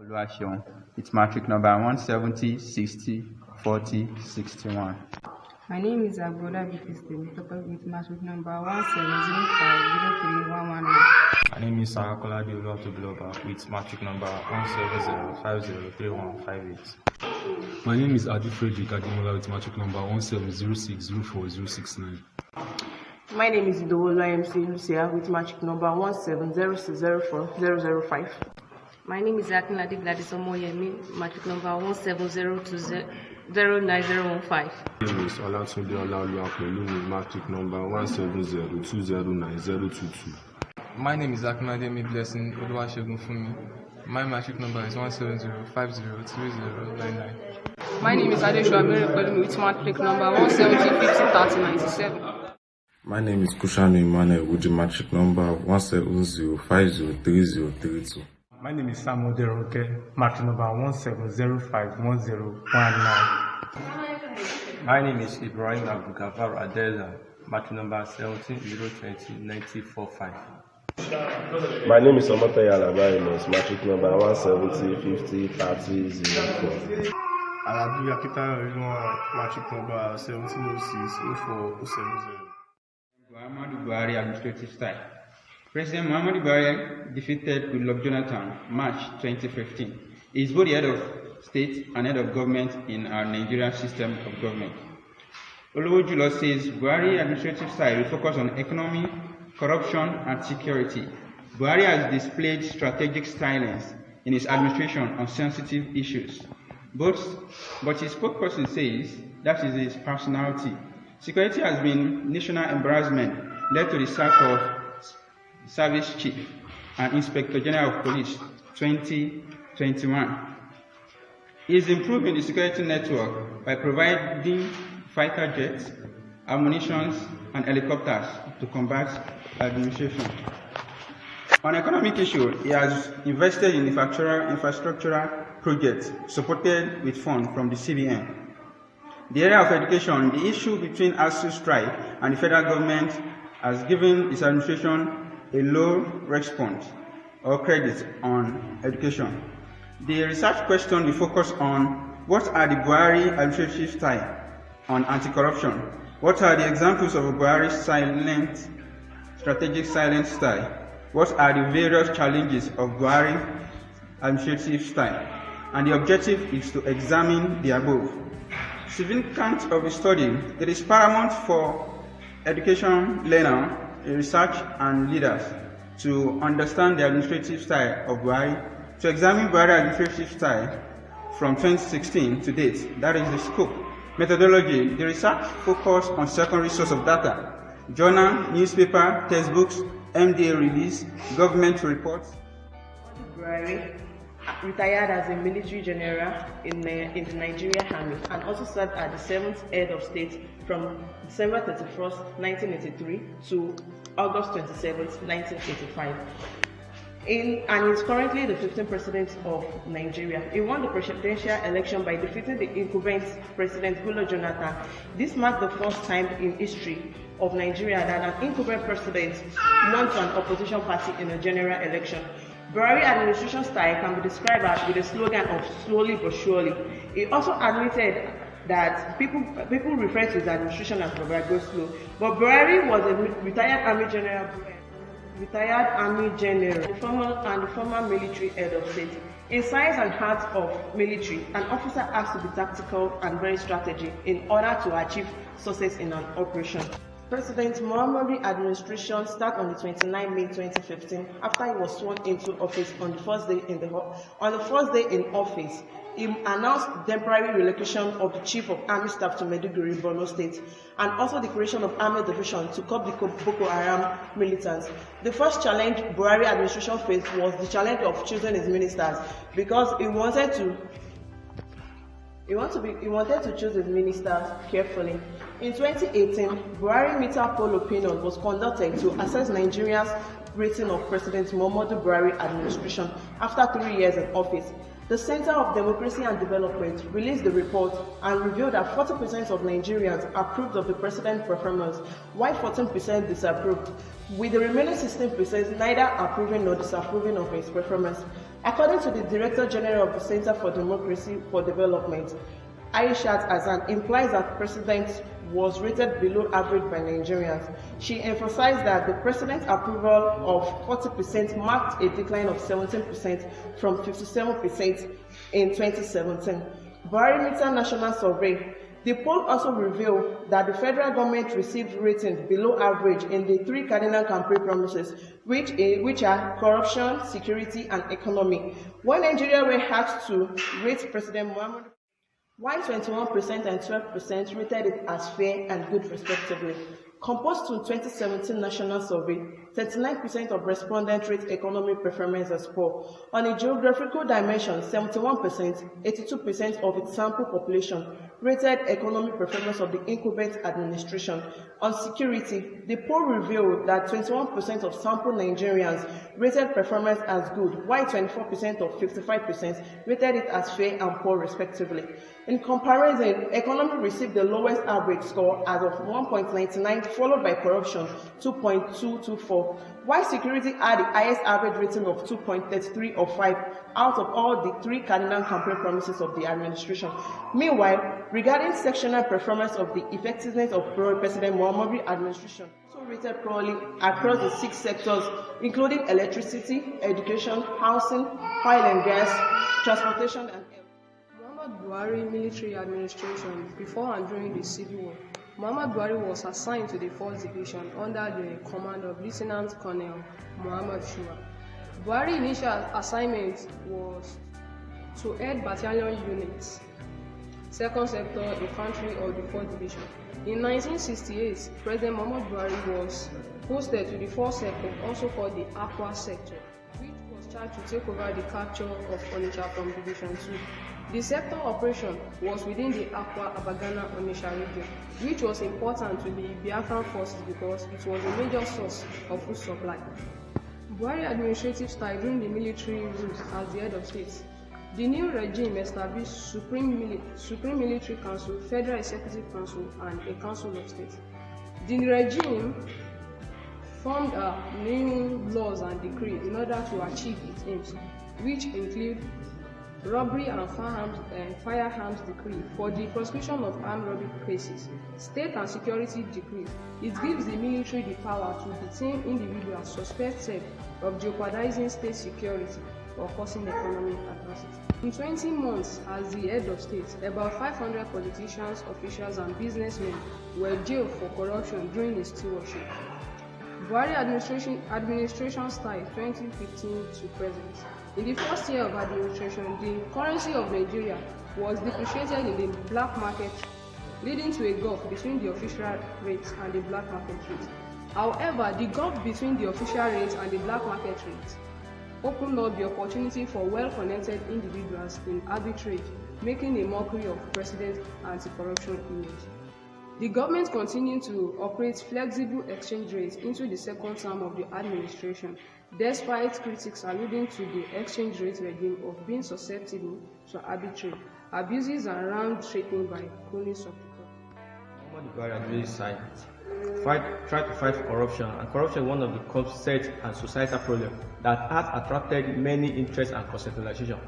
Oluwaseun. It's matric number 170 60 40 61. My name is Agbola Bikiste with matric number 170503119. My name is Colonial with matric number 170503158. My name is Adi Frederick Ademola with matric number 170604069. My name is Idowola MC Lucia with matric number 170604005. My name is Akinlade Gladys Omoyemi, matric number 170209015. My name is Olatunde Olaoluwapelu with matric number 170209022. My name is Akinlade Blessing Oluwasegun Funmi. My matric number is 170503099. My name is Adesua Merepelu with matric number 170503097. My name is Kushanu Emmanuel with the matric number 170503032. My name is Samuel Deroke, matric number 170510119. My name is Ibrahim Abdulgafar Adela, matric number 170209045. My name is Omotoye Alabarinus, matric number 170503004. Alabi Akitayo, matric number 17060470. Muhammadu Buhari administrative style. President Muhammadu Buhari defeated Goodluck Jonathan March 2015. He is both the head of state and head of government in our Nigerian system of government. Olowojulo says Buhari administrative style will focus on economy, corruption, and security. Buhari has displayed strategic silence in his administration on sensitive issues. But his spokesperson says that is his personality. Security has been national embarrassment, led to the sack of Service Chief and Inspector General of Police 2021. He is improving the security network by providing fighter jets, ammunition, and helicopters to combat administration. On economic issue, he has invested in infrastructural projects supported with funds from the CBN. The area of education, the issue between ASU strike and the federal government has given his administration a low response or credit on education. The research question will focus on what are the Buhari administrative style on anti-corruption, what are the examples of a Buhari strategic silent style, what are the various challenges of Buhari administrative style, and the objective is to examine the above. Significance of the study, it is paramount for education learners, research and leaders to understand the administrative style of Buhari, to examine Buhari administrative style from 2016 to date. That is the scope. Methodology, the research focused on secondary source of data, journal, newspaper, textbooks, MDA release, government reports. Buhari retired as a military general in the Nigerian Army and also served as the 7th head of state from December 31st, 1983 to August 27th, 1985. And is currently the 15th president of Nigeria. He won the presidential election by defeating the incumbent president Goodluck Jonathan. This marked the first time in history of Nigeria that an incumbent president won to an opposition party in a general election. Buhari administration style can be described as with a slogan of slowly but surely. He also admitted that people refer to his administration as Buhari go slow, but Buhari was a retired army general, the former military head of state. In science and arts of military, an officer has to be tactical and very strategic in order to achieve success in an operation. President Muhammadu administration started on the 29 May 2015 after he was sworn into office on the first day in office. He announced the temporary relocation of the Chief of Army Staff to Maiduguri, Borno State, and also the creation of Army Division to curb the Boko Haram militants. The first challenge Buhari administration faced was the challenge of choosing his ministers, because he wanted to choose his ministers carefully. In 2018, Buhari meter poll opinion was conducted to assess Nigeria's rating of President Muhammadu Buhari administration after 3 years in office. The Center of Democracy and Development released the report and revealed that 40% of Nigerians approved of the president's performance, while 14% disapproved, with the remaining 16% neither approving nor disapproving of his performance. According to the Director General of the Center for Democracy for Development, Aishat Azan, implies that the president was rated below average by Nigerians. She emphasized that the president's approval of 40% marked a decline of 17% from 57% in 2017. Buhari Meter National Survey. The poll also revealed that the federal government received ratings below average in the three cardinal campaign promises, which are corruption, security, and economy. When Nigeria were asked to rate President Muhammad, while 21% and 12% rated it as fair and good respectively. Composed to 2017 national survey, 39% of respondents rate economic performance as poor. On a geographical dimension, 71%, 82% of its sample population rated economic performance of the incumbent administration. On security, the poll revealed that 21% of sample Nigerians rated performance as good, while 24% of 55% rated it as fair and poor respectively. In comparison, economy received the lowest average score as of 1.99, followed by corruption 2.224, while security had the highest average rating of 2.33 or 5 out of all the three cardinal campaign promises of the administration. Meanwhile, regarding sectional performance of the effectiveness of President Muhammadu administration, also rated poorly across the 6 sectors, including electricity, education, housing, oil and gas, transportation, and health. Muhammad Buhari military administration before and during the Civil War. Muhammad Buhari was assigned to the 4th Division under the command of Lieutenant Colonel Muhammad Shua. Buhari's initial assignment was to head battalion units, 2nd Sector Infantry of the 4th Division. In 1968, President Muhammad Buhari was posted to the 4th Sector, also called the Aqua Sector, which was charged to take over the capture of Onitsha from Division 2. The sector operation was within the Akwa Abagana Onitsha region, which was important to the Biafran forces because it was a major source of food supply. Buhari administrative style during the military rule as the head of state. The new regime established Supreme Military Council, Federal Executive Council, and a Council of State. The regime formed new laws and decrees in order to achieve its aims, which include robbery and firearms decree for the prosecution of armed robbery cases, state and security decree. It gives the military the power to detain individuals suspected of jeopardizing state security or causing economic adversity. In 20 months as the head of state, about 500 politicians, officials, and businessmen were jailed for corruption during his stewardship. Buhari administration style 2015 to present. In the first year of administration, the currency of Nigeria was depreciated in the black market, leading to a gulf between the official rate and the black market rate. However, the gulf between the official rate and the black market rate opened up the opportunity for well-connected individuals in arbitrage, making a mockery of President's anti-corruption image. The government continued to operate flexible exchange rates into the second term of the administration, despite critics alluding to the exchange rate regime of being susceptible to arbitrage, abuses, and round-tripping by crony supporters. Muhammad Buhari on this side try to fight corruption, and corruption is one of the concept and societal problems that has attracted many interests and conceptualization.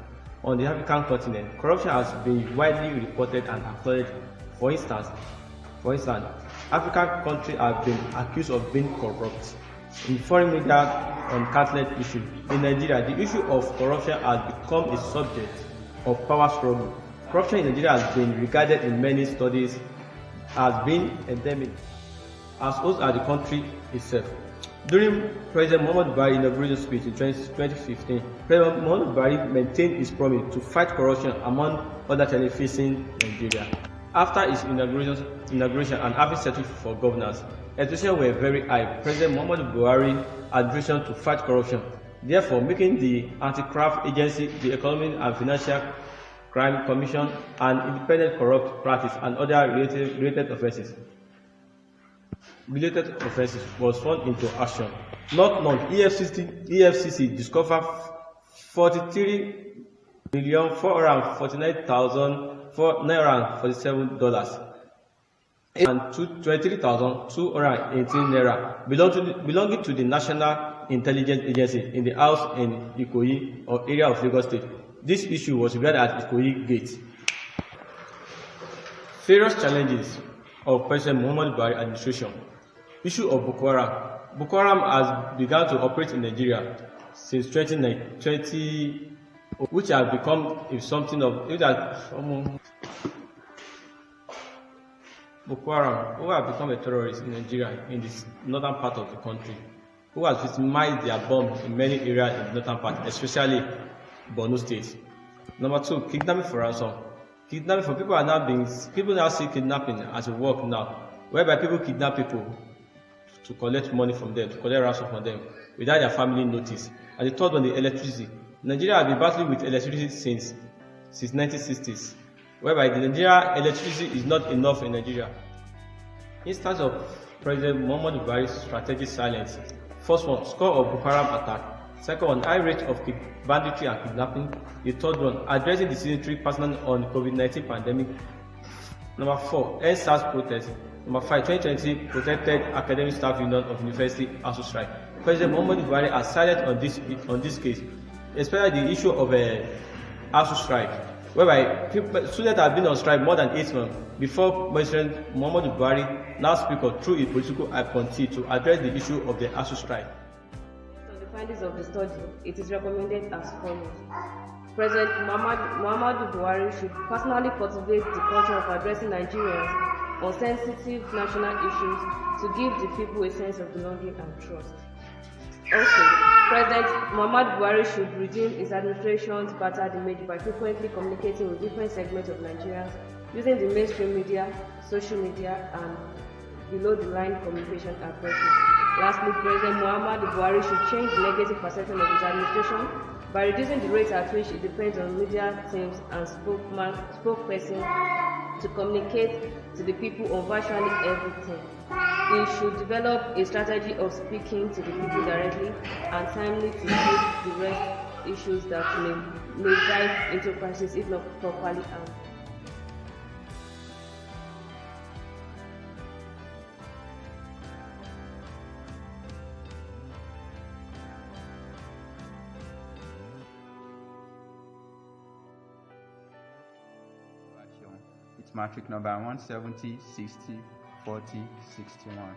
On the African continent, corruption has been widely reported and acknowledged. For instance, African countries have been accused of being corrupt. In foreign media on countless issues, in Nigeria, the issue of corruption has become a subject of power struggle. Corruption in Nigeria has been regarded in many studies as being endemic, as also as the country itself. During President Muhammad Buhari's inauguration speech in 2015, President Muhammad Buhari maintained his promise to fight corruption among other challenges facing Nigeria. After his inauguration and having settled for governance, expectations were very high. President Muhammad Buhari administration to fight corruption, therefore making the Anti-Graft Agency, the Economic and Financial Crime Commission, and Independent Corrupt Practice and other related offences was thrown into action. Not long, EFCC discovered 43,449,947 and 23,218 naira belonging to the National intelligence agency in the house in Ikoyi or area of Lagos State. This issue was regarded as Ikoyi Gate. Various challenges of President Muhammadu Buhari administration. Issue of Boko Haram. Boko Haram has begun to operate in Nigeria since 2020, which has become something of Boko Haram, who have become a terrorist in Nigeria in the northern part of the country, who has victimized their bombs in many areas in the northern part, especially Borno State. Number 2, kidnapping for ransom. Kidnapping for people people now see kidnapping as a work now, whereby people kidnap people to collect money from them, to collect ransom from them, without their family notice. And the third one, the electricity. Nigeria has been battling with electricity since 1960s, whereby the Nigeria electricity is not enough in Nigeria. Instance of President Muhammadu Buhari's strategic silence. First one, score of Boko Haram attack. Second one, high rate of banditry and kidnapping. The third one, addressing the signatory personnel on COVID-19 pandemic. Number 4, end SARS protest. Number 5, 2020 protected academic staff union of university ASU strike. President Muhammadu Buhari has silent on this case, especially the issue of ASU strike, whereby students have been on strike more than 8 months before President Muhammadu Buhari now speak up through his political appointee to address the issue of the ASU strike. Based on the findings of the study, it is recommended as follows. President Muhammadu Buhari should personally cultivate the culture of addressing Nigerians on sensitive national issues to give the people a sense of belonging and trust. Also, President Muhammadu Buhari should redeem his administration's battered image by frequently communicating with different segments of Nigerians using the mainstream media, social media, and below-the-line communication approaches. Lastly, President Muhammadu Buhari should change the negative perception of his administration by reducing the rate at which it depends on media teams and spokesperson to communicate to the people on virtually everything. He should develop a strategy of speaking to the people directly and timely to face the rest issues that may drive into crisis if not properly handled. It's matric number 170 60 40 61.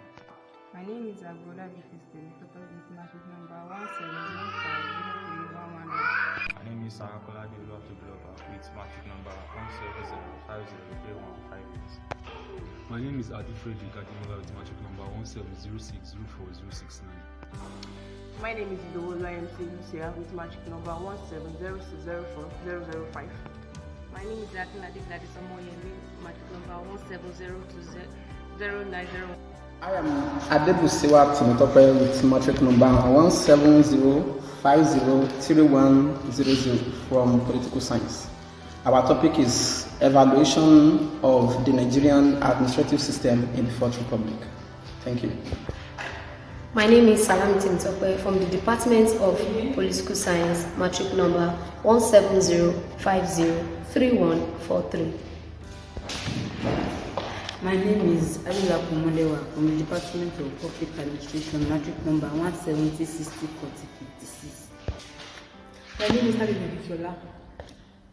My name is Agoda Vikistin, with matric number 170503119. My name is Colonial with matric number 170503158. My name is Adi Frederick Adimola with matric number 170604069. My name is Idowola MC Lucia with matric number 170604005. My name is Akinade Gladisomoyemi, matric number 1702090. I am Adebusiwa Timitope with matric number 170503100 from Political Science. Our topic is evaluation of the Nigerian administrative system in the Fourth Republic. Thank you. My name is Salam Timitope from the Department of Political Science, matric number 170503143. My name is Adila Kumodewa from the Department of Public Administration, matric number 170604056. My name is Nigerian,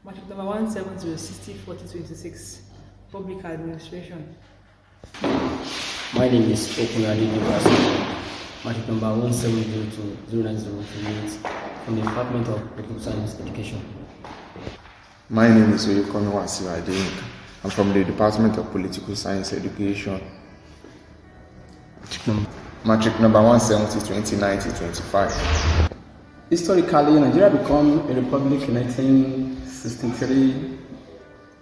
matric number 170604026, Public Administration. My name is Okunadi Nibasi, matric number 170209028 from the Department of Political Science Education. My name is Oyekomi Wasiu Adeyinka. I'm from the Department of Political Science Education. Matric number 170209025. Historically, Nigeria became a republic in 1963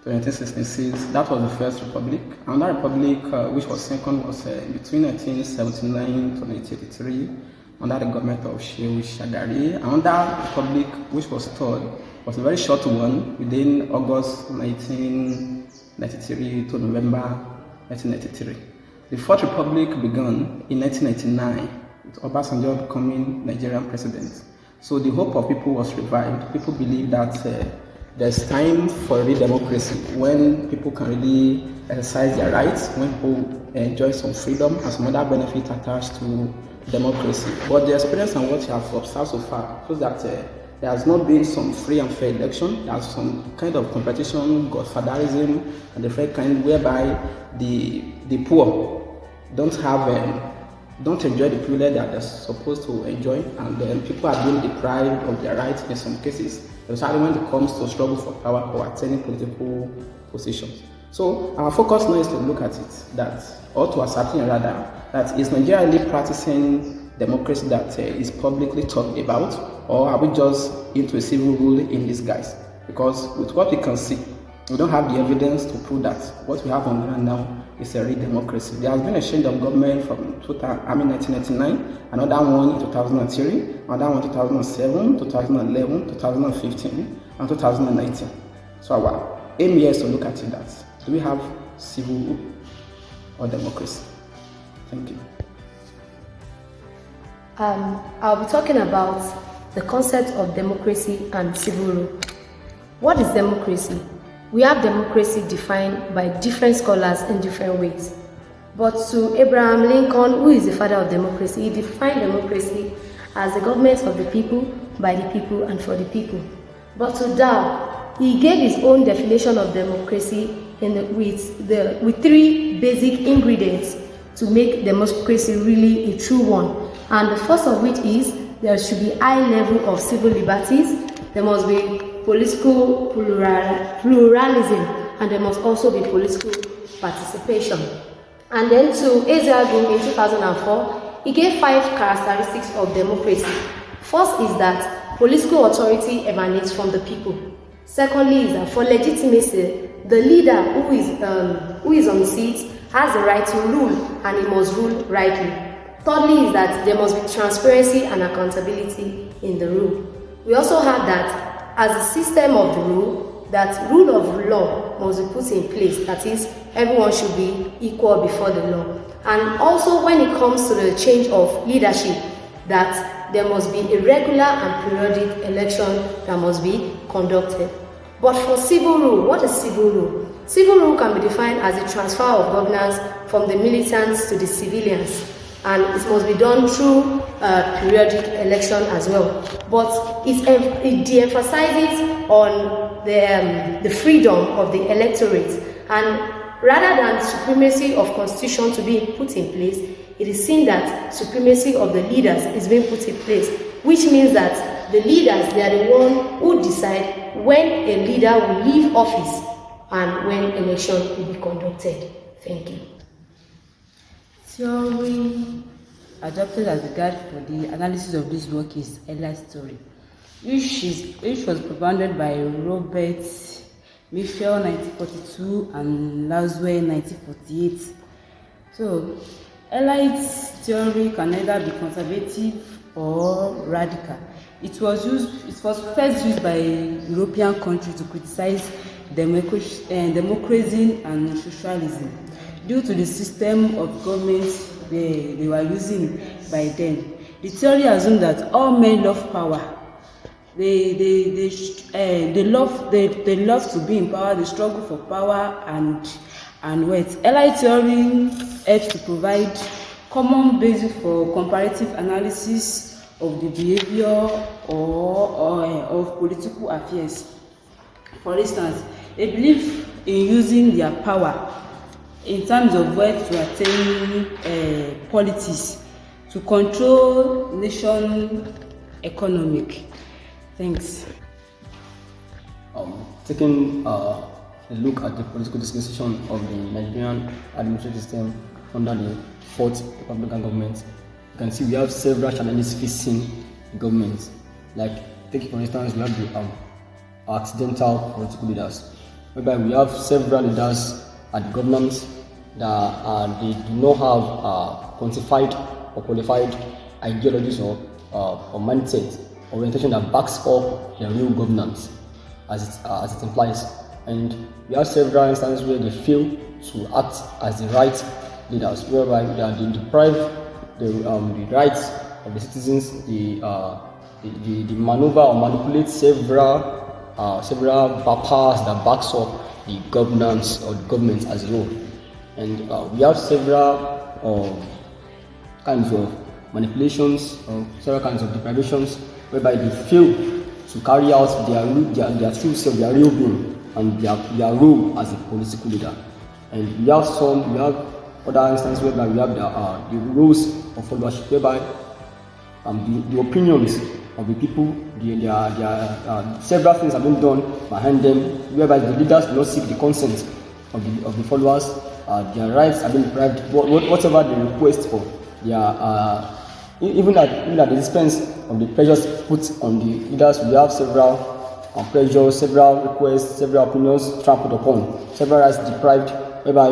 to 1966. That was the first republic. Another republic, which was second, was between 1979 to 1983 under the government of Shehu Shagari. Another republic, which was third, was a very short one within August 1993 to November 1993. The Fourth Republic began in 1999 with Obasanjo becoming Nigerian president. So the hope of people was revived. People believed that there's time for real democracy when people can really exercise their rights, when people enjoy some freedom and some other benefits attached to democracy. But the experience and what you have observed so far shows that there has not been some free and fair election. There's some kind of competition, godfatherism, and the fair kind whereby the poor don't enjoy the privilege that they're supposed to enjoy, and then people are being deprived of their rights in some cases, especially when it comes to struggle for power or attaining political positions. So our focus now is to look at it, or to ascertain rather, that is Nigeria really practicing democracy that is publicly talked about, or are we just into a civil rule in disguise? Because with what we can see, we don't have the evidence to prove that what we have on ground now is a real democracy. There has been a change of government from 1999, another one in 2003, another one in 2007, 2011, 2015, and 2019. So our aim here is to look at it that do we have civil rule or democracy? Thank you. I'll be talking about the concept of democracy and civil rule. What is democracy? We have democracy defined by different scholars in different ways. But to Abraham Lincoln, who is the father of democracy, he defined democracy as the government of the people, by the people, and for the people. But to Dow, he gave his own definition of democracy with three basic ingredients to make democracy really a true one. And the first of which is there should be high level of civil liberties, there must be political pluralism, and there must also be political participation. And then to Ezeagu in 2004, he gave 5 characteristics of democracy. First is that political authority emanates from the people. Secondly is that for legitimacy, the leader who is on the seat has the right to rule, and he must rule rightly. Thirdly is that there must be transparency and accountability in the rule. We also have that as a system of the rule, that rule of law must be put in place. That is, everyone should be equal before the law. And also when it comes to the change of leadership, that there must be a regular and periodic election that must be conducted. But for civil rule, what is civil rule? Civil rule can be defined as a transfer of governance from the militants to the civilians, and it must be done through periodic election as well. But it de-emphasizes on the freedom of the electorate, and rather than supremacy of constitution to be put in place, it is seen that supremacy of the leaders is being put in place, which means that the leaders, they are the one who decide when a leader will leave office and when election will be conducted. Thank you. Theory adopted as a guide for the analysis of this work is Eli's theory, which was propounded by Robert Michel 1942 and Laswell 1948. So, Eli's theory can either be conservative or radical. It was first used by European countries to criticize democracy and socialism due to the system of government they were using by then. The theory assumed that all men love power. They love to be in power. They struggle for power and wealth. Eli theory helps to provide common basis for comparative analysis of the behavior of political affairs. For instance, they believe in using their power in terms of wealth to attain politics to control nation economic. Thanks. Taking a look at the political dispensation of the Nigerian administrative system under the fourth Republican government, you can see we have several challenges facing governments. Like, take for instance, we have the accidental political leaders, whereby we have several leaders at the government that they do not have quantified or qualified ideologies or mindset or orientation that backs up their real governance as it implies. And we have several instances where they fail to act as the right leaders, whereby they deprive the rights of the citizens, they maneuver or manipulate several several powers that backs up the governance or the government as a whole. And we have several kinds of manipulations, several kinds of deprivations, whereby they fail to carry out their true self, their real being, and their role as a political leader. And we have other instances whereby we have the roles of followership, whereby the opinions of the people, several things have been done behind them, whereby the leaders do not seek the consent of the followers. Their rights have been deprived. Whatever they request for, even at the expense of the pressures put on the leaders, we have several pressures, several requests, several opinions trampled upon, several rights deprived, whereby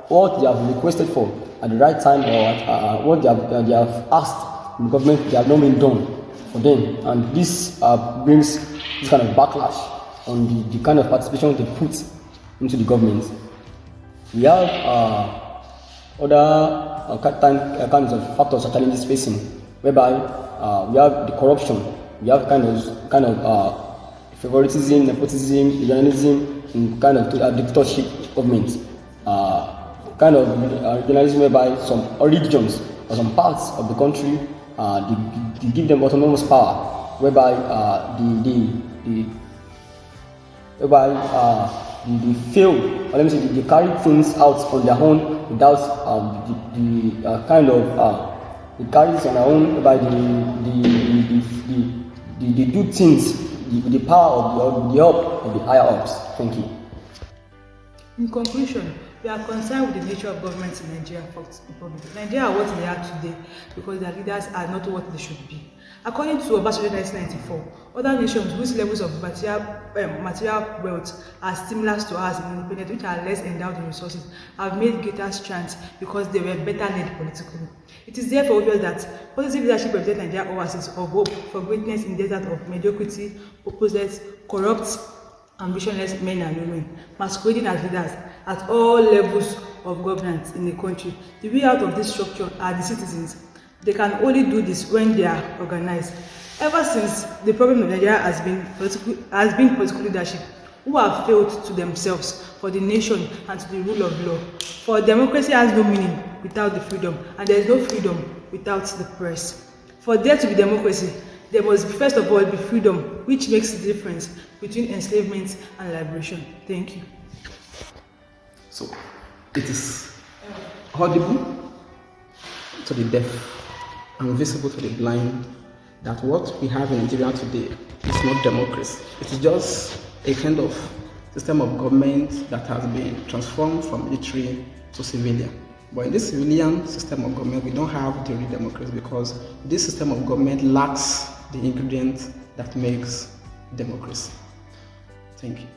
what they have requested for at the right time or what they have asked the government, they have not been done for them. And this brings this kind of backlash on the kind of participation they put into the government. We have other kinds of factors or challenges facing, whereby we have the corruption, we have kind of favoritism, nepotism, regionalism, and kind of dictatorship government. Kind of regionalism whereby some regions or some parts of the country they give them autonomous power, whereby they fail, or let me say, they carry things out on their own without they carry this on their own, whereby they do things with the power of the help of the higher ups. Thank you. In conclusion, we are concerned with the nature of government in Nigeria. Nigeria are what they are today because their leaders are not what they should be. According to Obasanjo 1994, other nations whose levels of material wealth are similar to ours in independence, which are less endowed in resources, have made greater strides because they were better led politically. It is therefore obvious that positive leadership represents Nigeria's oasis of hope for greatness in the desert of mediocrity, purposeless, corrupt, ambitionless men and women, masquerading as leaders at all levels of governance in the country. The way out of this structure are the citizens. They can only do this when they are organized. Ever since, the problem of Nigeria has been political leadership who have failed to themselves, for the nation, and to the rule of law. For democracy has no meaning without the freedom, and there is no freedom without the press. For there to be democracy, there must first of all be freedom, which makes the difference between enslavement and liberation. Thank you. So, it is audible to the deaf and visible to the blind that what we have in Nigeria today is not democracy. It is just a kind of system of government that has been transformed from military to civilian. But in this civilian system of government, we don't have the real democracy because this system of government lacks the ingredient that makes democracy. Thank you.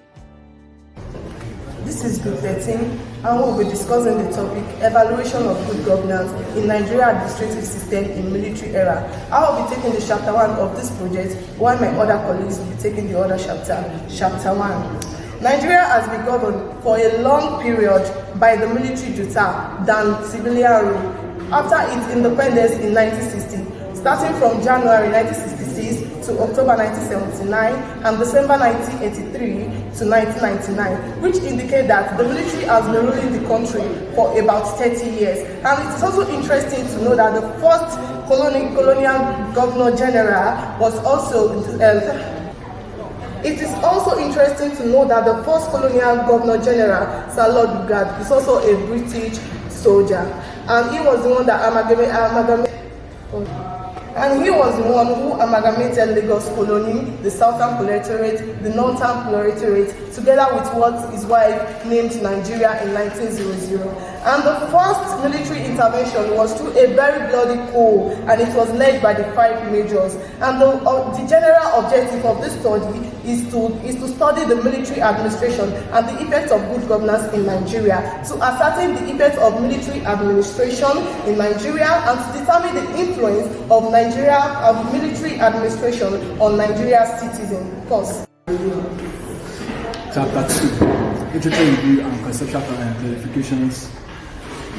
This is Group 13, and we'll be discussing the topic Evaluation of Good Governance in Nigeria Administrative System in Military Era. I will be taking the chapter 1 of this project, while my other colleagues will be taking the other chapter, chapter 1. Nigeria has been governed for a long period by the military junta than civilian rule. After its independence in 1960, starting from January 1966 to October 1979 and December 1983 to 1999, which indicate that the military has been ruling the country for about 30 years. And it is also interesting to know that the first colonial governor general was also it is also interesting to know that the first colonial governor general, Sir Lord Lugard, is also a British soldier, and he was the one that amalgamated Lagos Colony, the Southern Protectorate, the Northern Protectorate, together with what his wife named Nigeria in 1900. And the first military intervention was through a very bloody coup, and it was led by the 5 majors. And the general objective of this study is to study the military administration and the effects of good governance in Nigeria, to ascertain the effects of military administration in Nigeria, and to determine the influence of military administration on Nigeria's citizens. First. Chapter 2, literature review and conceptual clarifications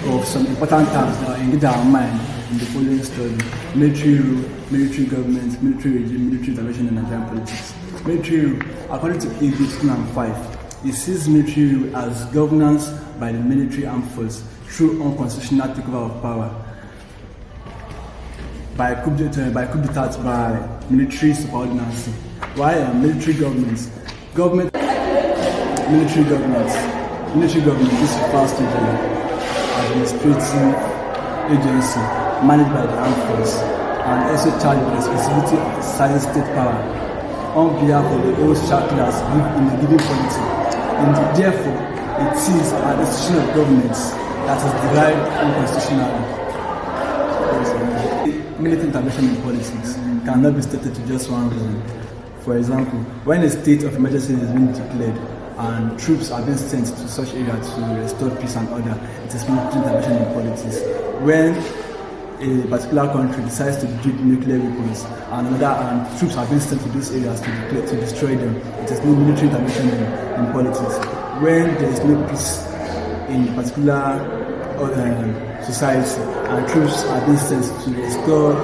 of some important terms that engage our mind in the following study: military rule, military government, military regime, military intervention in Nigerian politics. military rule, according to AB 2005, it sees military rule as governance by the military armed force through unconstitutional takeover of power by coup d'etat, by military subordination. While military government, this refers to the administrative agency managed by the armed force and also charged with the responsibility of exercising state power on behalf of the whole social class in a given polity. And therefore, it is an institution of government that is derived unconstitutionally. Military intervention in politics cannot be stated to just one reason. For example, when a state of emergency is being declared and troops are being sent to such areas to restore peace and order, it is military intervention in politics. When a particular country decides to build nuclear weapons and troops are being sent to those areas to destroy them, it is no military intervention in politics. When there is no peace in a particular society and troops are being sent to restore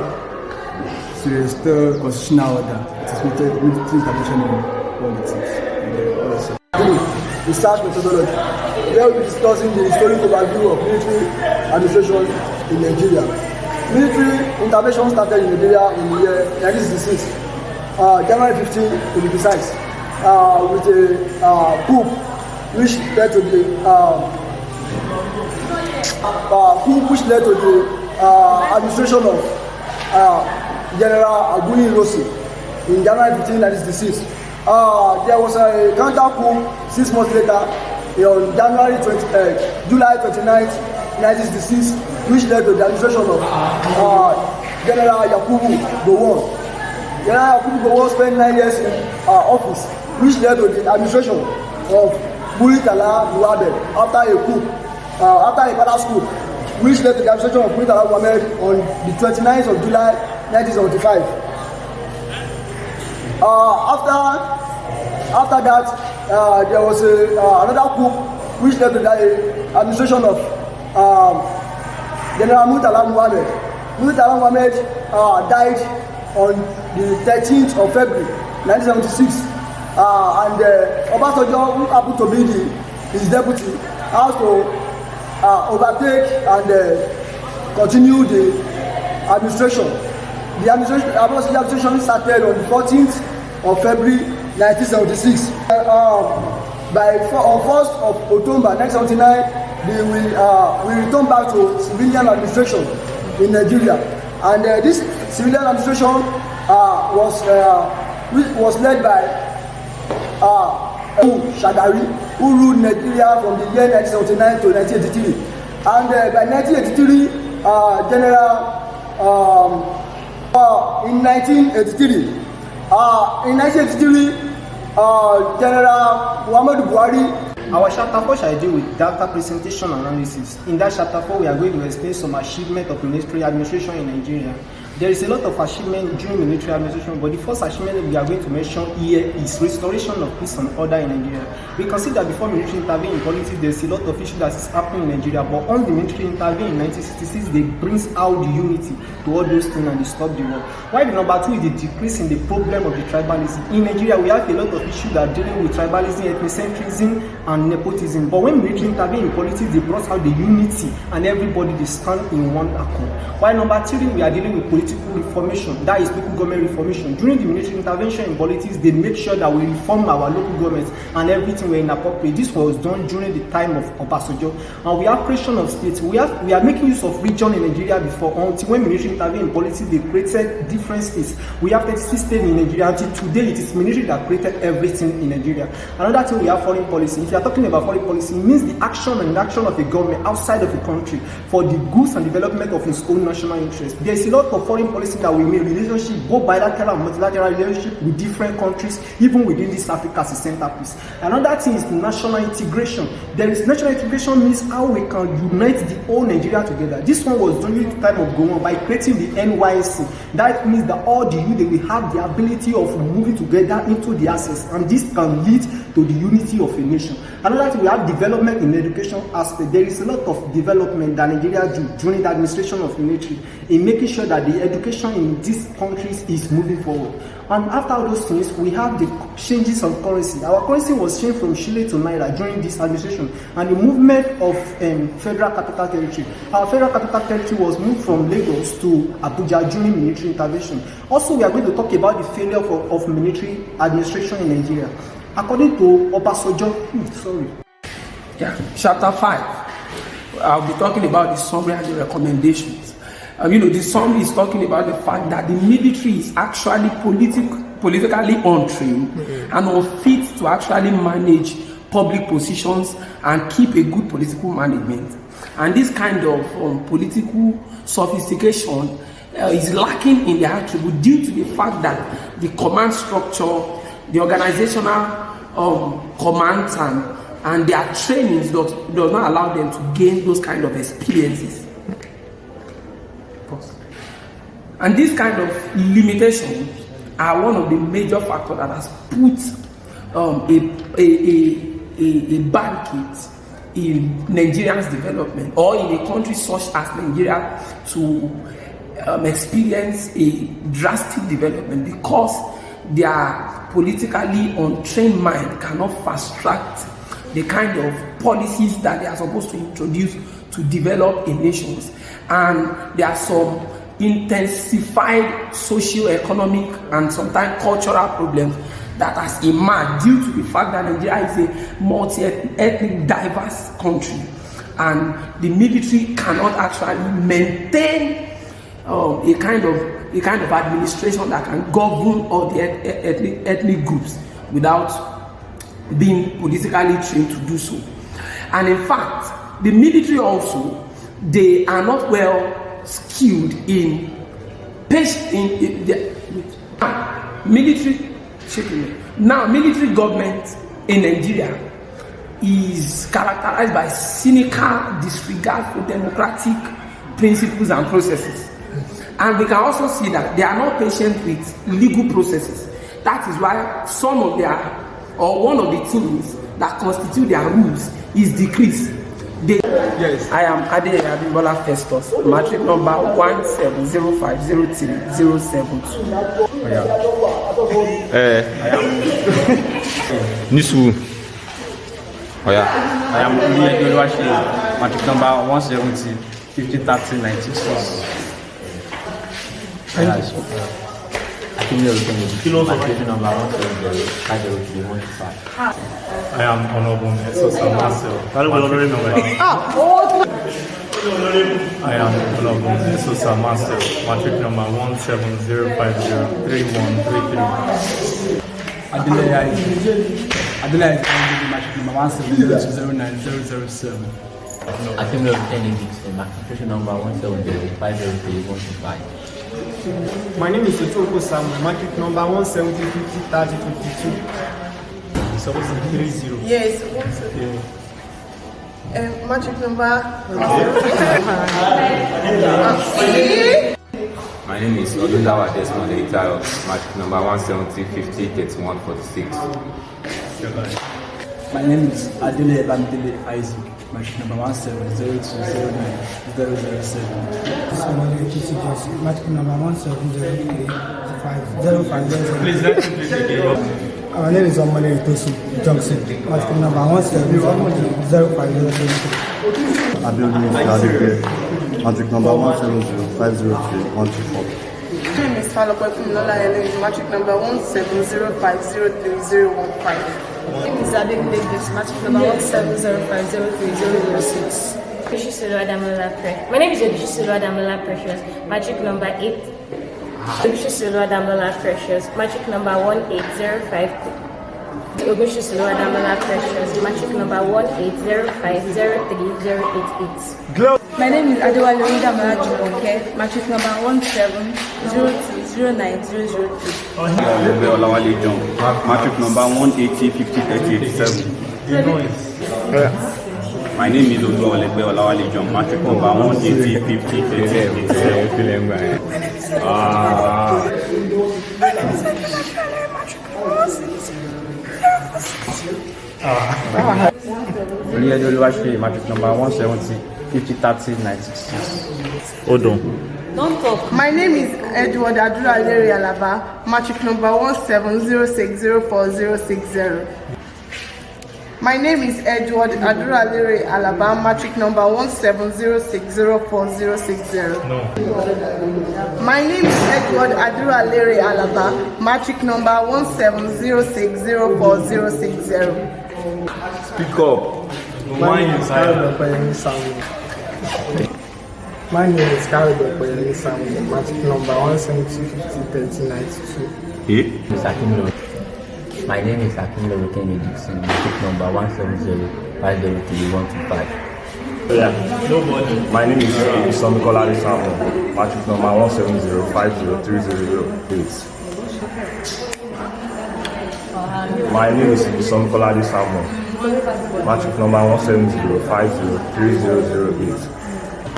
constitutional order, it is military intervention in politics. Research methodology, where we'll be discussing the historic overview of military administration in Nigeria. Military intervention started in Nigeria in the year 1966, January 15 to be precise, with a coup which led to the administration of General Aguni Rossi in January 15, 1966. There was a counter coup 6 months later on July 29, 1966, which led to the administration of General Yakubu Gowon. General Yakubu Gowon spent 9 years in office, which led to the administration of Muritala Muhammed after a palace coup, which led to the administration of Muritala Muhammed on the 29th of July 1975. After that, there was another coup which led to the administration of General Muritala Muhammed. Muritala Muhammed died on the 13th of February 1976, and Obasanjo, who happened to be his deputy, has to overtake and continue the administration. The administration started on the 14th of February 1976. On 1st of October 1979, we return back to civilian administration in Nigeria, and this civilian administration was led by Shagari, who ruled Nigeria from the year 1979 to 1983, and by 1983, in 1983, General Muhammadu Buhari. Our chapter 4 shall deal with data presentation analysis. In that chapter 4, we are going to explain some achievement of military administration in Nigeria. There is a lot of achievement during military administration, but the first achievement we are going to mention here is restoration of peace and order in Nigeria. We can see that before military intervened in politics, there is a lot of issues that is happening in Nigeria, but once the military intervened in 1966, they brings out the unity to all those things and they stop the war. While the number 2 is the decrease in the problem of the tribalism. In Nigeria, we have a lot of issues that are dealing with tribalism, ethnocentrism, and nepotism. But when military intervened in politics, they brought out the unity and everybody they stand in one accord. While number 3, we are dealing with political reformation, that is local government reformation. During the military intervention in politics, they make sure that we reform our local governments and everything were inappropriate. This was done during the time of Obasanjo. And we have creation of states. We are making use of region in Nigeria before. Until when military intervened in politics, they created different states. We have 36 states in Nigeria. Until today, it is military that created everything in Nigeria. Another thing, we have foreign policy. If you are talking about foreign policy, it means the action and inaction of a government outside of a country for the goods and development of its own national interest. There is a lot of foreign policy that we make relationship, both bilateral and multilateral relationship with different countries, even within this Africa as a centerpiece. Another thing is national integration. There is national integration means how we can unite the whole Nigeria together. This one was done during the time of Gowon by creating the NYSC. That means that all the youth, they will have the ability of moving together into the access, and this can lead to the unity of a nation. Another thing, we have development in education aspect. There is a lot of development that Nigeria do during the administration of military in making sure that the education in these countries is moving forward. And after all those things, we have the changes of currency. Our currency was changed from Shilling to Naira during this administration, and the movement of Federal Capital Territory. Our Federal Capital Territory was moved from Lagos to Abuja during military intervention. Also, we are going to talk about the failure of military administration in Nigeria. According to Obasanjo, Chapter 5, I'll be talking about the summary and the recommendations. The summary is talking about the fact that the military is actually politically untrained and unfit to actually manage public positions and keep a good political management. And this kind of political sophistication is lacking in the attribute due to the fact that the command structure, the organizational commands and their trainings does not allow them to gain those kind of experiences. And these kind of limitations are one of the major factors that has put a barricade in Nigeria's development, or in a country such as Nigeria, to experience a drastic development, because their politically untrained mind cannot fast track the kind of policies that they are supposed to introduce to develop a nation. And there are some intensified socio-economic and sometimes cultural problems that has emerged due to the fact that Nigeria is a multi-ethnic, diverse country, and the military cannot actually maintain a kind of administration that can govern all the ethnic groups without being politically trained to do so. And in fact, the military also, they are not well skilled in military. Now, military government in Nigeria is characterized by cynical disregard for democratic principles and processes. And we can also see that they are not patient with legal processes. That is why one of the things that constitute their rules is decrease. Yes, I am Ade Abimbola Festus, matric number 170503072. Nisu. I am matric number 170503096. I am Honorable Esosa Marcel. I am Honorable Esosa Marcel, matric number 170503133. Adelaide matric number 170209007. Assembly of Lieutenant Dixon, matriculation number 170503125. My name is Otoko Samuel, matric number 170503052. Supposed to be 30. Yes, matric number. My name is Odundawa Desmond Eitayo, matric number 170503146. My name is Adele Bamdele Isaac, matric number 170209007. Matric number 170350507. Please let me please again. My name is Omale Itosu Johnson, matric number 1700507. Matric number 170503124. My name is Falope Fumlola Ellen, matric number 170503015. My name is Adek Davis, matric number 170503006. My name is Odishisulu Adamola Precious, matric number 8. Odishisulu Adamola Precious, matric number 18053. Odishisulu Adamola Precious, matric number 180503088. My name is Adewale Oyedamola Jumoke, matric number 170209003. Olawale John, matric number 180503087. My name is Olawale John, matric number 180503087. Oluwase, matric number 170, 5030 96. Odon. Don't talk. My name is Edward Aduralere Alaba, matric number 170604060. My name is Edward Aduralere Alaba, matric number 170604060. No. My name is Edward Aduralere Alaba, matric number 170604060. Speak up. My name is Carol Samuel. My name is Carol Samuel, matric number 170503092. My name is Akinlo Kenny Dixon, matric number 170503125. My name is Colonial, matric number 170503008. My name is Colonial, matric number 170503008.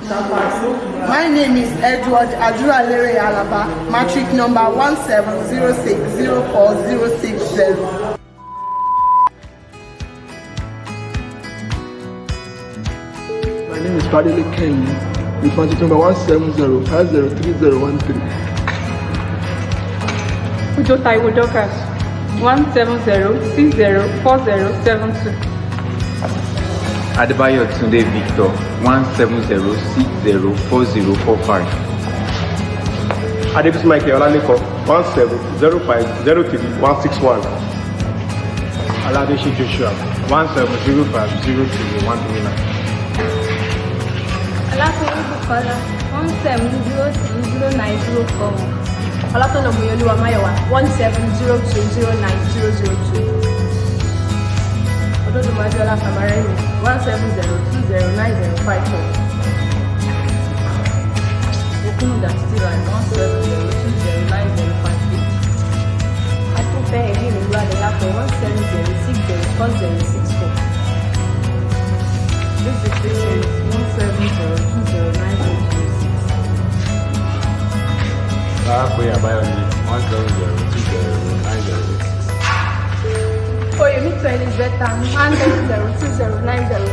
My name is Edward Aduralere Alaba, matric number 170604060. My name is Fadele Kenny, with matric number 170503013. Ujo Taiwo Dokas, 170604072. Adebayo Tunde Victor, 170604045. Adebis Michael Olaleko, 170503161. Aladeshi Joshua, 170503139. Alakoyi Bukola, 170209041. Olatono Muyoluwa Mayowa, 170209002. Ododo Madiola Kamareni, 170209054. Okunu Datiran, 170209058. Atupe Egini Luadelapo, 170604064. This decision is 170209026. Abayomi, 170209006. Oh, you need to Elizabeth, 170209026.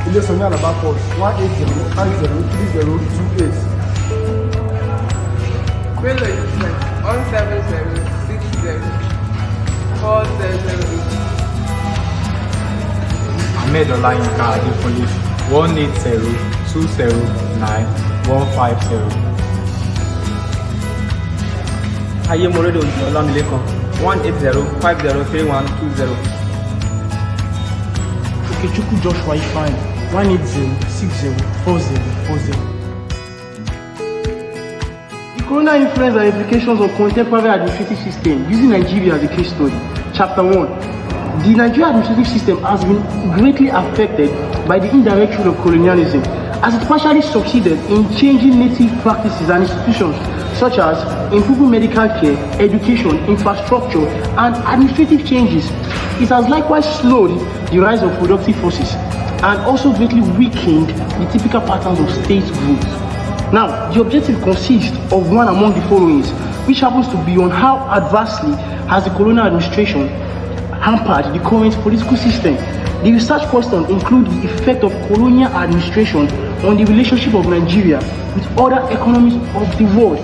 Ilé Sọ̀ní Àlàbápọ̀ 180503028. Bello Elizabeth, 170604008. Ahmed Olayinka Adekunle, 180209150. Ayemorede Olamilekan, 180503120. Okechukwu Joshua Ifeanyi, 180604040. The colonial influence and implications of contemporary administrative system using Nigeria as a case study. Chapter 1. The Nigerian administrative system has been greatly affected by the indirect rule of colonialism, as it partially succeeded in changing native practices and institutions such as improving medical care, education, infrastructure, and administrative changes. It has likewise slowed the rise of productive forces and also greatly weakened the typical patterns of state growth. Now, the objective consists of one among the followings, which happens to be on how adversely has the colonial administration hampered the current political system. The research questions include the effect of colonial administration on the relationship of Nigeria with other economies of the world.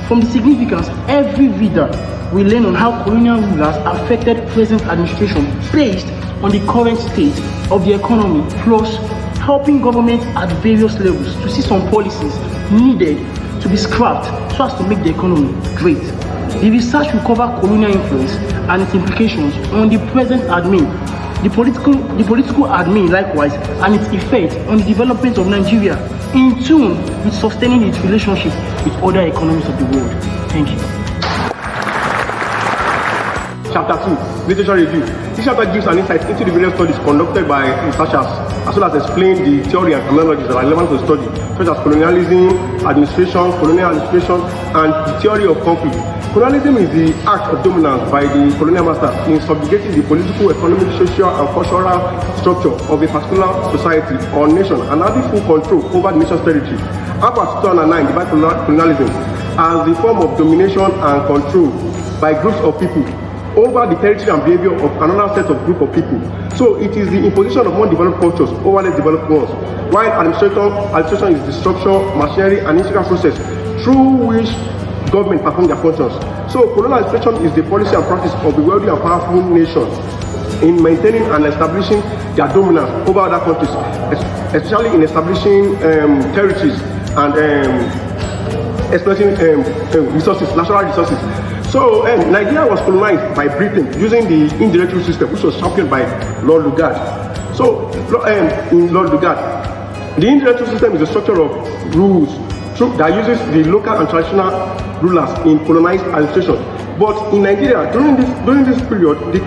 From the significance, every reader will learn on how colonial rulers affected present administration based on the current state of the economy, plus helping governments at various levels to see some policies needed to be scrapped so as to make the economy great. The research will cover colonial influence and its implications on the present admin, the political admin likewise, and its effect on the development of Nigeria, in tune with sustaining its relationship with other economies of the world. Thank you. Chapter 2, Literature Review. This chapter gives an insight into the various studies conducted by researchers, as well as explain the theory and terminologies that are relevant to the study, such as colonialism, administration, colonial administration, and the theory of conflict. Colonialism is the act of dominance by the colonial master in subjugating the political, economic, social, and cultural structure of a particular society or nation and having full control over the nation's territory. Act of 2009 defines colonialism as the form of domination and control by groups of people over the territory and behavior of another set of group of people So it is the imposition of more developed cultures over less developed ones, while administration is the structure, machinery, and integral process through which government perform their functions. So colonial administration is the policy and practice of the wealthy and powerful nations in maintaining and establishing their dominance over other countries, especially in establishing territories and exploiting resources, natural resources. So Nigeria was colonized by Britain using the indirect rule system, which was championed by Lord Lugard. So in Lord Lugard, the indirect rule system is a structure of rules that uses the local and traditional rulers in colonized administration. But in Nigeria, during this period, the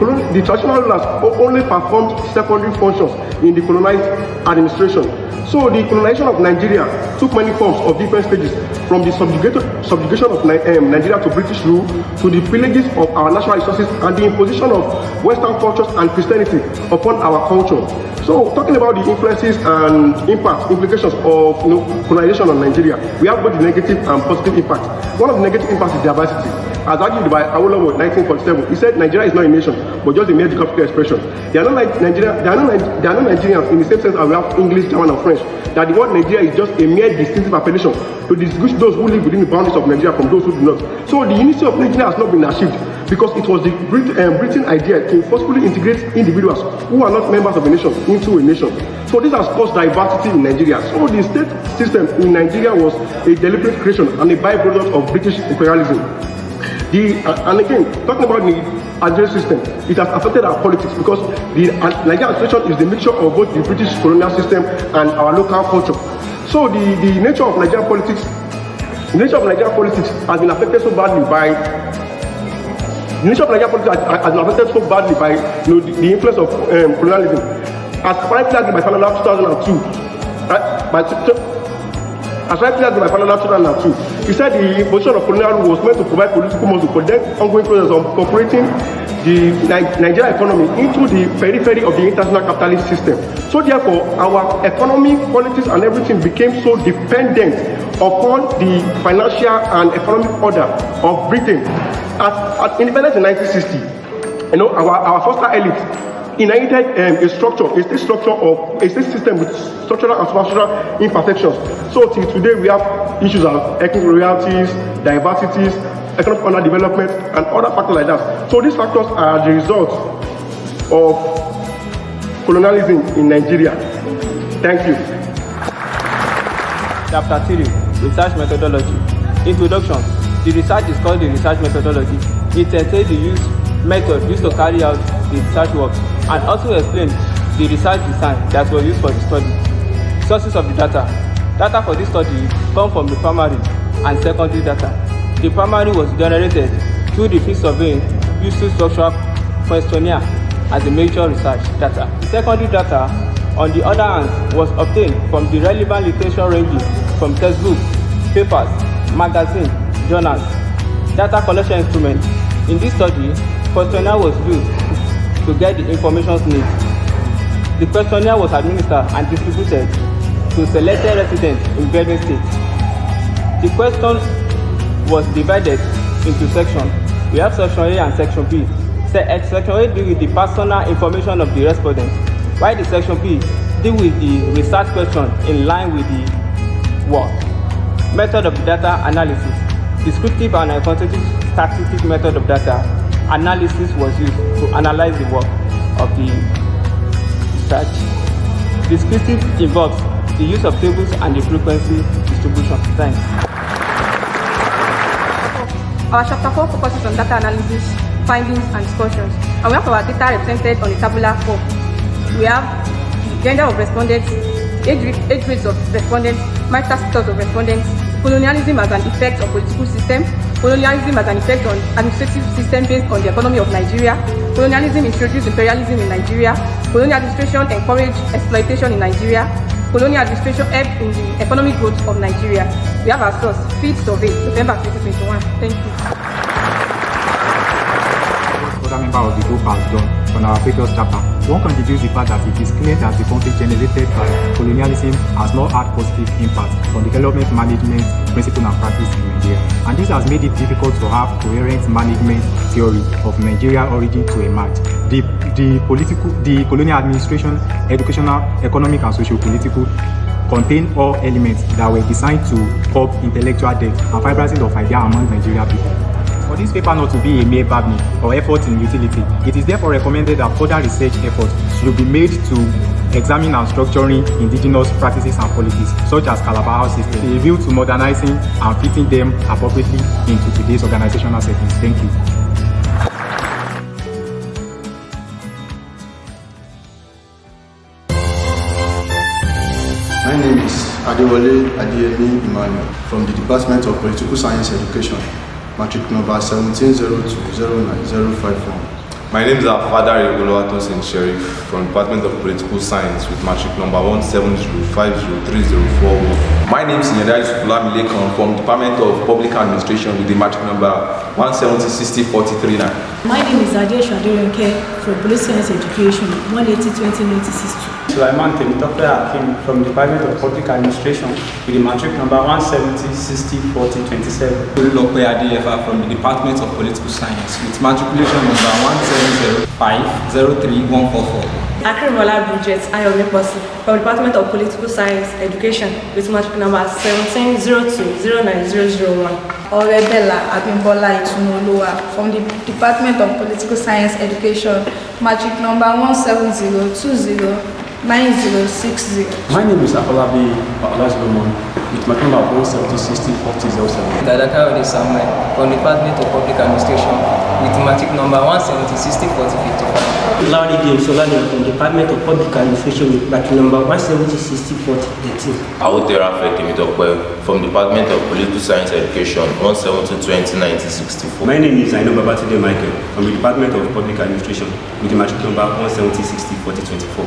traditional rulers only performed secondary functions in the colonized administration. So the colonization of Nigeria took many forms of different stages, from the subjugation of Nigeria to British rule, to the pillages of our natural resources, and the imposition of Western cultures and Christianity upon our culture. So talking about the influences and implications of colonization on Nigeria, we have both the negative and positive impacts. One of the negative impacts is diversity. As argued by Awolowo in 1947, he said Nigeria is not a nation, but just a mere geographical expression. There are no Nigerians in the same sense as we have English, German, and French. That the word Nigeria is just a mere distinctive appellation to distinguish those who live within the boundaries of Nigeria from those who do not. So the unity of Nigeria has not been achieved because it was the Britain idea to forcefully integrate individuals who are not members of a nation into a nation. So this has caused diversity in Nigeria. So the state system in Nigeria was a deliberate creation and a byproduct of British imperialism. And again, talking about the administrative system, it has affected our politics because the Nigerian administration is the mixture of both the British colonial system and our local culture. So the nature of Nigerian politics has been affected so badly by the influence of colonialism. As rightly argued by Colonial 2002, As rightly argued by Colonial 2002, he said the imposition of colonial rule was meant to provide political muscle for the ongoing process of incorporating the Nigerian economy into the periphery of the international capitalist system. So therefore, our economy, politics, and everything became so dependent upon the financial and economic order of Britain. At independence in 1960, our foster elite inherited a state system with structural and superstructural imperfections. So till today, we have issues of ethnic royalties, diversities, economic underdevelopment, and other factors like that. So these factors are the result of colonialism in Nigeria. Thank you. Chapter 3, Research Methodology. Introduction. The research is called the research methodology. It entails the method used to carry out the research work and also explains the research design that was used for the study. Sources of the data. Data for this study come from the primary and secondary data. The primary was generated through the field surveying using structural questionnaire as the major research data. The secondary data, on the other hand, was obtained from the relevant literature ranging from textbooks, papers, magazines, journals. Data collection instrument. In this study, questionnaire was used to get the information needed. The questionnaire was administered and distributed to selected residents in various states. The question was divided into sections. We have section A and section B. Section A deal with the personal information of the respondents, while the section B deal with the research question in line with the work. Method of data analysis. Descriptive and quantitative statistics method of data analysis was used to analyze the work of the research. Descriptive involves the use of tables and the frequency distribution. Thanks. Our chapter 4 focuses on data analysis, findings, and discussions. And we have our data represented on the tabular form. We have the gender of respondents, age rates of respondents, marital status of respondents, colonialism as an effect on political system, colonialism as an effect on administrative system based on the economy of Nigeria, colonialism introduced imperialism in Nigeria, colonial administration encouraged exploitation in Nigeria, colonial administration helped in the economic growth of Nigeria. We have our source, Field Survey, November 2021. Thank you. Other member of the group has done on our previous chapter. one can deduce the fact that it is clear that the conflict generated by colonialism has not had positive impact on development management principle and practice in Nigeria. And this has made it difficult to have coherent management theory of Nigerian origin to emerge. The colonial administration, educational, economic and socio-political contain all elements that were designed to curb intellectual debt and fibrosing of idea among Nigerian people. For this paper not to be a mere bargaining or effort in utility, it is therefore recommended that further research efforts should be made to examine and structuring indigenous practices and policies, such as Calabar House system, with a view to modernizing and fitting them appropriately into today's organizational settings. Thank you. My name is Adewale Adeyemi Emmanuel from the Department of Political Science Education, matric number 17020905. My name is Father Oluwatosin Sheriff from Department of Political Science with matric number 170503041. My name is Nyedai Sukulamilekon from Department of Public Administration with the matric number 170604039. My name is Adia Shaderenke from Police Science Education 1802096. Sulaiman Temitope Akim from the Department of Public Administration with the matric number 170604027. Olulope Adeyefa from the Department of Political Science with matriculation number 170503144. Akrimola Bridget Ayomeposi from Department of Political Science Education with matric number 1702090001. Orebella Abimbola Itunolowa from the Department of Political Science Education, matric number 170209060. My name is Afolabi Olazlomon with matric number 170604007. Dadaka Samuel from the Department of Public Administration with matric number 170604055. Lauri James Solani from the Department of Public Administration with matric number 170604013. Aotera Fekimitope from the Department of Political Science Education 172209064. My name is Aino Babatunde Michael from the Department of Public Administration with the matric number 170604024.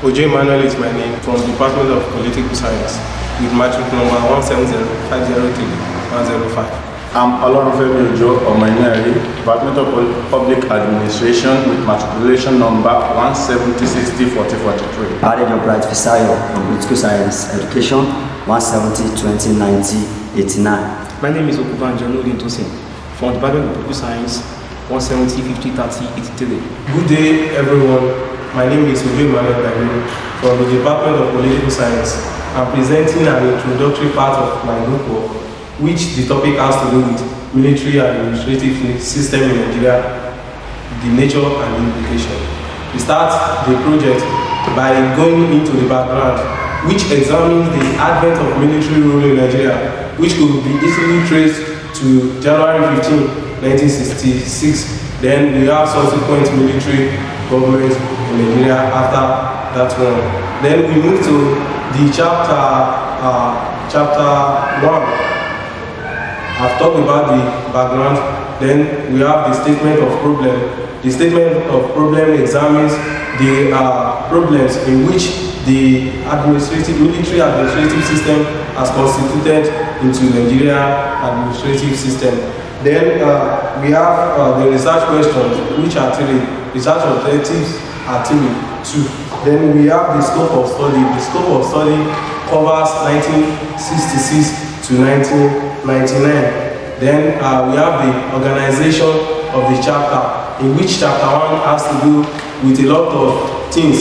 Ojo Emmanuel is my name from the Department of Political Science with matric number 170503105. I'm Olorunfemi Ojo Omoinari, Department of Public Administration with matriculation number 170604043. Adejo Bright Fisayo from Political Science Education 170209089. My name is Okuban Janudin Tosin from the Department of Political Science 170503083. Good day everyone, my name is Ojo Emmanuel from the Department of Political Science. I'm presenting an introductory part of my group work, which the topic has to do with military and administrative system in Nigeria, the nature and implication. We start the project by going into the background, which examines the advent of military rule in Nigeria, which could be easily traced to January 15, 1966. Then we have subsequent military government in Nigeria after that one. Then we move to the chapter 1. I've talked about the background. Then we have the statement of problem. The statement of problem examines the problems in which the military administrative system has constituted into Nigeria administrative system. Then we have the research questions, which are three. Research objectives are three, two. Then we have the scope of study. The scope of study covers 1966 to 1999. Then we have the organization of the chapter, in which chapter 1 has to do with a lot of things,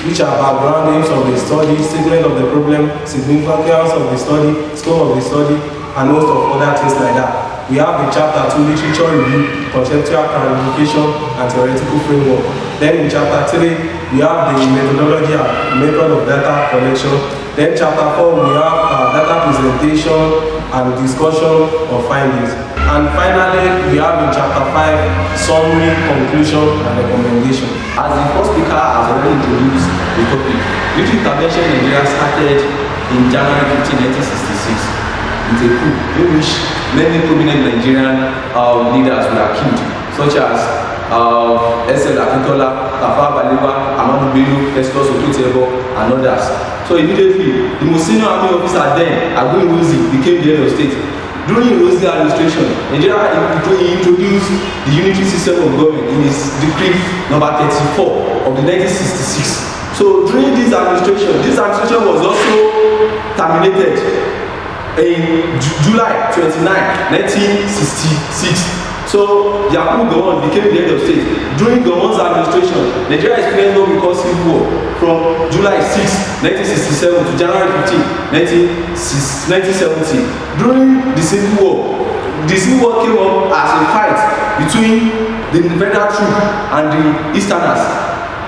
which are background aims of the study, statement of the problem, significance of the study, scope of the study, and most of other things like that. We have the chapter 2, literature review, conceptual clarification, and theoretical framework. Then in chapter 3, we have the methodology and method of data collection. Then chapter 4, we have data presentation and discussion of findings. And finally, we have in chapter 5, summary, conclusion, and recommendation. As the first speaker has already introduced the topic, military intervention in Nigeria started in January 15, 1966 with a coup in which many prominent Nigerian leaders were killed, such as S.L. Akintola, Tafawa Balewa, Amadu Bello, Festus Okotie-Eboh, and others. So immediately, the most senior army officer then, Aguiyi Ironsi, became the head of state. during Ecology administration, Nigeria introduced the unitary system of government in its decree number 34 of the 1966. So during this administration was also terminated in July 29, 1966. So Yakubu Gowon became the head of state. During Gowon's administration, Nigeria experienced what we call civil war from July 6, 1967 to January 15, 1970. During the civil war came up as a fight between the federal troops and the Easterners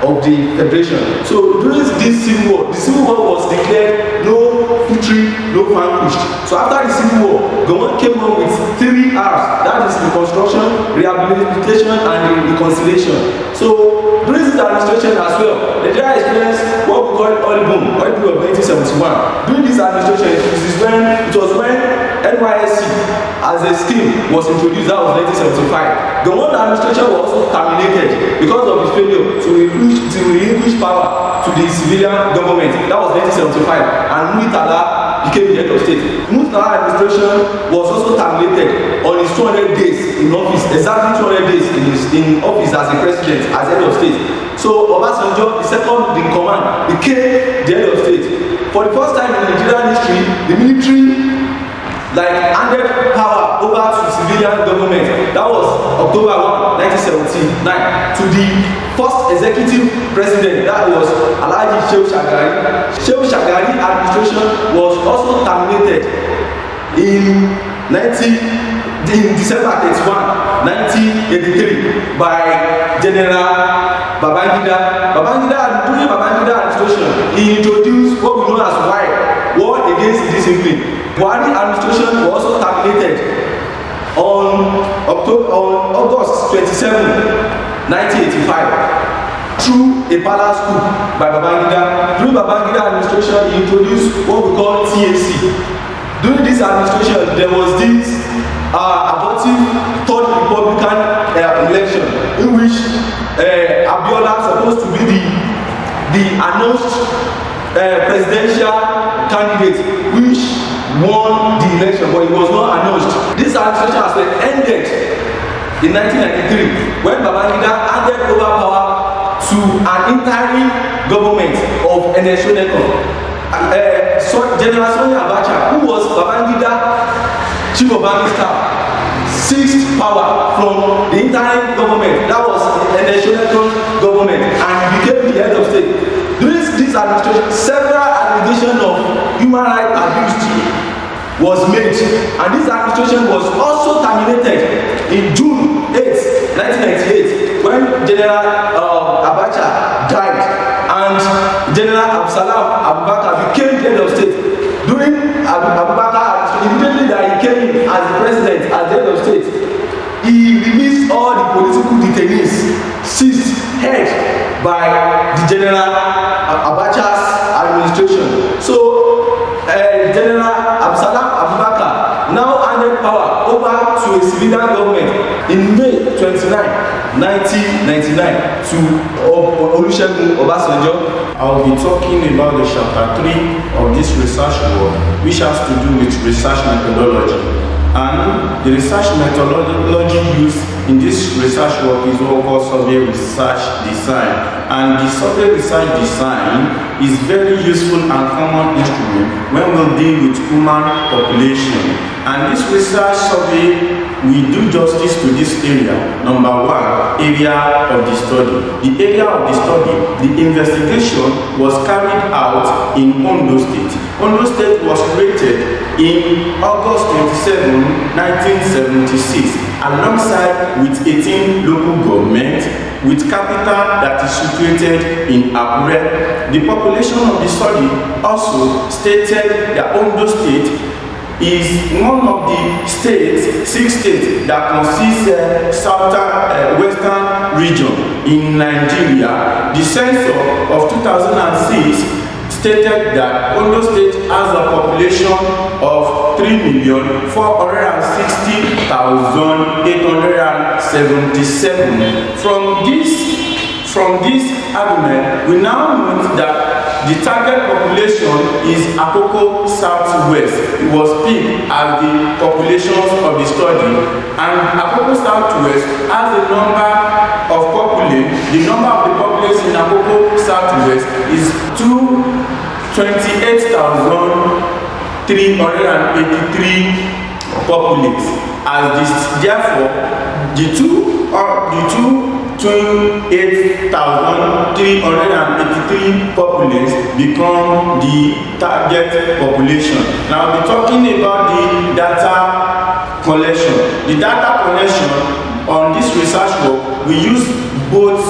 of the federation. So during this civil war, the civil war was declared no victory, no vanquished. So after the civil war, Gowon came up with 3 R's, that is reconstruction, rehabilitation, and reconciliation. So during this administration as well, Nigeria experienced what we call oil boom of 1971. During this administration, it was when NYSC as a scheme was introduced, that was 1975. Gowon administration was also terminated because of its failure to relinquish power to the civilian government. That was 1975, and Muritala became the head of state. Muritala administration was also terminated on his 200 days in office, exactly 200 days in office as a president, as head of state. So Obasanjo, the second in command, became the head of state. For the first time in Nigerian history, the military handed power over to civilian government. That was October 1, 1979, to the first executive president, that was Alhaji Shehu Shagari. Shehu Shagari administration was also terminated in December 31, 1983 by General Babangida. During Babangida administration, he introduced what we know as war against discipline. Buhari administration was also terminated on August 27, 1985 through a palace coup by Babangida. During Babangida administration, he introduced what we call TAC. During this administration, there was this abortive third Republican election in which Abiola supposed to be the announced presidential candidate, which won the election, but it was not announced. This administration has been ended in 1993 when Babangida handed over power to an interim government of Enesoneko. General Sani Abacha, who was Babangida chief of army staff, seized power from the interim government, that was Enesoneko government, and became the head of state. During this administration, several allegations of human rights abuse was made, and this administration was also terminated in June 8, 1998, when General Abacha died and General Absalam Abubakar became the head of state. During Abubakar, immediately that he came in as the president, as the head of state, he released all the political detainees seized head by the General Abacha's administration. So General Absalam Abubakar now handed power over to a civilian government in May 29, 1999 to Olusegun Obasanjo. I will be talking about the chapter 3 of this research work, which has to do with research methodology. And the research methodology used in this research work is what we call survey research design. And the survey research design is very useful and common instrument when we deal with human population. And this research survey will do justice to this area. Number 1, area of the study. The area of the study, the investigation was carried out in Ondo State. Ondo State was created in August 27, 1976, alongside with 18 local governments, with capital that is situated in Akure. The population of the study also stated that Ondo State is one of the states, 6 states that consists western region in Nigeria. The census of 2006 stated that Ondo State has a population of 3,460,877. From this argument, we now note that the target population is Akoko Southwest. It was picked as the populations of the study, and Akoko Southwest has a number of populace. The number of the populace in Akoko Southwest is 28,383 populace. As this, therefore, the 28,383 populace become the target population. Now we'll be talking about the data collection. The data collection on this research work, we use both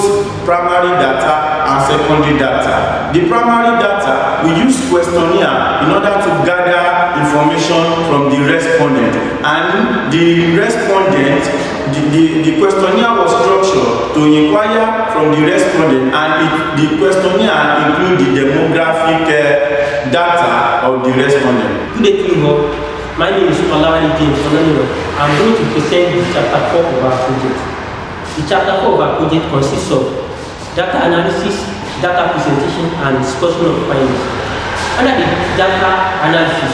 primary data and secondary data. The primary data, we use questionnaire in order to gather information from the respondent, and the respondent, the questionnaire was structured to inquire from the respondent, and the questionnaire include the demographic data of the respondent. Good evening. My name is Colonial. I'm going to present the chapter 4 of our project. The chapter 4 of our project consists of data analysis, data presentation, and discussion of findings. Under the data analysis,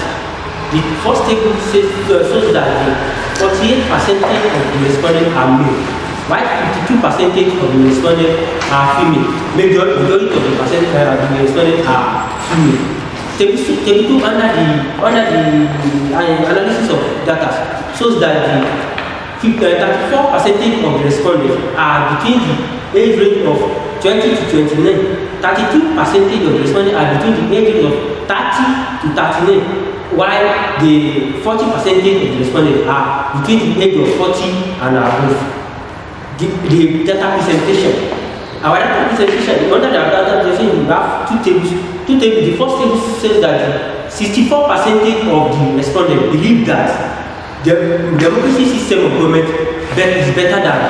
the first table shows that the 48% of the respondents are male, while 52% of the respondents are female. Majority of the respondents are female. Table 2 under the analysis of data shows that the 34% of the respondents are between the age range of 20 to 29. 32% of the respondents are between the age range of 30 to 39, while the 40% of the respondents are between the age of 40 and above. The data presentation. Our data presentation, under the data presentation, we have two tables. The first table says that 64% of the respondents believe that the democracy system of government is better than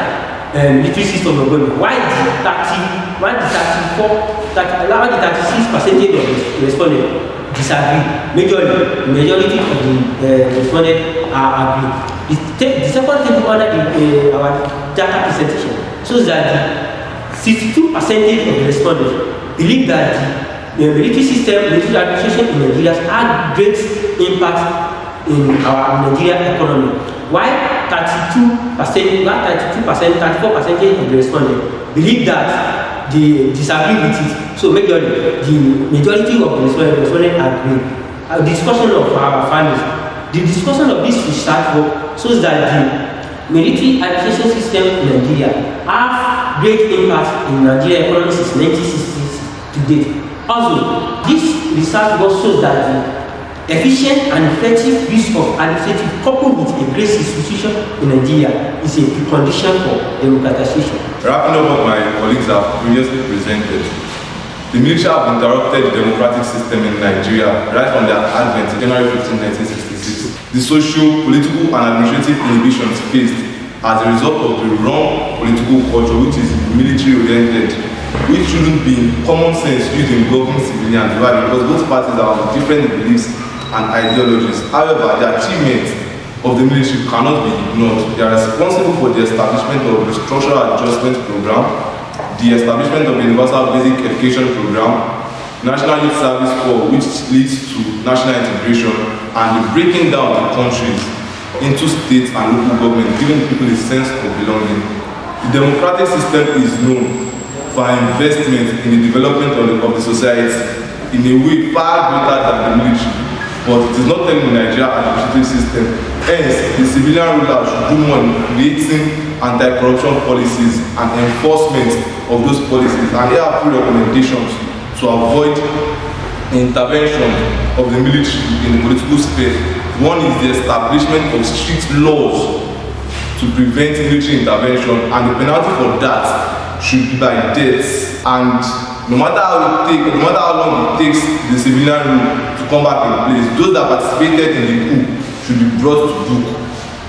military system of government. While the 36% of the respondents disagree. Majority of the respondents are agree. The second table under our data presentation shows that 62% of the respondents believe that the military administration in Nigeria has great impact in our Nigerian economy, while 34% of the respondents believe that they disagree with it. So the majority of the respondents agree. Discussion of our findings. The discussion of this research work shows that the military administration system in Nigeria have great impact in Nigerian economy since 1960s to date. Also, this research work shows that the efficient and effective use of administrative coupled with a great institution in Nigeria is a precondition for democratization. Wrapping up what my colleagues have previously presented, the military have interrupted the democratic system in Nigeria right from their advent in January 15, 1966. The social, political, and administrative inhibitions faced as a result of the wrong political culture, which is military-oriented, which shouldn't be common sense used in governing civilians, right? Because both parties have different beliefs and ideologies. However, the achievements of the military cannot be ignored. They are responsible for the establishment of the structural adjustment program, the establishment of the universal basic education program, National Youth Service Corps, which leads to national integration, and the breaking down of the countries into states and local government, giving people a sense of belonging. The democratic system is known for investment in the development of the society in a way far greater than the military, but it is not telling the Nigerian administrative system. Hence, the civilian ruler should do more in creating anti-corruption policies and enforcement of those policies, and here are few recommendations to avoid intervention of the military in the political sphere. One is the establishment of strict laws to prevent military intervention, and the penalty for that should be by death. And no matter how long it takes the civilian rule to come back in place, those that participated in the coup should be brought to book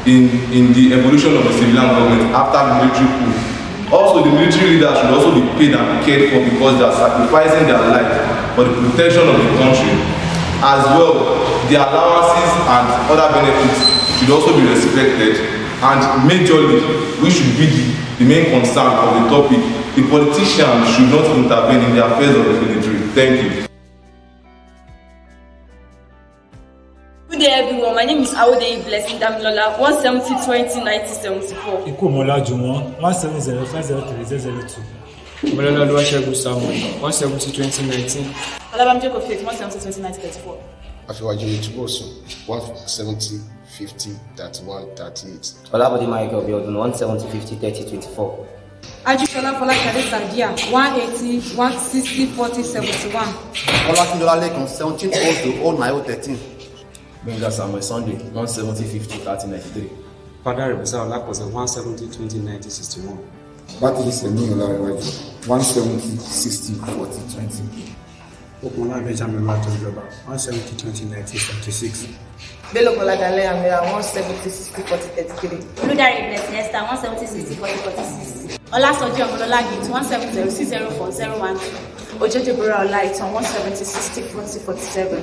in the evolution of the civilian government after the military coup. Also, the military leaders should also be paid and be cared for because they are sacrificing their life for the protection of the country. As well, the allowances and other benefits should also be respected. And majorly, which should be the main concern of the topic, the politicians should not intervene in the affairs of the military. Thank you. Miss Awodeyi Blessing Damilola 170-20-1974. Ikumola Juwon 170-5030-02. Molola Oluwasegun Samuel 170-2019. Olabamije Kofi 170-20-1934. Afiwaji Etubosun 170-50-31-38. Olabode Michael Biodun 170-50-30-24. Ajisola Folashade Sadia 180-160-40-71. Olakindola Lekan 17-0-09-13. Benga Samuel Sunday 170-50-30-93. Father Rebesa Olakoze 170-20-1961. Battle Semi Olariwaju 170-60-40-20. Okunola Benjamin Matos Global 170-20-1976. Bello Boladale Amira 170-60-40-33. Oludare Blessing Esther 170-60-40-46. Olasoji Omolola Gate 170-60-40-01. Ojojo Bora Olaitan 170-60-40-47.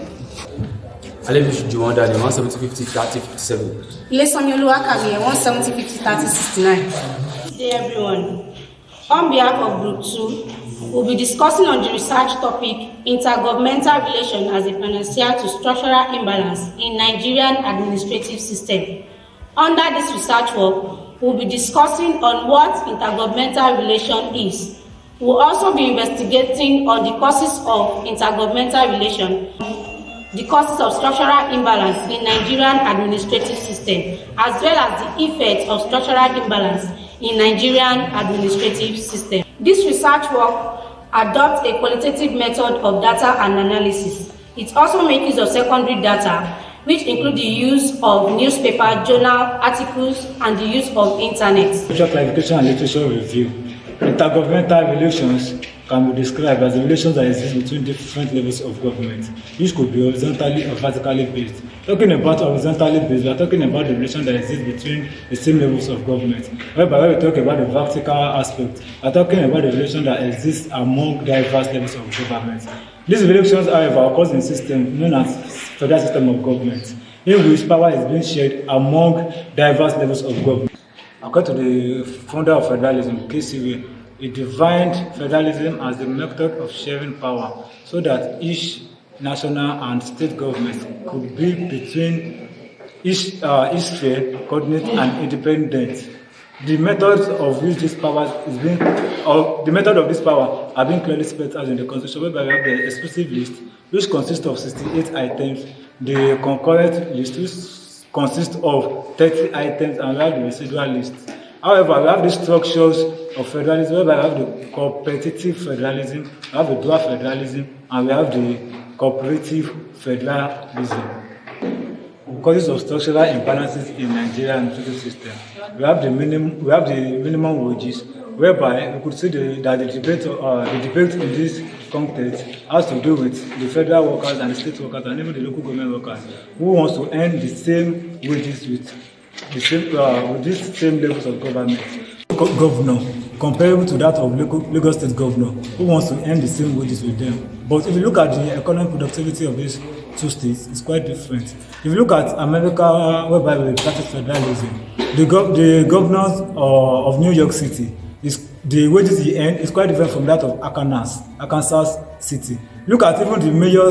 Alebishi Juwon Dade 170-50-30-57. Ilesani Oluwakamiye 170-50-30-69. Good day, everyone. On behalf of Group 2, we'll be discussing on the research topic Intergovernmental Relation as a Panacea to Structural Imbalance in Nigerian Administrative System. Under this research work, we'll be discussing on what intergovernmental relation is. We'll also be investigating on the causes of intergovernmental relation, the causes of structural imbalance in Nigerian administrative system, as well as the effects of structural imbalance in Nigerian administrative system. This research work adopts a qualitative method of data and analysis. It also makes use of secondary data, which include the use of newspaper, journal, articles, and the use of internet. Social clarification and literature review. Intergovernmental relations can be described as the relations that exist between different levels of government, which could be horizontally or vertically based. Talking about horizontally based, we are talking about the relation that exists between the same levels of government. Whereby when we talk about the vertical aspect, we are talking about the relation that exists among diverse levels of government. These relations, however, occur in a system known as federal system of government, in which power is being shared among diverse levels of government. According to the founder of federalism, KCW, he defined federalism as the method of sharing power so that each national and state government could be between each sphere, coordinate and independent. The methods of which this power is being, or the method of this power are being clearly spelled out in the Constitution, whereby we have the exclusive list, which consists of 68 items, the concurrent list, which consists of 30 items, and we have the residual list. However, we have the structures of federalism, whereby we have the competitive federalism, we have the dual federalism, and we have the cooperative federalism. Causes of structural imbalances in Nigerian administrative system. We have the minimum wages, whereby we could see that the debate in this context has to do with the federal workers and the state workers and even the local government workers who wants to earn the same wages with these same levels of government. Governor, comparable to that of Lagos State governor, who wants to earn the same wages with them. But if you look at the economic productivity of these two states, it's quite different. If you look at America, whereby we practice federalism, the governors of New York City, the wages he earned is quite different from that of Arkansas City. Look at even the mayor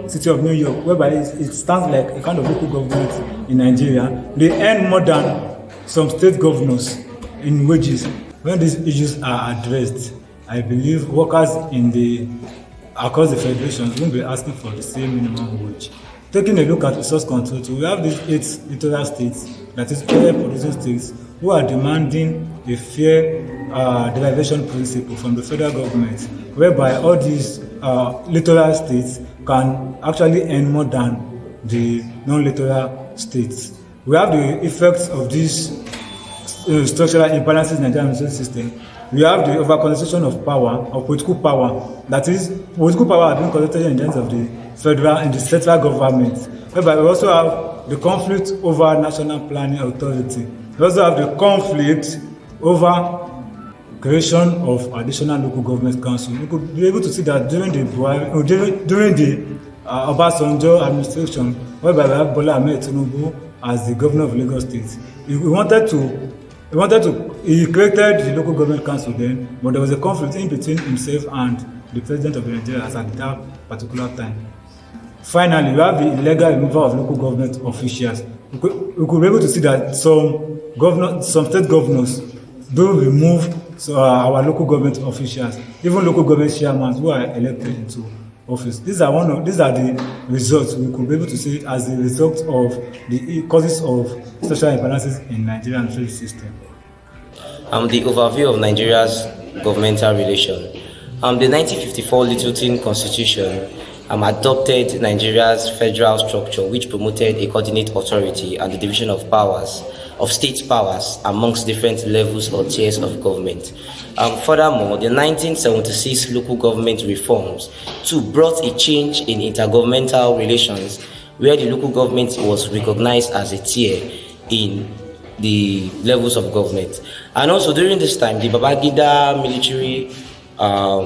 city of New York, whereby it stands like a kind of local government in Nigeria. They earn more than some state governors in wages. When these issues are addressed, I believe workers across the federations won't be asking for the same minimum wage. Taking a look at resource control, we have these 8 littoral states, that is oil producing states, who are demanding a fair derivation principle from the federal government, whereby all these littoral states can actually earn more than the non-littoral states. We have the effects of these structural imbalances in the Nigerian administrative system. We have the over-concentration of power, of political power. That is, political power has been concentrated in the hands of the central government. Whereby we also have the conflict over national planning authority. We also have the conflict over creation of additional local government council. We could be able to see that during the Obasanjo administration, whereby we have Bola Ahmed Tinubu as the governor of Lagos State. He created the local government council then, but there was a conflict in between himself and the president of Nigeria at that particular time. Finally, we have the illegal removal of local government officials. We could be able to see that some state governors don't remove our local government officials, even local government chairmen who are elected into office. These are the results we could be able to see as the result of the causes of social imbalances in Nigerian trade system. The overview of Nigeria's governmental relation. The 1954 Littleton Constitution adopted Nigeria's federal structure, which promoted a coordinate authority and the division of powers, of state powers amongst different levels or tiers of government. Furthermore, the 1976 local government reforms too brought a change in intergovernmental relations, where the local government was recognized as a tier in the levels of government. And also during this time, the Babangida military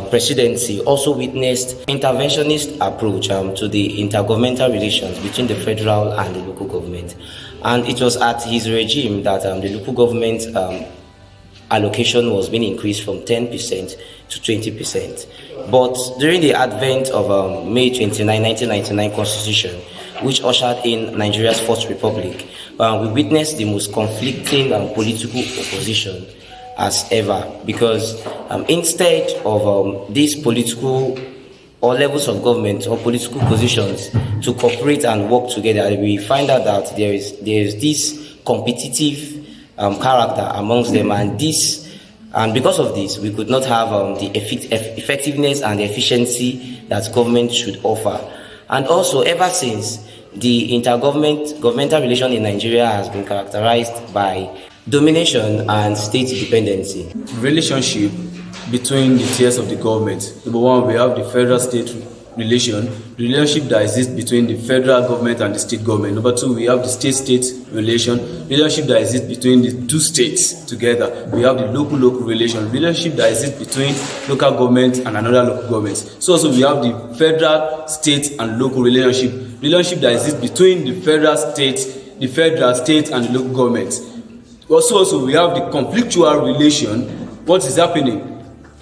presidency also witnessed interventionist approach to the intergovernmental relations between the federal and the local government. And it was at his regime that the local government allocation was being increased from 10% to 20%. But during the advent of May 29, 1999 Constitution, which ushered in Nigeria's Fourth Republic, we witnessed the most conflicting political opposition as ever, because instead of these political or levels of government or political positions to cooperate and work together, we find out that there is this competitive character amongst them, and because of this, we could not have the effectiveness and the efficiency that government should offer. And also, ever since, the intergovernmental relation in Nigeria has been characterized by domination and state dependency. Relationship between the tiers of the government. Number one, we have the federal-state relation, the relationship that exists between the federal government and the state government. Number two, we have the state-state relationship that exists between the two states together. We have the local relationship that exists between local government and another local government. So also we have the federal, state, and local relationship that exists between the federal, state, and the local government. Also we have the conflictual relation. What is happening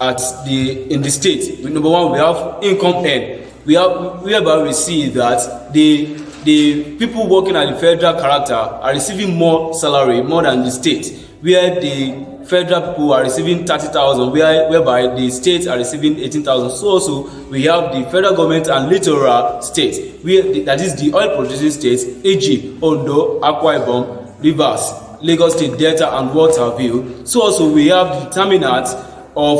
in the state? Number one, we have income earned. Whereby we see that the people working at the federal character are receiving more salary, more than the state, where the federal people are receiving 30,000, whereby the states are receiving 18,000. So also we have the federal government and littoral states, that is the oil producing states, e.g. Ondo, Akwa Ibom, Rivers, Lagos State, Delta, and what have you. So also we have the determinant of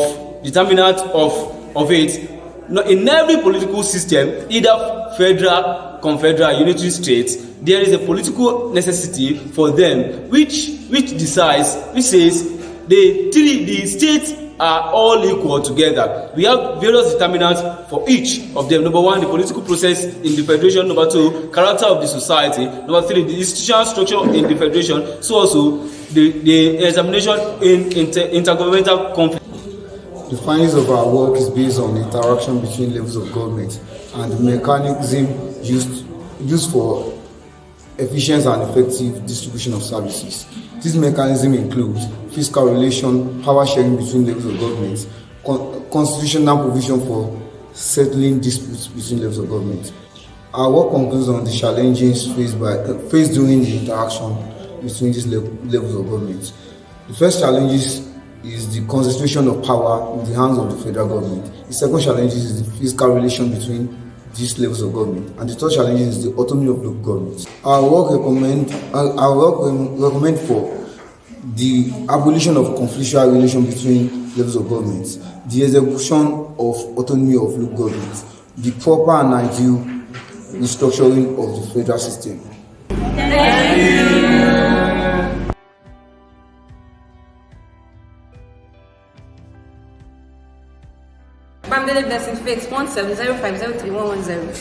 it. In every political system, either federal, confederal, unitary states, there is a political necessity for them, which says the states are all equal together. We have various determinants for each of them. Number one, the political process in the federation. Number two, character of the society. Number three, the institutional structure in the federation. So also the examination in intergovernmental conflict. The findings of our work is based on the interaction between levels of government and the mechanism used for efficient and effective distribution of services. This mechanism includes fiscal relation, power sharing between levels of government, constitutional provision for settling disputes between levels of government. Our work concludes on the challenges faced during the interaction between these levels of government. The first challenge is the concentration of power in the hands of the federal government. The second challenge is the fiscal relation between these levels of government, and the third challenge is the autonomy of local governments. Our work recommend for the abolition of conflictual relation between levels of government, the execution of autonomy of local governments, the proper and ideal restructuring of the federal system. Thank you. Bamdele Blessing Faith 1705031110.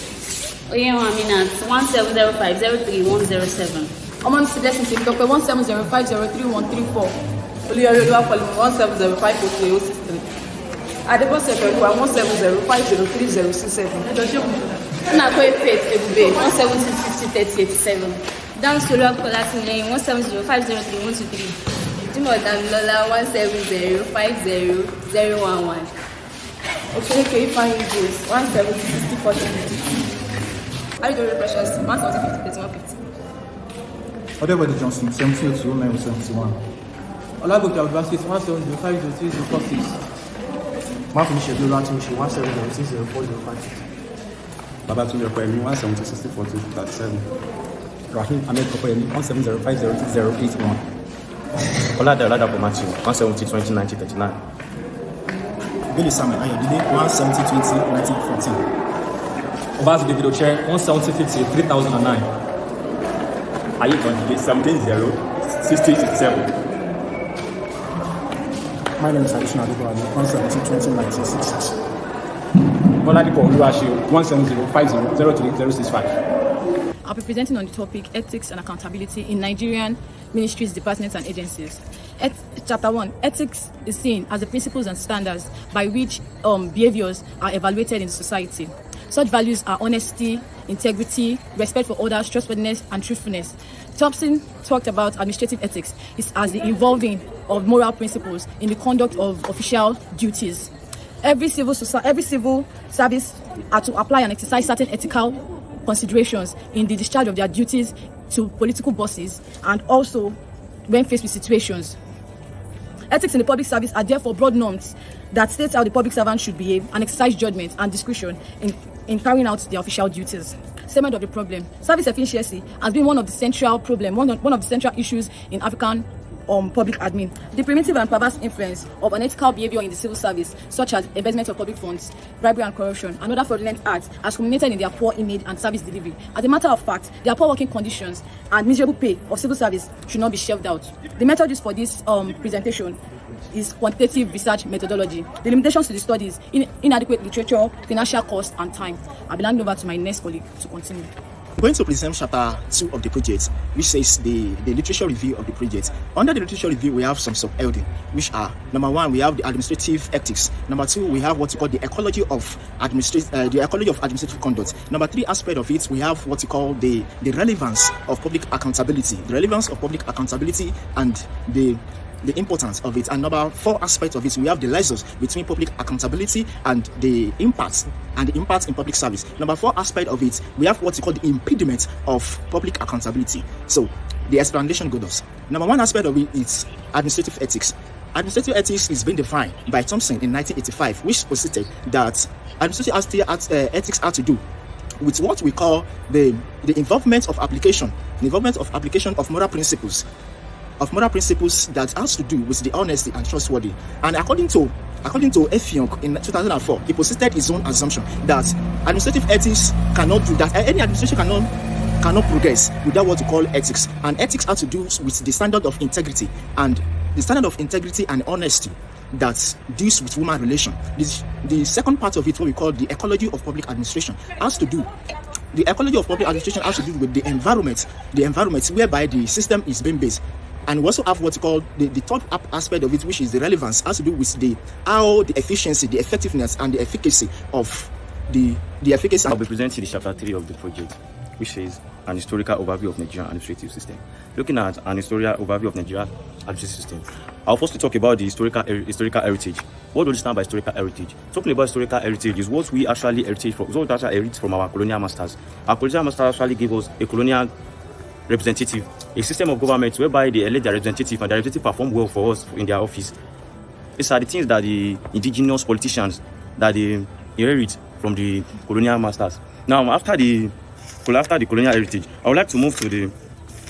Oyewami 1705031107. Oman Blessing Faith Dr. 1705031134. Oluyorioluwa Polimo 17050363. Adebose Feluwa 17050367. Nakoye Faith Ebube 176603087. Dan Solo Kolatine 170503123. Jimodan Lola 170500111. Okereke Ifeanyi Grace 170604052. Adejoye Precious, 170, 3150. Odebody Johnson, 72, 71. Olagoke Abdulbasit, 170, Mafini Shedu Rantimushi, 170, 405. Babatunde Okoyemi, 170, 4037. Rahim Ahmed Okoyemi, 170508081. Olade Oladapo Matthew, 170, 20, 90, 39. Billy Samuel Ayodide, 170 20 1914. Obas David Oche, 170 50 3009. Ayé Tonjide, 17 60 67. My name is Additional Adibawale, 170 20 1966. Oladipo Oluwaseun, 170 50 03 065. I'll be presenting on the topic Ethics and Accountability in Nigerian Ministries, Departments and Agencies. Chapter 1. Ethics is seen as the principles and standards by which behaviors are evaluated in society. Such values are honesty, integrity, respect for others, trustworthiness, and truthfulness. Thompson talked about administrative ethics as the involving of moral principles in the conduct of official duties. Every civil service are to apply and exercise certain ethical considerations in the discharge of their duties to political bosses and also when faced with situations. Ethics in the public service are therefore broad norms that state how the public servant should behave and exercise judgment and discretion in carrying out their official duties. Statement of the problem. Service efficiency has been one of the central issues in African public admin. The primitive and perverse influence of unethical behavior in the civil service, such as investment of public funds, bribery and corruption, and other fraudulent acts, has culminated in their poor image and service delivery. As a matter of fact, their poor working conditions and miserable pay of civil service should not be shelved out. The method used for this presentation is quantitative research methodology. The limitations to the studies, inadequate literature, financial cost, and time. I'll be handing over to my next colleague to continue. I'm going to present chapter 2 of the project, which says the literature review of the project. Under the literature review, we have some sub-heading, which are, number 1, we have the administrative ethics. Number 2, we have what you call the ecology of administrative conduct. Number 3 aspect of it, we have what you call the relevance of public accountability. The relevance of public accountability and the importance of it. And number 4 aspect of it, we have the liaisons between public accountability and the impact in public service. Number 4 aspect of it, we have what you call the impediment of public accountability. So the explanation goes. Number 1 aspect of it is administrative ethics. Administrative ethics is being defined by Thompson in 1985, which posited that administrative ethics are to do with what we call the involvement of application of moral principles that has to do with the honesty and trustworthy. And according to Effiong in 2004, he posited his own assumption that administrative ethics cannot do that. Any administration cannot progress without what we call ethics. And ethics has to do with the standard of integrity and honesty that deals with human relation. The second part of it, what we call the ecology of public administration, has to do. The ecology of public administration has to do with the environment whereby the system is being based. And we also have what you call the third aspect of it, which is the relevance, has to do with the efficiency, the effectiveness, and the efficacy of the efficacy. I'll be presenting the chapter 3 of the project, which is an historical overview of Nigerian administrative system. Looking at an historical overview of Nigerian administrative system, I'll first talk about the historical heritage. What do we understand by historical heritage? Talking about historical heritage is what we actually heritage from our colonial masters. Our colonial masters actually gave us a colonial representative, a system of government whereby they elect their representative and the representative perform well for us in their office. These are the things that the indigenous politicians that they inherit from the colonial masters. Now, after the colonial heritage, I would like to move to the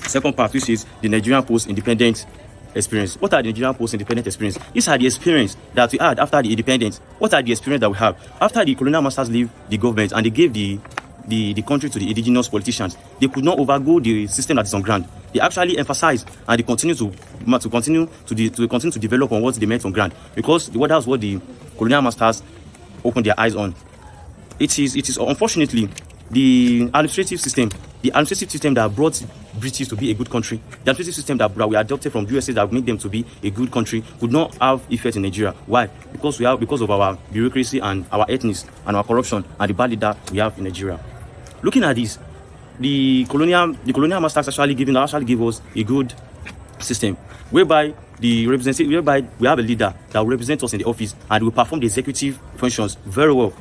second part, which is the Nigerian post-independent experience. What are the Nigerian post-independent experience? These are the experience that we had after the independence. What are the experience that we have after the colonial masters leave the government and they gave the country to the indigenous politicians? They could not overgo the system that is on ground. They actually emphasize and they continue to develop on what they meant on ground, because that was what the colonial masters opened their eyes on. It is unfortunately the administrative system that brought British to be a good country, the administrative system that we adopted from USA that made them to be a good country, could not have effect in Nigeria. Why? Because of our bureaucracy and our ethnics and our corruption and the bad leader we have in Nigeria. Looking at this, the colonial masters actually gave us a good system whereby we have a leader that will represent us in the office and will perform the executive functions very well.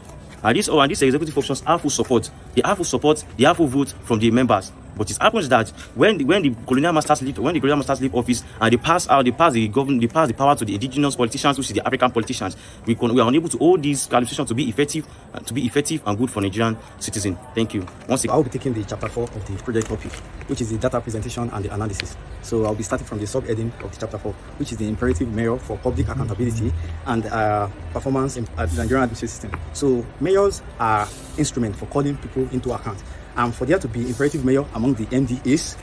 And these executive officers have full support. They have full support. They have full vote from the members. But it happens that when the colonial masters leave office and they pass the power to the indigenous politicians, which is the African politicians, we are unable to hold these qualifications to be effective and good for Nigerian citizens. Thank you. Once again, I will be taking the chapter 4 of the project topic, which is the data presentation and the analysis. So I'll be starting from the subheading of the chapter 4, which is the imperative measure for public accountability and performance in the Nigerian administrative system. So mayors are instruments for calling people into account. And for there to be imperative measure among the MDAs,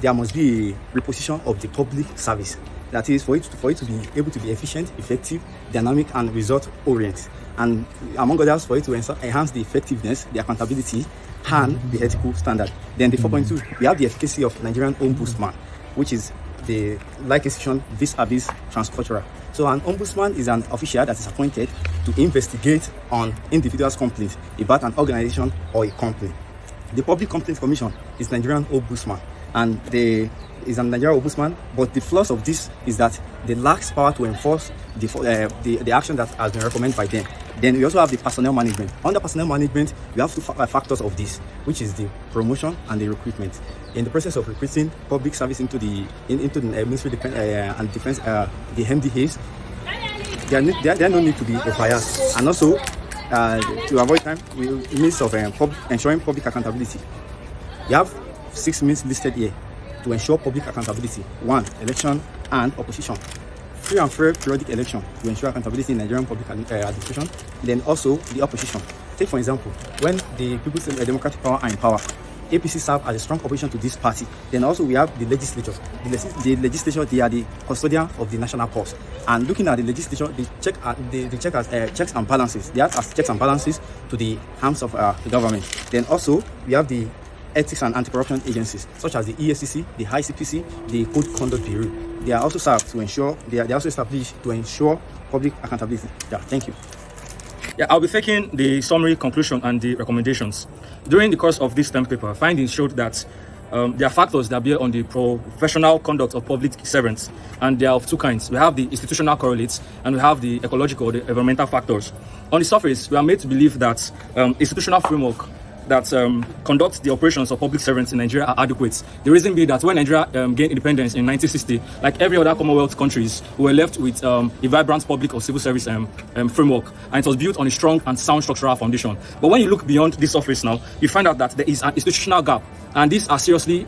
there must be a reposition of the public service. That is, for it to be able to be efficient, effective, dynamic, and result-oriented. And among others, for it to enhance the effectiveness, the accountability, and the ethical standard. Then the 4.2, we have the efficacy of Nigerian Ombudsman, which is the like institution vis-a-vis transcultural. So an ombudsman is an official that is appointed to investigate on individuals' complaints about an organization or a company. The Public Complaints Commission is Nigerian Ombudsman, and is a Nigerian Ombudsman, but the flaws of this is that they lack power to enforce the action that has been recommended by them. Then we also have the personnel management. Under personnel management, we have two factors of this, which is the promotion and the recruitment. In the process of recruiting public service into the Ministry and Defense, the MDAs, there no need to be a bias, and also to avoid time, means of ensuring public accountability. You have 6 means listed here to ensure public accountability. 1, election and opposition. Free and fair periodic election to ensure accountability in Nigerian public administration. Then also the opposition. Take for example, when the People's Democratic Power are in power, APC serve as a strong opposition to this party. Then also we have the legislature. The legislature, they are the custodian of the national purse. And looking at the legislature, they check as checks and balances. They act as checks and balances to the arms of the government. Then also we have the ethics and anti-corruption agencies, such as the EFCC, the ICPC, the Code Conduct Bureau. They are also served to ensure. They are also established to ensure public accountability. Yeah, thank you. Yeah, I'll be taking the summary, conclusion, and the recommendations. During the course of this term paper, findings showed that there are factors that bear on the professional conduct of public servants, and they are of two kinds. We have the institutional correlates, and we have the ecological, the environmental factors. On the surface, we are made to believe that institutional framework that conducts the operations of public servants in Nigeria are adequate. The reason being that when Nigeria gained independence in 1960, like every other Commonwealth countries, we were left with a vibrant public or civil service framework, and it was built on a strong and sound structural foundation. But when you look beyond this surface now, you find out that there is an institutional gap, and these are seriously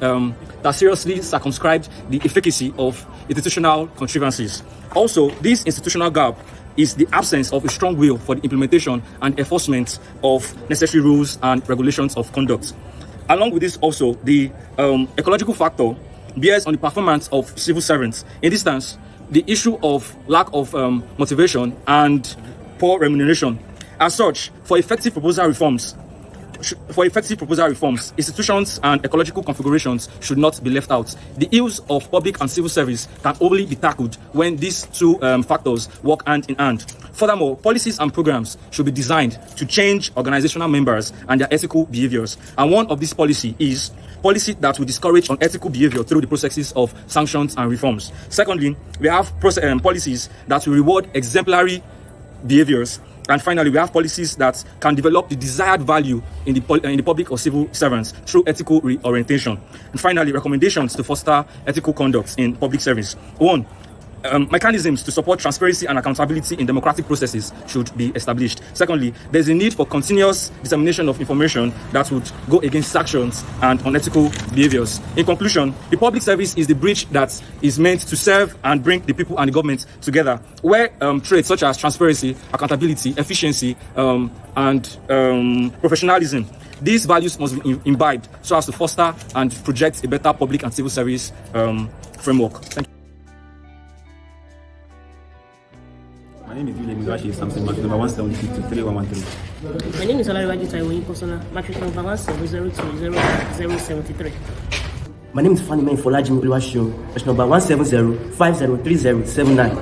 circumscribed the efficacy of institutional contrivances. Also, this institutional gap is the absence of a strong will for the implementation and enforcement of necessary rules and regulations of conduct. Along with this also, the ecological factor bears on the performance of civil servants. In this instance, the issue of lack of motivation and poor remuneration. As such, for effective proposal reforms, institutions and ecological configurations should not be left out. The ills of public and civil service can only be tackled when these two factors work hand in hand. Furthermore, policies and programs should be designed to change organizational members and their ethical behaviors. And one of these policy is policy that will discourage unethical behavior through the processes of sanctions and reforms. Secondly, we have policies that will reward exemplary behaviors. And finally, we have policies that can develop the desired value in the public or civil servants through ethical reorientation. And finally, recommendations to foster ethical conduct in public service. 1. Mechanisms to support transparency and accountability in democratic processes should be established. Secondly, there's a need for continuous dissemination of information that would go against sanctions and unethical behaviors. In conclusion, the public service is the bridge that is meant to serve and bring the people and the government together, where traits such as transparency, accountability, efficiency, and professionalism, these values must be imbibed so as to foster and project a better public and civil service framework. Thank you. My name is William Iwashi Samson, matric number 170-3113. My name is Olariwaju Taiwoyi Kosona, matric number 170-073. My name is Fanny Folajimi Oluwaseun, matric number 170-5030-79.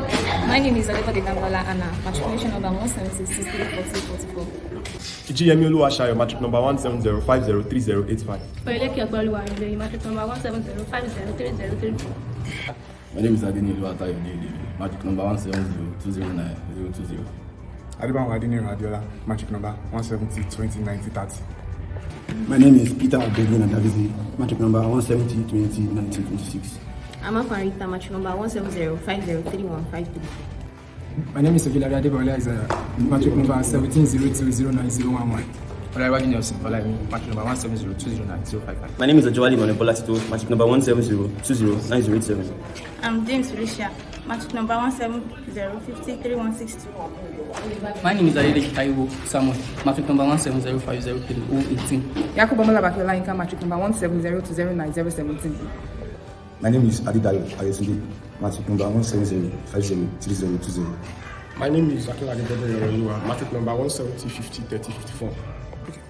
My name is Adebode Damlola Anna, matriculation number 170-6340-44. Ijiyemi Oluwaseyo, matric number 170-5030-85. Oyeleke Ogbaluwa Ayinde, matric number 170-5030-34. My name is Adeni Oluwatayo David, matric number 170-209-020. Adiban Wadini Radiola, matric number 170 20 90 30. My name is Peter Abedin Adavizi, matric number 170 20 19 26. I'm Afarita, matric number 170503153. My name is Ogilari Adebola, matric number 1702090111. Olaiwadi Nelson Olaimi, matric number 170209055. My name is Ajawali Monebola Tito, matric number 170209087. I'm James Felicia, matric number 170503162. My name is Adele Taiwo Samuel, matric number 170503018. Yakubu Malabakola Inka, matric number 170209017. My name is Adidayo Ayetunde, matric number 170503020. My name is Akila Adebola, matric number 170503054.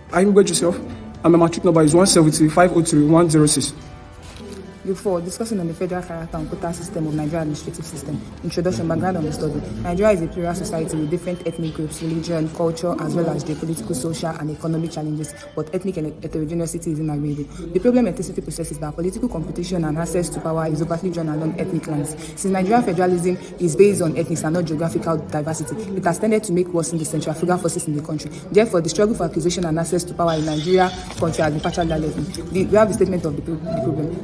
I'm good yourself. And my matric number is 170503106. Group 4, discussing on the federal character and quota system of Nigeria administrative system. Introduction, background of the study. Nigeria is a plural society with different ethnic groups, religion, culture, as well as the political, social, and economic challenges, but ethnic heterogeneity is inagreeable. The problem ethnicity possesses that political competition and access to power is overtly drawn along ethnic lines. Since Nigerian federalism is based on ethnics and not geographical diversity, it has tended to make worse in the centrifugal forces in the country. Therefore, the struggle for acquisition and access to power in Nigeria country has been partially dilated. We have the statement of the problem.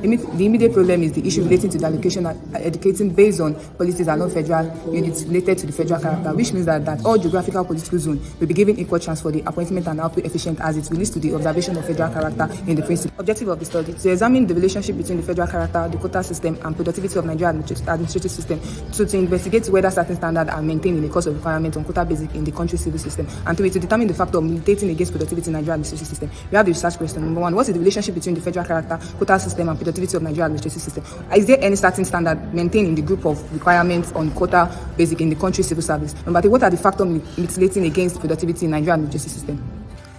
The immediate problem is the issue relating to the allocation and educating based on policies and non-federal units related to the federal character, which means that all geographical political zones will be given equal chance for the appointment and output efficient as it relates to the observation of federal character in the principle. Objective of the study: to examine the relationship between the federal character, the quota system, and productivity of Nigerian administrative system, to investigate whether certain standards are maintained in the course of requirement on quota basic in the country's civil system, and to determine the factor of militating against productivity in Nigerian administrative system. We have the research question. Number 1, what is the relationship between the federal character, quota system, and productivity of Nigerian administrative system? Is there any certain standard maintained in the group of requirements on quota basic in the country's civil service? Number 3, what are the factors mitigating against productivity in Nigerian administrative system?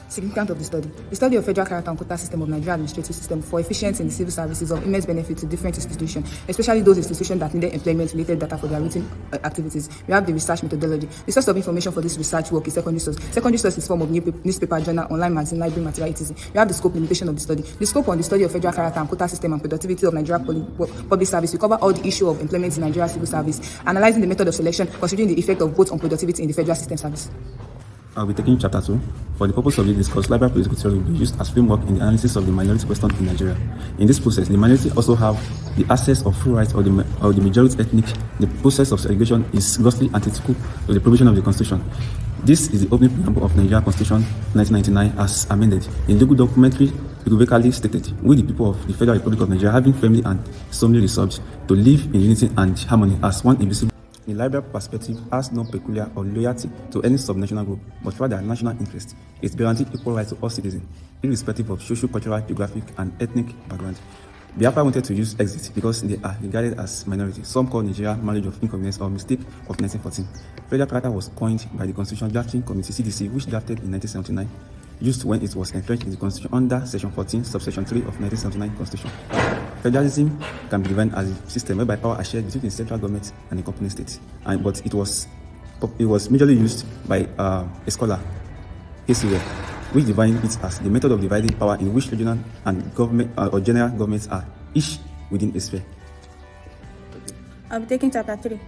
Significance of the study. The study of federal character and quota system of Nigerian administrative system for efficiency in the civil services of immense benefit to different institutions, especially those institutions that needed employment-related data for their routine activities. We have the research methodology. The source of information for this research work is secondary source. Secondary source is form of newspaper, journal, online magazine, library material, etc. We have the scope limitation of the study. The scope on the study of federal character and quota system and productivity of Nigeria public service. We cover all the issue of employment in Nigeria civil service, analyzing the method of selection, considering the effect of both on productivity in the federal system service. I'll be taking chapter 2. For the purpose of this discourse, liberal political theory will be used as framework in the analysis of the minority question in Nigeria. In this process, the minority also have the access of full rights of the majority ethnic. The process of segregation is grossly antithetical to the provision of the Constitution. This is the opening preamble of Nigeria Constitution 1999 as amended. In legal documentary, unequivocally stated, we the people of the Federal Republic of Nigeria, having firmly and solemnly resolved to live in unity and harmony as one invisible. The liberal perspective has no peculiar or loyalty to any subnational group, but rather national interest. It guarantees equal rights to all citizens, irrespective of social, cultural, geographic, and ethnic background. Biafra wanted to use exit because they are regarded as minorities. Some call Nigeria marriage of inconvenience or mistake of 1914. Federal character was coined by the Constitution Drafting Committee (CDC), which drafted in 1979, used when it was entrenched in the Constitution under Section 14, Subsection 3 of 1979 Constitution. Federalism can be defined as a system whereby power are shared between the central government and the accompanying states. But it was majorly used by a scholar, Hesiod, which defines it as the method of dividing power in which regional and government or general governments are each within a sphere. I'll be taking chapter 3.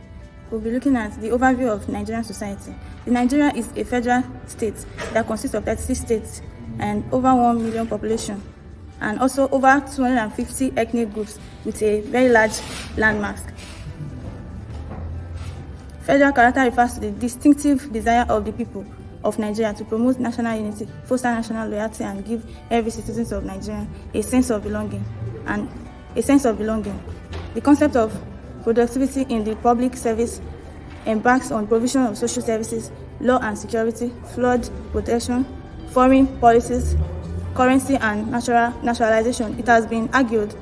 We'll be looking at the overview of Nigerian society. Nigeria is a federal state that consists of 36 states and over 1 million population, and also over 250 ethnic groups with a very large landmass. Federal character refers to the distinctive desire of the people of Nigeria to promote national unity, foster national loyalty, and give every citizen of Nigeria a sense of belonging. The concept of productivity in the public service embarks on provision of social services, law and security, flood protection, foreign policies, currency, and naturalization. It has been argued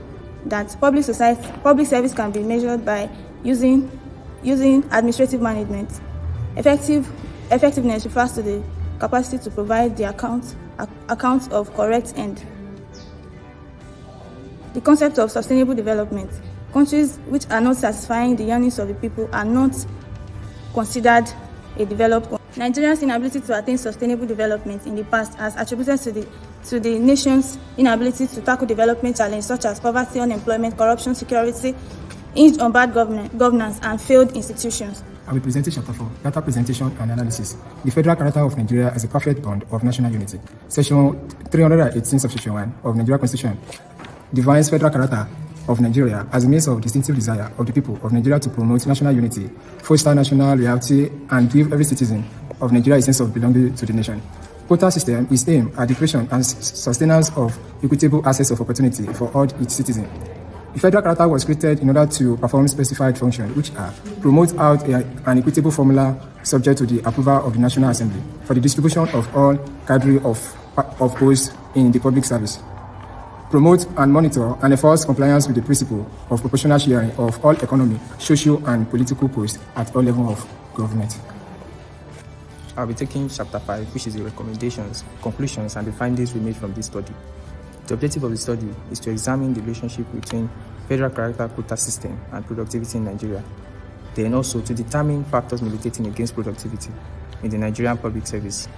that public service can be measured by using administrative management. Effectiveness refers to the capacity to provide the account of correct end. The concept of sustainable development. Countries which are not satisfying the yearnings of the people are not considered a developed country. Nigeria's inability to attain sustainable development in the past has attributed to the nation's inability to tackle development challenges such as poverty, unemployment, corruption, security, hinged on bad governance, and failed institutions. I'll be presenting Chapter 4, Data Presentation and Analysis. The Federal Character of Nigeria as a Perfect Bond of National Unity. Section 318, Subsection 1 of Nigeria Constitution defines Federal Character of Nigeria as a means of distinctive desire of the people of Nigeria to promote national unity, foster national reality, and give every citizen of Nigeria a sense of belonging to the nation. Quota system is aimed at the creation and sustenance of equitable access of opportunity for all its citizens. The federal character was created in order to perform specified functions, which are promote out an equitable formula subject to the approval of the National Assembly for the distribution of all cadre of posts in the public service, promote and monitor and enforce compliance with the principle of proportional sharing of all economic, social, and political posts at all levels of government. I'll be taking Chapter 5, which is the recommendations, conclusions, and the findings we made from this study. The objective of the study is to examine the relationship between federal character quota system and productivity in Nigeria, then also to determine factors militating against productivity in the Nigerian public service.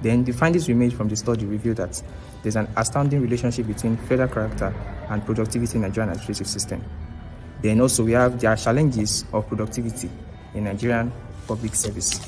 Then the findings we made from the study reveal that there's an astounding relationship between federal character and productivity in the Nigerian administrative system. Then also there are challenges of productivity in Nigerian public service.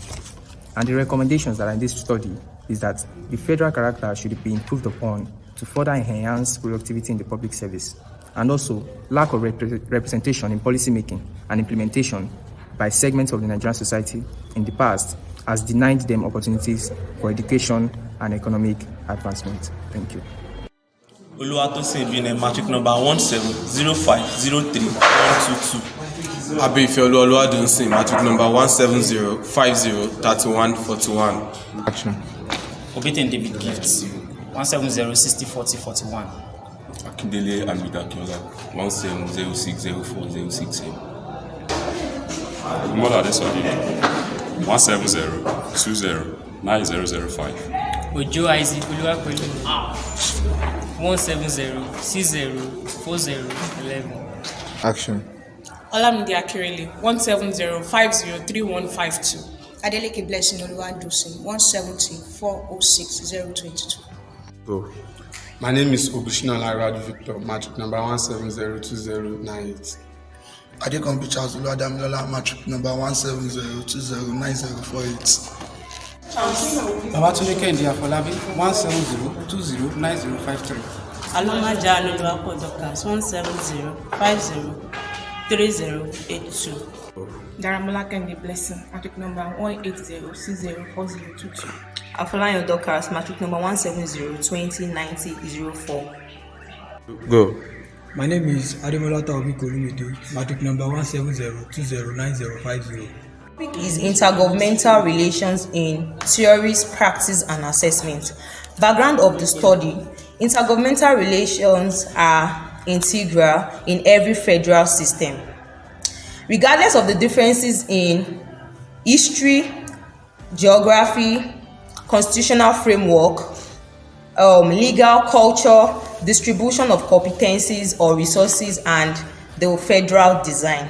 And the recommendations that are in this study is that the federal character should be improved upon to further enhance productivity in the public service, and also lack of representation in policy making and implementation by segments of the Nigerian society in the past has denied them opportunities for education and economic advancement. Thank you. Oluwatosin Bine, matric number 170503122. Abifeolu Oluwadunsin, matric number 170503141. Action. Obiten David Gifts, 170604041. Akindele Amidakiola, 170604067. Mola Desodi, 170209005. Ojo Isaac Oluwapelu, 170604011. Action. Olamide Akirele, 170503152. Adeleke Blessing Oluwadosin, 170406022. Go. My name is Ogushina Laradu Victor, matric number 1702098. Adekombi Charles Oluwadamilola, matric number 170209048. Babatunde Kendi Afolabi, 170209053. Alomaja Oluwapo Dokas, 170503082. Daramola Kendi Blessing, matric number 180604022. Afolayan Dokas, matric number 170209004. Go. My name is Ademola Taobi Kolumide, matric number 170209050. Topic is intergovernmental relations in theories, practice, and assessment. Background of the study: intergovernmental relations are integral in every federal system. Regardless of the differences in history, geography, constitutional framework, legal culture, distribution of competencies or resources, and the federal design.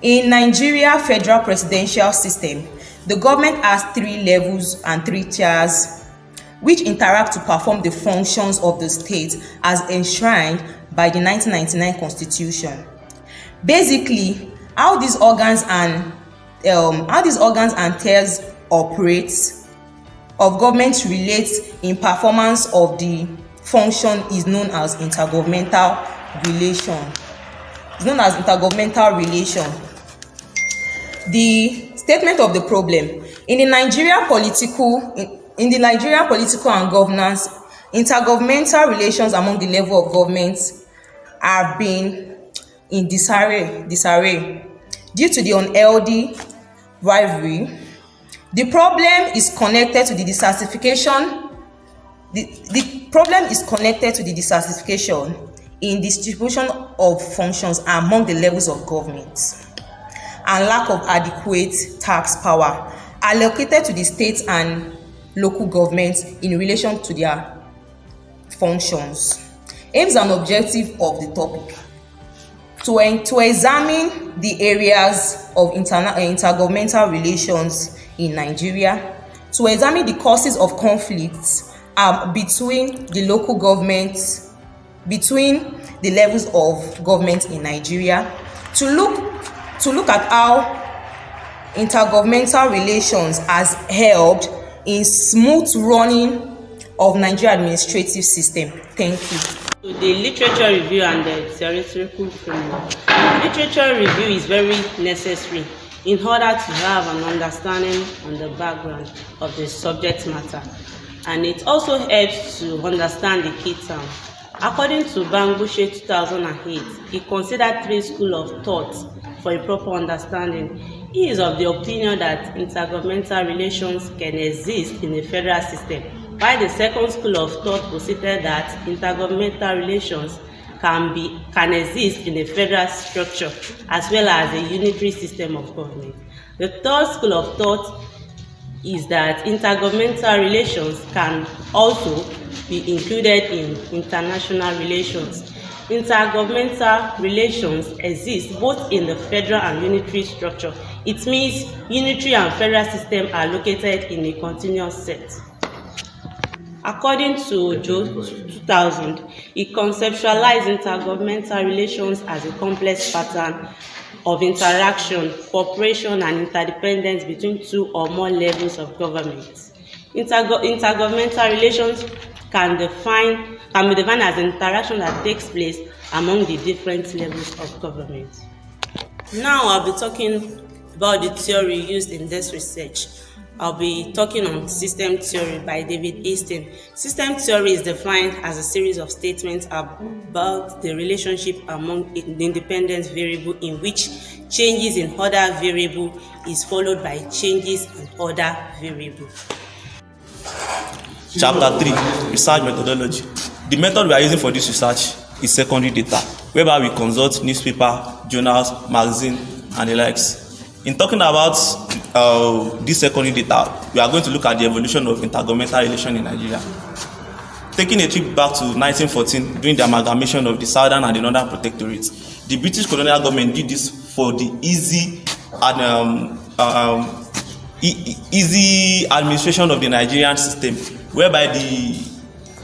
In Nigeria federal presidential system, the government has 3 levels and 3 tiers which interact to perform the functions of the state as enshrined by the 1999 Constitution. Basically, how these organs and tiers operate of government relates in performance of the function is known as intergovernmental relation. The statement of the problem: in the Nigerian political and governance, intergovernmental relations among the level of government have been in disarray due to the unhealthy rivalry. The problem is connected to the desertification. The problem is connected to the desertification in distribution of functions among the levels of government and lack of adequate tax power allocated to the state and local governments in relation to their functions. Aims and objectives of the topic: to examine the areas of intergovernmental relations in Nigeria, to examine the causes of conflicts between the local governments, between the levels of government in Nigeria, to look at how intergovernmental relations has helped in smooth running of Nigerian administrative system? Thank you. To the literature review and the theoretical framework. Literature review is very necessary in order to have an understanding on the background of the subject matter, and it also helps to understand the key term. According to Bangushe 2008, he considered 3 schools of thought for a proper understanding. He is of the opinion that intergovernmental relations can exist in a federal system, while the second school of thought posited that intergovernmental relations can exist in a federal structure as well as a unitary system of government. The third school of thought is that intergovernmental relations can also be included in international relations. Intergovernmental relations exist both in the federal and unitary structure. It means unitary and federal systems are located in a continuous set. According to Joe 2000, he conceptualized intergovernmental relations as a complex pattern of interaction, cooperation, and interdependence between 2 or more levels of government. Intergovernmental relations can be defined as interaction that takes place among the different levels of government. Now I'll be talking about the theory used in this research. I'll be talking on system theory by David Easton. System theory is defined as a series of statements about the relationship among the independent variables in which changes in other variable is followed by changes in other variable. Chapter 3, Research Methodology. The method we are using for this research is secondary data, whereby we consult newspaper, journals, magazine, and the likes. In talking about this secondary data, we are going to look at the evolution of intergovernmental relations in Nigeria. Taking a trip back to 1914, during the amalgamation of the Southern and the Northern Protectorates, the British colonial government did this for the easy administration of the Nigerian system, whereby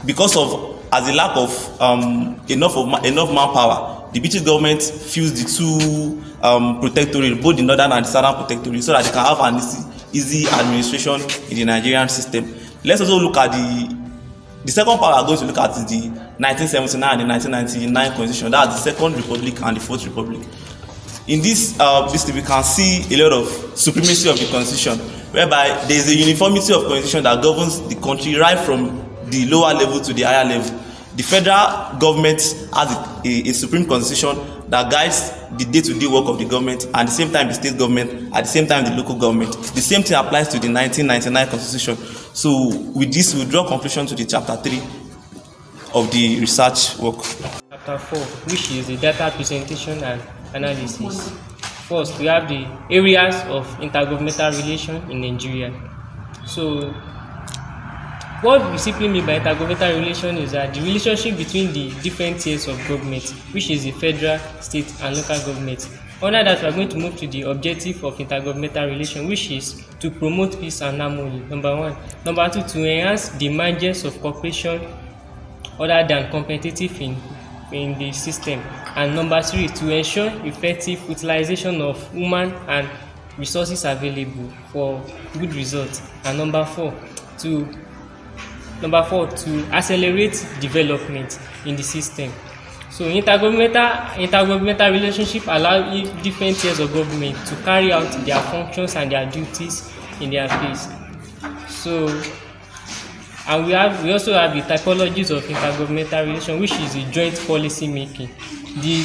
because of a lack of enough manpower, the British government fused the 2 protectorates, both the Northern and the Southern Protectorate, so that they can have an easy administration in the Nigerian system. Let's also look at the second part we are going to look at is the 1979 and the 1999 Constitution. That's the Second Republic and the Fourth Republic. In this we can see a lot of supremacy of the Constitution, whereby there is a uniformity of Constitution that governs the country right from the lower level to the higher level. The federal government has a supreme constitution that guides the day-to-day work of the government, and at the same time the state government, at the same time the local government. The same thing applies to the 1999 constitution. So with this, we draw conclusion to the chapter 3 of the research work. Chapter 4, which is the data presentation and analysis. First, we have the areas of intergovernmental relation in Nigeria. So what we simply mean by intergovernmental relation is that the relationship between the different tiers of government, which is the federal, state, and local government. Under that, we are going to move to the objective of intergovernmental relation, which is to promote peace and harmony, number 1. Number 2, to enhance the margins of cooperation other than competitive in the system. And number 3, to ensure effective utilization of human and resources available for good results. And number 4, to accelerate development in the system. So intergovernmental relationship allow different tiers of government to carry out their functions and their duties in their place. So, and we also have the typologies of intergovernmental relation, which is the joint policy making. The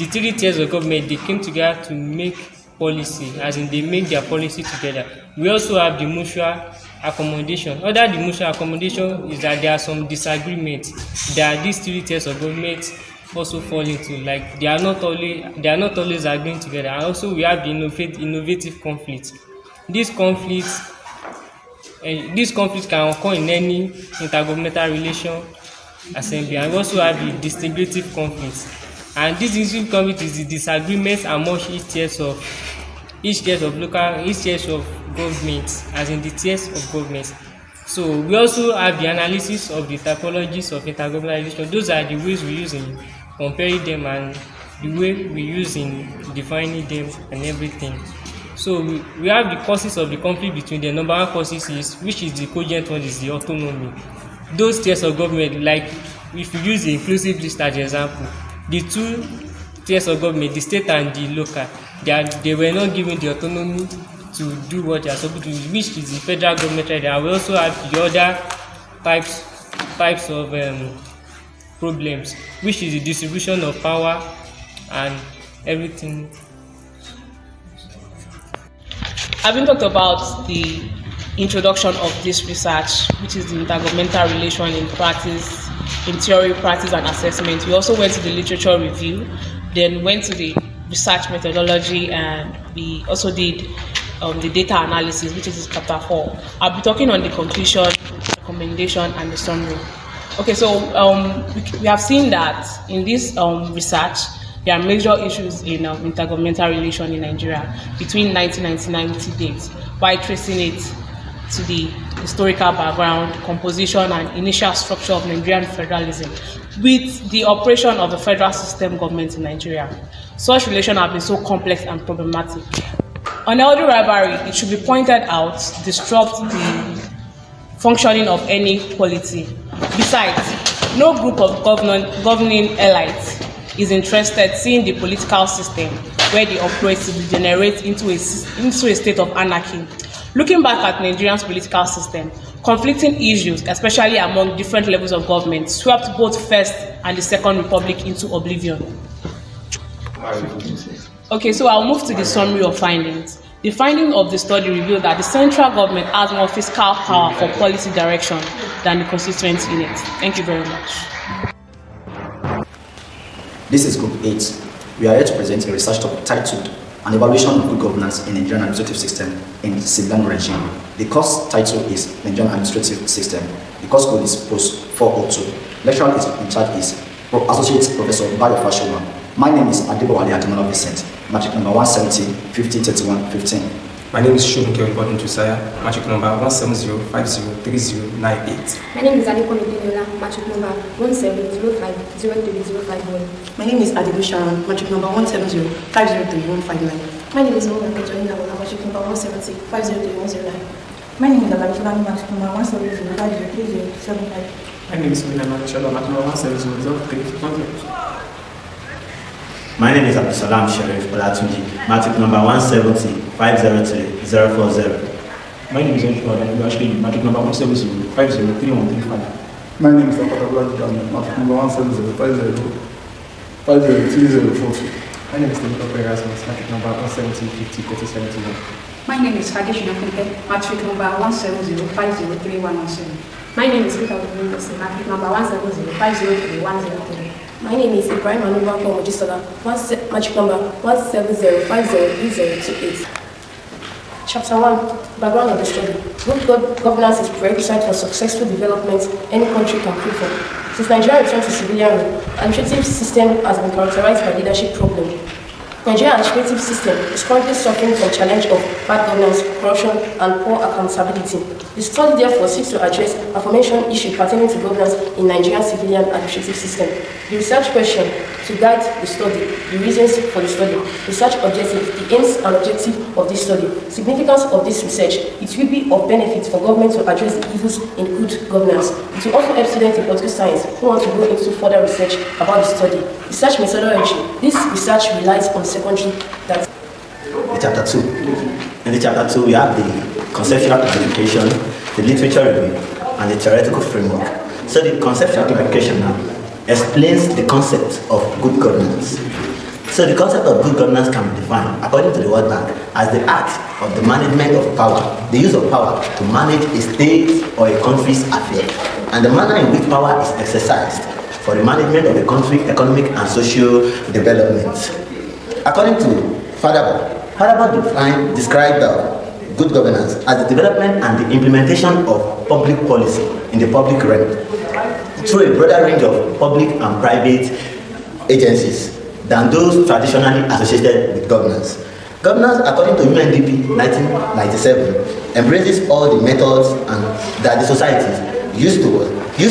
3 tiers of government, they came together to make policy, as in they make their policy together. We also have the mutual accommodation. Under the mutual accommodation is that there are some disagreements that these 3 tiers of government also fall into, like they are not always agreeing together. And also we have the innovative conflicts. These conflicts can occur in any intergovernmental relation assembly. And we also have the distributive conflicts. And this distributive conflict is the disagreements among each tiers of government, as in the tiers of government. So we also have the analysis of the typologies of intergovernmental relations. Those are the ways we use in comparing them and the way we use in defining them and everything. So we have the causes of the conflict between them. Number one causes is, which is the cogent one, is the autonomy. Those tiers of government, like if you use the inclusive list as an example, the two tiers of government, the state and the local, they were not given the autonomy to do what they are supposed to do, which is the federal government right there. And we also have the other types of problems, which is the distribution of power and everything. Having talked about the introduction of this research, which is the intergovernmental relation in practice, in theory, practice, and assessment, we also went to the literature review, then went to the research methodology, and we also did the data analysis, which is chapter 4. I'll be talking on the conclusion, recommendation, and the summary. Okay, so we have seen that in this research, there are major issues in intergovernmental relation in Nigeria between 1999 to date, while tracing it to the historical background, composition, and initial structure of Nigerian federalism with the operation of the federal system government in Nigeria. Such relations have been so complex and problematic. Unhealthy rivalry, it should be pointed out, disrupt the functioning of any polity. Besides, no group of governing elites is interested seeing the political system where they operate to degenerate into a state of anarchy. Looking back at Nigeria's political system, conflicting issues, especially among different levels of government, swept both First and the Second Republic into oblivion. Okay, so I'll move to the summary of findings. The findings of the study revealed that the central government has more fiscal power for policy direction than the constituent units. Thank you very much. This is Group 8. We are here to present a research topic titled An Evaluation of Good Governance in Nigerian Administrative System in Civilian Regime. The course title is Nigerian Administrative System. The course code is Post 402. Lecturer in charge is Associate Professor Bayo Fashoma. My name is Adeboale Ademola Vincent, matric number 170 50 31 15. My name is Shunke Olukodun Josiah, matric number 170503098. My name is Adepo Midinola, matric number 170503051. My name is Adibu Sharon, matric number 170503159. My name is Mohamed Joina, matric number 170503109. My name is Abalifulani, matric number 170503075. My name is Minna Marishola, matric number 1700300. My name is Abdusalam Sharif Olatunji, matric number 170-503-040. My name is Ashli, matric number 170-503135. My name is Dr. Abdullah, matric number 170-50-3040. My name is Dr. Erasmus, matric number 170-50-3071. My name is Hagesh Nafunke, matric number 170-503117. My name is Rita Ogunwusi, matric number 170-503103. My name is Ibrahim Anuba Mojisola, matric number 170503028. Chapter 1. Background of the study. Good governance is prerequisite for successful development any country can pray for. Since Nigeria returned to civilian rule, administrative system has been characterized by leadership problems. Nigerian administrative system is currently suffering from challenge of bad governance, corruption, and poor accountability. The study therefore seeks to address aforementioned issues pertaining to governance in Nigerian civilian administrative system. The research question to guide the study, the reasons for the study, research objective, the aims and objective of this study, significance of this research. It will be of benefit for government to address the evils in good governance. It will also help students in political science who want to go into further research about the study. Research methodology. This research relies on secondary data. Chapter 2. In the chapter 2, we have the conceptual clarification, the literature review, and the theoretical framework. So the conceptual clarification now explains the concept of good governance. So the concept of good governance can be defined, according to the World Bank, as the act of the management of power, the use of power to manage a state or a country's affairs, and the manner in which power is exercised for the management of a country's economic and social development. According to Fadaba described good governance as the development and the implementation of public policy in the public realm through a broader range of public and private agencies than those traditionally associated with governance. Governance, according to UNDP 1997, embraces all the methods that the societies used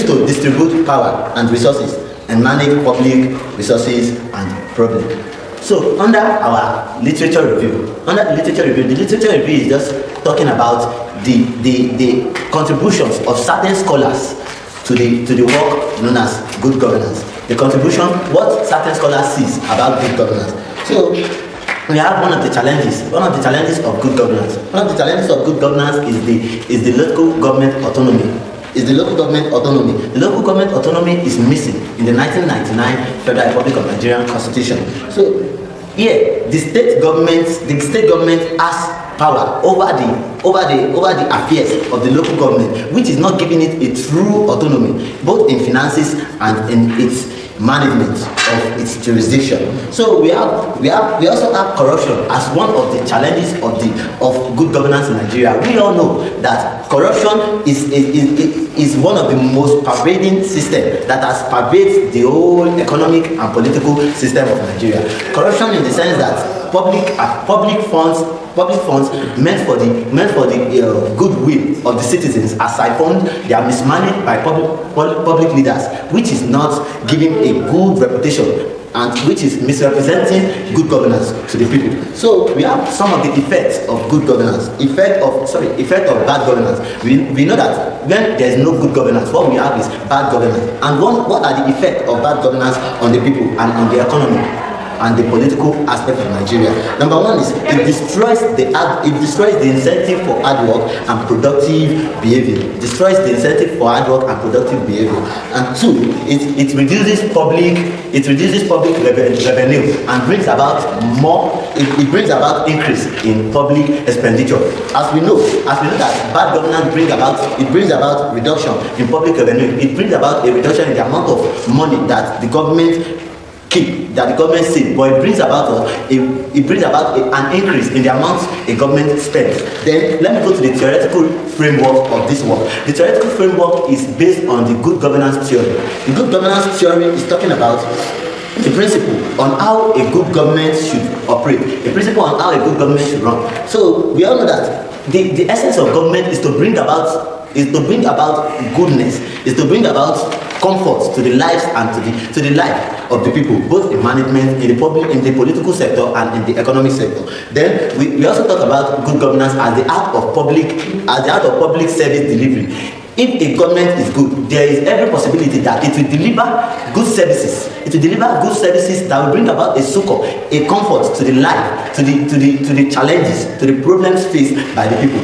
to distribute power and resources and manage public resources and problems. So under our literature review, the literature review is just talking about the contributions of certain scholars to the work known as good governance. The contribution, what certain scholars sees about good governance. So we have one of the challenges of good governance. One of the challenges of good governance is the local government autonomy. The local government autonomy is missing in the 1999 Federal Republic of Nigeria Constitution. So here, the state government has power over the affairs of the local government, which is not giving it a true autonomy, both in finances and in its management of its jurisdiction. So we also have corruption as one of the challenges of good governance in Nigeria. We all know that corruption is one of the most pervading systems that has pervaded the whole economic and political system of Nigeria. Corruption in the sense that public funds meant for the goodwill of the citizens are siphoned. They are mismanaged by public leaders, which is not giving a good reputation and which is misrepresenting good governance to the people. So we have some of the effects of good governance, effect of bad governance. We know that when there is no good governance, what we have is bad governance. And what are the effects of bad governance on the people and on the economy and the political aspect of Nigeria? Number one is it destroys the incentive for hard work and productive behavior. And two, it reduces public revenue and brings about increase in public expenditure. As we know that bad governance brings about reduction in public revenue. It brings about a reduction in the amount of money that the government saves, but it brings about an increase in the amount a government spends. Then let me go to the theoretical framework of this work. The theoretical framework is based on the good governance theory. The good governance theory is talking about the principle on how a good government should operate, a principle on how a good government should run. So we all know that the essence of government is to bring about goodness, is to bring about comfort to the lives and to the life of the people, both in management, in the political sector and in the economic sector. Then we also talk about good governance as the art of public service delivery. If a government is good, there is every possibility that it will deliver good services. It will deliver good services that will bring about a succor, a comfort to the life, to the challenges, to the problems faced by the people.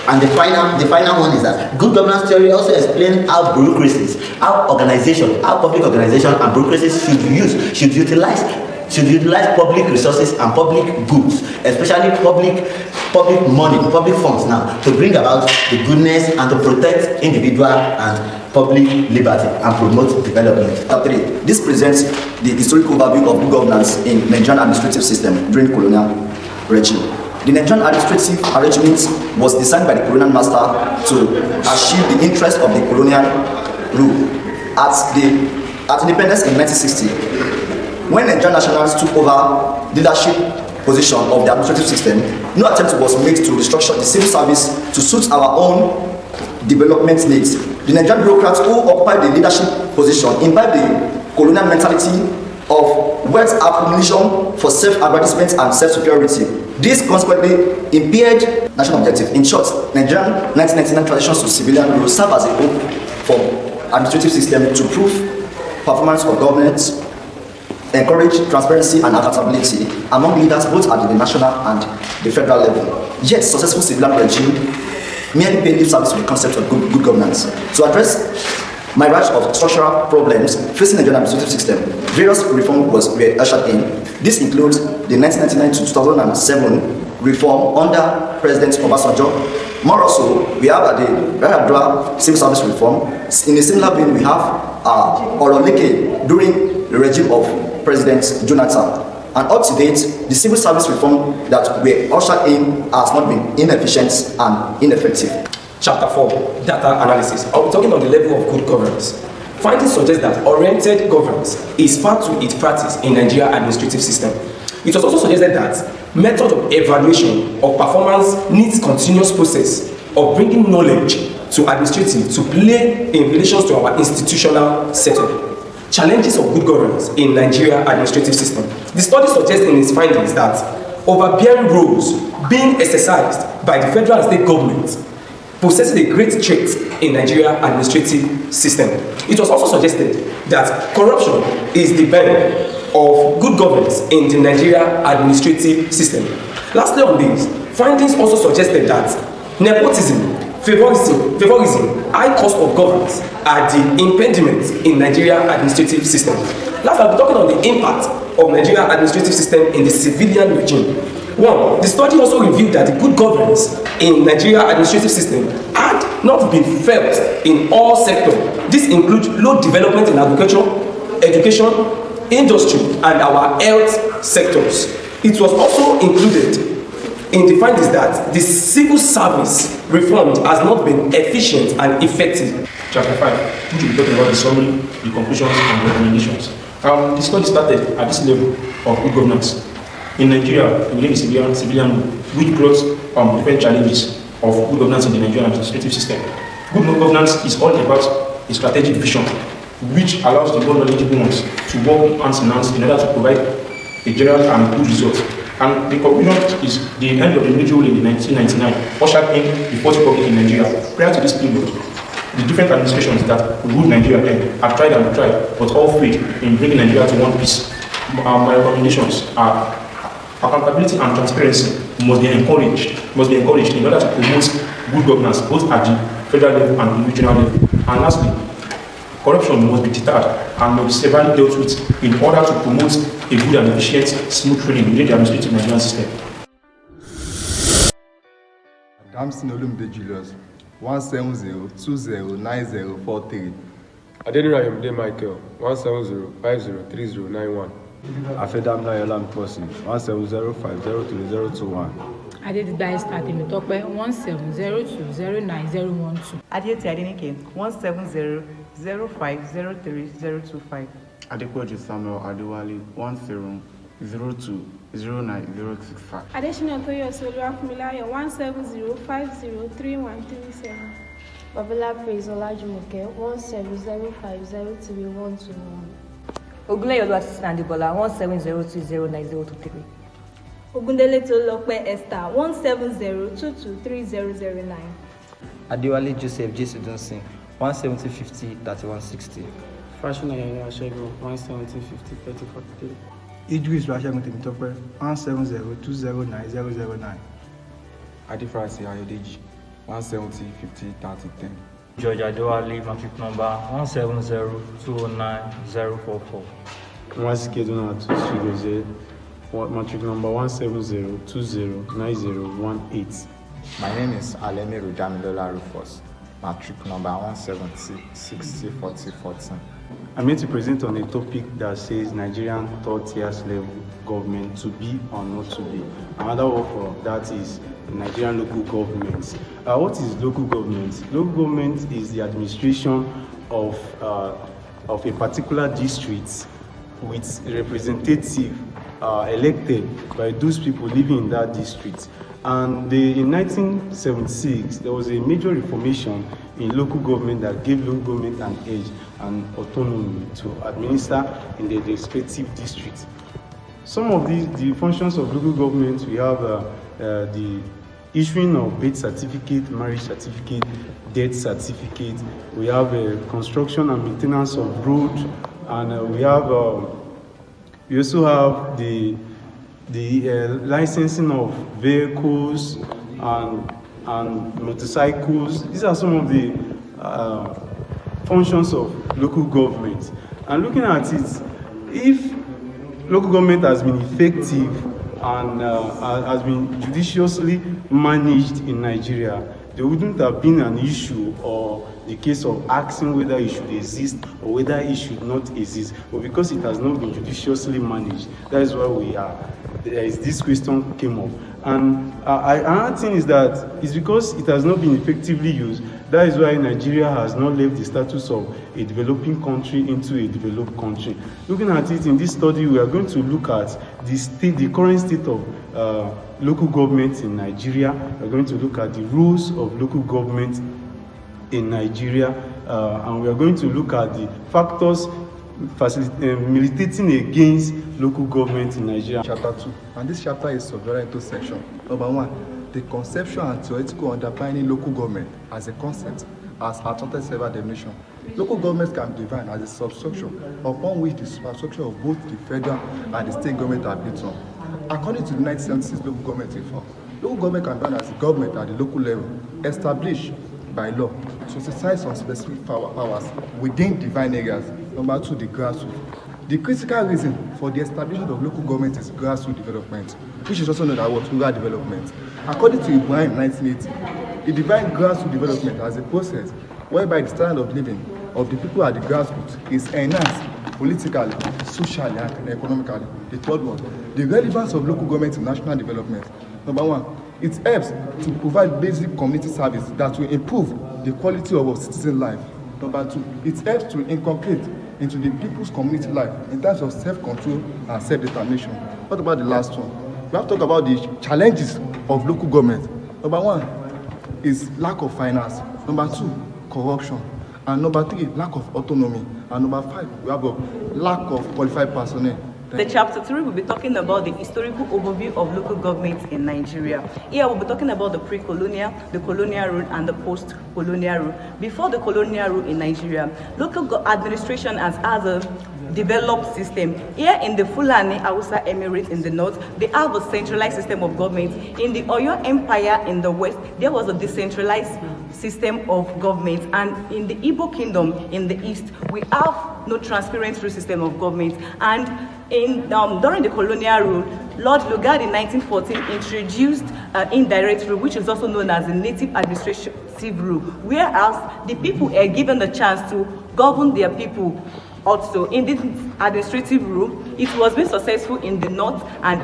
And the final one is that good governance theory also explains how bureaucracies, how public organization and bureaucracies should utilize public resources and public goods, especially public money, public funds now, to bring about the goodness and to protect individual and public liberty and promote development. Chapter 3. This presents the historical overview of good governance in Nigerian administrative system during colonial regime. The Nigerian administrative arrangement was designed by the colonial master to achieve the interest of the colonial rule. At independence in 1960, when Nigerian nationals took over leadership position of the administrative system, no attempt was made to restructure the civil service to suit our own development needs. The Nigerian bureaucrats who occupied the leadership position imbibed the colonial mentality of wealth accumulation for self-aggrandizement and self-superiority. This consequently impaired national objective. In short, Nigerian 1999 transitions to civilian rule serve as a hope for administrative system to prove performance of governance, encourage transparency and accountability among leaders both at the national and the federal level. Yet, successful civilian regime merely paid lip service to the concept of good governance. To address myriad of structural problems facing the Nigerian administrative system, various reforms were ushered in. This includes the 1999 to 2007 reform under President Obasanjo. More also, we have the Raradra civil service reform. In a similar vein, we have Oroleke during the regime of President Jonathan. And up to date, the civil service reform that were ushered in has not been inefficient and ineffective. Chapter 4, Data Analysis. I'll be talking on the level of good governance. Findings suggest that oriented governance is far to its practice in Nigerian administrative system. It was also suggested that method of evaluation of performance needs continuous process of bringing knowledge to administrative to play in relation to our institutional setup. challenges of good governance in Nigeria administrative system. The study suggests in its findings that overbearing roles being exercised by the federal and state government possesses a great threat in Nigeria administrative system. It was also suggested that corruption is the bane of good governance in the Nigeria administrative system. Lastly on this, findings also suggested that nepotism, favorism, high cost of governance are the impediments in Nigeria administrative system. Last, I'll be talking on the impact of Nigeria administrative system in the civilian regime. One, the study also revealed that the good governance in Nigeria administrative system had not been felt in all sectors. This includes low development in agriculture, education, industry, and our health sectors. It was also included in the findings that the civil service reform has not been efficient and effective. Chapter 5, which will be talking about the summary, the conclusions, and the recommendations. The study started at this level of good governance. In Nigeria, within the civilian which brought different challenges of good governance in the Nigerian administrative system. Good governance is all about a strategic vision, which allows the more knowledgeable ones to work hands in hands in order to provide a general and good result. And the conclusion is the end of the military rule in 1999 ushered in the Fourth Republic in Nigeria. Prior to this period, the different administrations that ruled Nigeria then have tried and tried, but all failed in bringing Nigeria to one piece. My recommendations are accountability and transparency must be encouraged in order to promote good governance both at the federal level and the regional level. And lastly, corruption must be deterred and must be severely dealt with in order to promote a good and efficient, smooth running within the administrative Nigerian system. Damson Olumide Julius, 170209043. Adenirayomide Michael, 170503091. Afedamla Yolam Kosi, 170503021. Adedidayo Temitope, 170209012. Adiyeti Adenike, 17005030025. Adequate Samuel Adewale, 170209065. Additional Toyosi Oluwafunmilayo, 170503137. Babala Praise Olajumoke, 170503121. Ogunle Oluwatiti Adibola, 170209023. Ogundele Tolope Esther, 170223009. Adewale Joseph J. Dunsin, 170503160. Fashion Yaya Shego, 170503043. Idris Rashagun Temitope, 170209009. Adifrasi Ayodeji, 170503010. George Adewale, matric number 170209044. Mwasike Donald Chigozie, matric number 170209018. My name is Alemi Rudamilola Rufus, matric number 170604014. I'm here to present on a topic that says Nigerian third tier level government to be or not to be. Another word for that is Nigerian local government. What is local government? Local government is the administration of a particular district with representative elected by those people living in that district. And in 1976, there was a major reformation in local government that gave local government an edge and autonomy to administer in their respective districts. Some of the functions of local government, we have the issuing of birth certificate, marriage certificate, death certificate. We have construction and maintenance of road, and we also have the licensing of vehicles and motorcycles. These are some of the functions of local government. And looking at it, if local government has been effective and has been judiciously managed in Nigeria, there wouldn't have been an issue or the case of asking whether it should exist or whether it should not exist. But because it has not been judiciously managed, that is why this question came up. And another thing is that it's because it has not been effectively used. That is why Nigeria has not left the status of a developing country into a developed country. Looking at it in this study, we are going to look at the current state of local government in Nigeria. We are going to look at the rules of local government in Nigeria, and we are going to look at the factors militating against local government in Nigeria. Chapter 2, and this chapter is subdivided into sections. Number 1, the conceptual and theoretical underpinning local government as a concept as attracted several definitions. Local governments can be defined as a substructure upon which the superstructure of both the federal and the state government are built on. According to the 1976 local government reform, local government can be defined as a government at the local level, established by law to exercise some specific powers within defined areas. Number 2, the grassroots. The critical reason for the establishment of local government is grassroots development, which is also known as rural development. According to Buhari in 1980, he defined grassroots development as a process whereby the standard of living of the people at the grassroots is enhanced politically, socially, and economically. The third one, the relevance of local government in national development. Number 1, it helps to provide basic community service that will improve the quality of our citizen life. Number 2, it helps to inculcate into the people's community life in terms of self-control and self-determination. What about the last one? We have to talk about the challenges of local government. Number 1 is lack of finance. Number 2, corruption. And number 3, lack of autonomy. And number 5, we have a lack of qualified personnel. The chapter 3 will be talking about the historical overview of local governments in Nigeria. Here we'll be talking about the pre-colonial, the colonial rule, and the post-colonial rule. Before the colonial rule in Nigeria, local administration has a developed system. Here in the Fulani Hausa Emirate in the north, they have a centralized system of government. In the Oyo Empire in the west, there was a decentralized system of government, and in the Igbo Kingdom in the east, we have no transparent rule system of government. And during the colonial rule, Lord Lugard in 1914 introduced indirect rule, which is also known as the native administrative rule, whereas the people are given the chance to govern their people. Also, in this administrative rule, it was being successful in the north and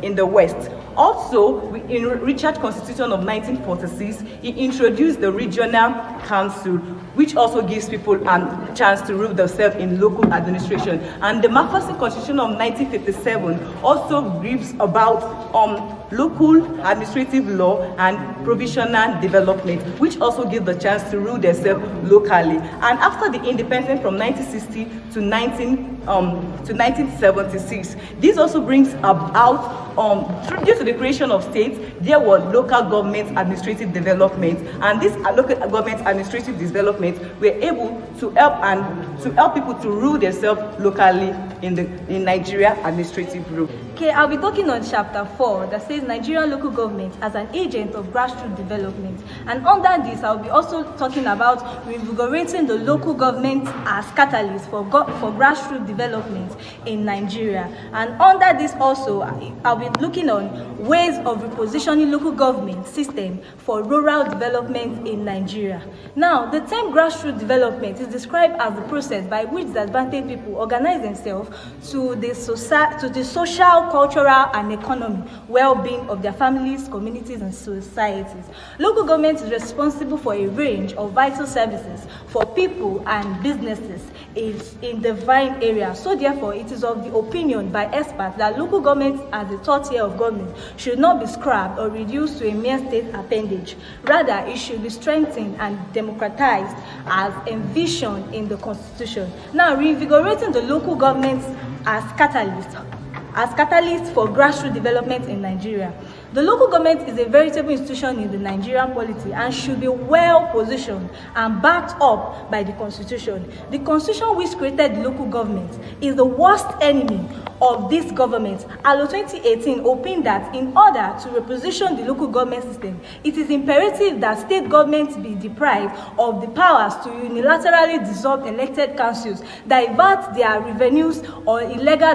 in the west. Also, in Richard Constitution of 1946, he introduced the regional council, which also gives people a chance to rule themselves in local administration. And the Macpherson Constitution of 1957 also gives about local administrative law and provisional development, which also give the chance to rule themselves locally. And after the independence from 1960 to 1976, this also brings about due to the creation of states, there were local government administrative development, and this local government administrative development were able to help people to rule themselves locally in Nigeria administrative rule. Okay, I'll be talking on chapter 4 that says Nigerian local government as an agent of grassroots development. And under this, I'll be also talking about reinvigorating the local government as catalyst for grassroots development in Nigeria. And under this also, I'll be looking on ways of repositioning local government system for rural development in Nigeria. Now, the term grassroots development is described as the process by which disadvantaged people organize themselves to the social, cultural, and economic well-being of their families, communities, and societies. Local government is responsible for a range of vital services for people and businesses in the vine area. So therefore, it is of the opinion by experts that local government as a third tier of government should not be scrapped or reduced to a mere state appendage. Rather, it should be strengthened and democratized as envisioned in the Constitution. Now, reinvigorating the local government as catalyst for grassroots development in Nigeria. The local government is a veritable institution in the Nigerian polity and should be well positioned and backed up by the Constitution. The Constitution which created the local government is the worst enemy of this government. ALO 2018 opined that in order to reposition the local government system, it is imperative that state governments be deprived of the powers to unilaterally dissolve elected councils, divert their revenues, or illegal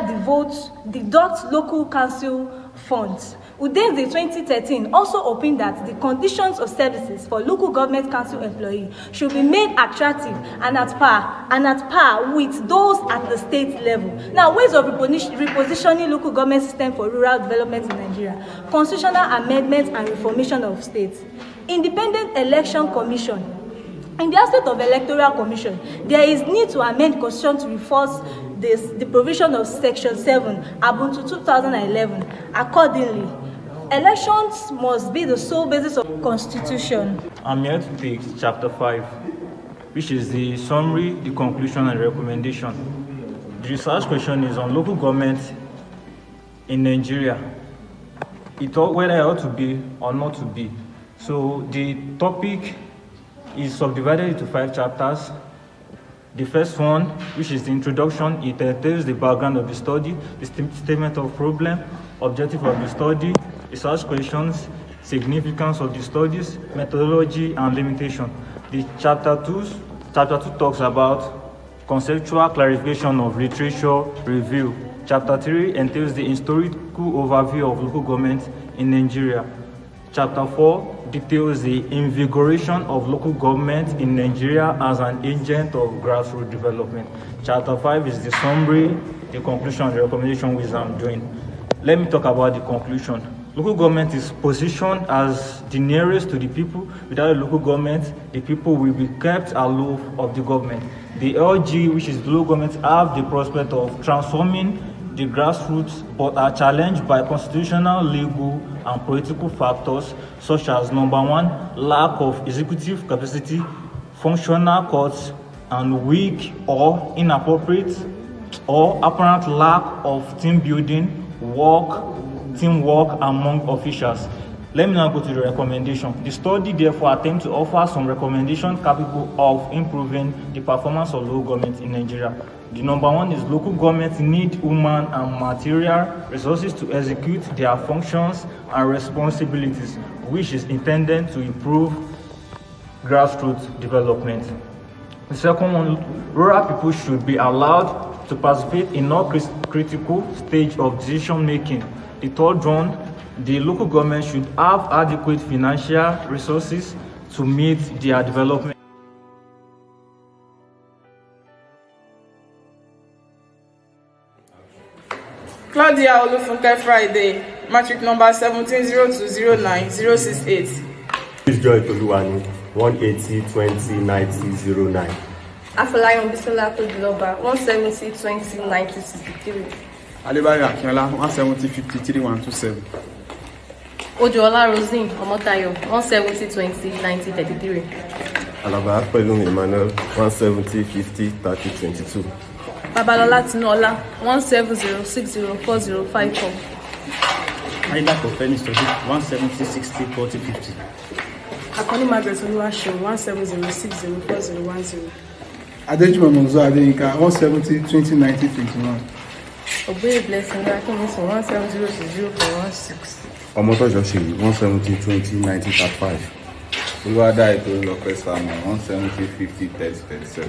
deduct local council funds. Udeze 2013 also opined that the conditions of services for local government council employees should be made attractive and at par with those at the state level. Now, ways of repositioning local government system for rural development in Nigeria: constitutional amendments and reformation of states, independent election commission. In the aspect of electoral commission, there is need to amend constitution to reinforce the provision of section 7 Ubuntu 2011. Accordingly, elections must be the sole basis of constitution. I'm here to take chapter 5, which is the summary, the conclusion, and recommendation. The research question is on local government in Nigeria. Whether it ought to be or not to be. So the topic is subdivided into 5 chapters. The first one, which is the introduction, it entails the background of the study, the statement of problem, objective of the study, research questions, significance of the studies, methodology, and limitation. The chapter 2 talks about conceptual clarification of literature review. Chapter 3 entails the historical overview of local government in Nigeria. Chapter 4 details the invigoration of local government in Nigeria as an agent of grassroots development. Chapter 5 is the summary, the conclusion, the recommendation, which I'm doing. Let me talk about the conclusion. Local government is positioned as the nearest to the people. Without a local government, the people will be kept aloof of the government. The LG, which is the local government, have the prospect of transforming the grassroots, but are challenged by constitutional, legal, and political factors such as number 1, lack of executive capacity, functional courts, and weak or inappropriate or apparent lack of team building, teamwork among officials. Let me now go to the recommendation. The study therefore attempts to offer some recommendations capable of improving the performance of local government in Nigeria. The number 1 is local governments need human and material resources to execute their functions and responsibilities, which is intended to improve grassroots development. The second one, rural people should be allowed to participate in all critical stage of decision making. The third one, the local government should have adequate financial resources to meet their development. Claudia Olufunke Friday, matric number 170209-068. Joy Toluwani, 180-20-90-09. Afolayan Bisola Tobiloba, 170-20-90-63. Adebayo Akinola, 170-53-127. Ojola Rosine Omotayo, 170-20-90-33. Alaba Pelum Emmanuel, 170-50-30-22. Babalola Tinola, 170-60-40-54. Aida Kofeni Stodik, 170-60-40-50. Akoni Margaret Oluwaseun, 170-60-40-10. Adejimo Monzo Adeyinka, 170-20-90-21. Obey Blessing Rakimuso, 170-04-16. Omotojo Sheyi, 170-20-90-35. Oluwada Etolokwe Samuel, 170-50-30-37.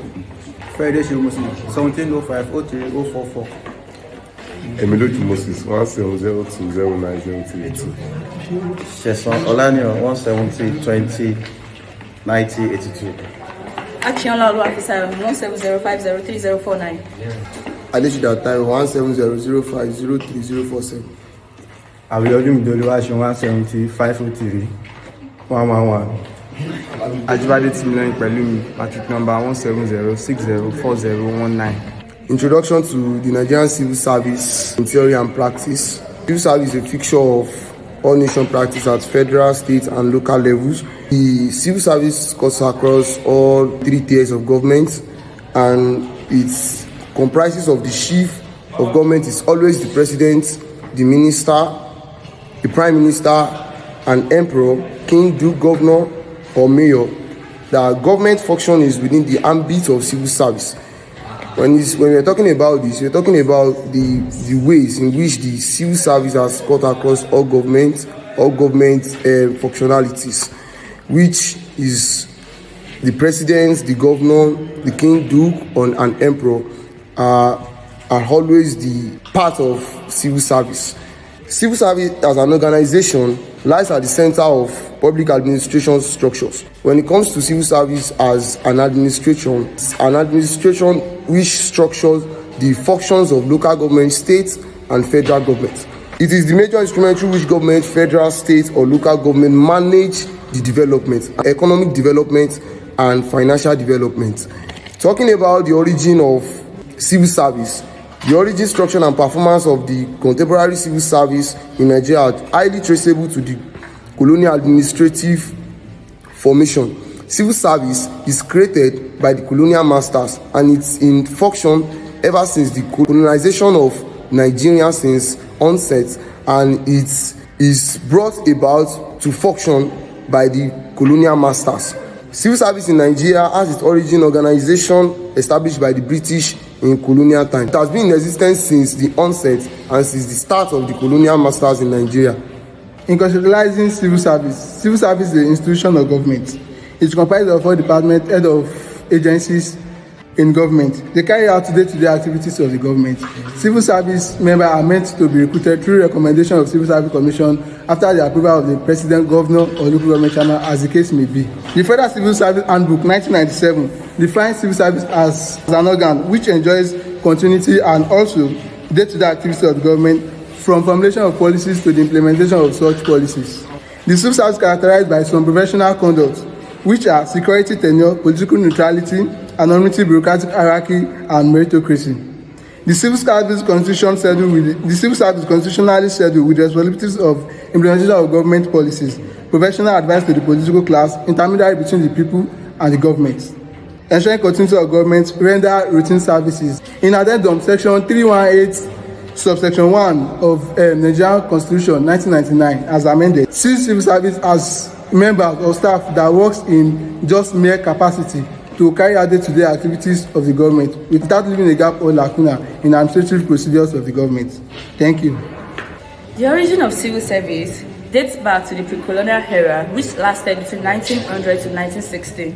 Friday Shemusi, 1705-03-044. Emiloju Moses, 170-20-09-032. Sheson Olaniyan, 170-20-90-82. Akinola Oluwafisayo, 170-50-30-49. Adeshida Taiwo, 170-05-03047. Abiodun Midoluwaseun, 170-503-111. Ajibade Timiloyin Pelumi, matric number 170-60-40-19. Introduction to the Nigerian civil service in theory and practice. Civil service is a fixture of all nation practice at federal, state, and local levels. The civil service cuts across all 3 tiers of government, and it comprises of the chief of government is always the president, the minister, the prime minister, and emperor, king, duke, governor, or mayor. The government function is within the ambit of civil service. When we're talking about this, we're talking about the ways in which the civil service has cut across all government functionalities, which is the president, the governor, the king, duke, and emperor are always the part of civil service. Civil service as an organization lies at the center of public administration structures. When it comes to civil service as an administration which structures the functions of local government, state, and federal government. It is the major instrument through which government, federal, state, or local government manage the development, economic development, and financial development. Talking about the origin of civil service, the origin, structure, and performance of the contemporary civil service in Nigeria are highly traceable to the colonial administrative formation. Civil service is created by the colonial masters, and it's in function ever since the colonization of Nigeria since onset, and it is brought about to function by the colonial masters. Civil service in Nigeria has its origin organization established by the British in colonial time. It has been in existence since the onset and since the start of the colonial masters in Nigeria. In conceptualizing civil service is an institution of government. It's comprised of all departments, head of agencies in government. They carry out day-to-day activities of the government. Civil service members are meant to be recruited through recommendation of Civil Service Commission after the approval of the President, Governor, or local government chairman, as the case may be. The Federal Civil Service Handbook 1997 defines civil service as an organ which enjoys continuity and also day-to-day activities of the government, from formulation of policies to the implementation of such policies. The civil service is characterized by some professional conduct, which are security tenure, political neutrality, anonymity, bureaucratic hierarchy, and meritocracy. The civil service constitutionally scheduled with responsibilities of implementation of government policies, professional advice to the political class, intermediary between the people and the government, ensuring continuity of government, render routine services. In addendum, section 318, subsection 1 of Nigerian Constitution 1999, as amended, sees civil service as members or staff that works in just mere capacity to carry out day-to-day activities of the government without leaving a gap or lacuna in administrative procedures of the government. Thank you. The origin of civil service dates back to the pre-colonial era, which lasted between 1900 to 1960.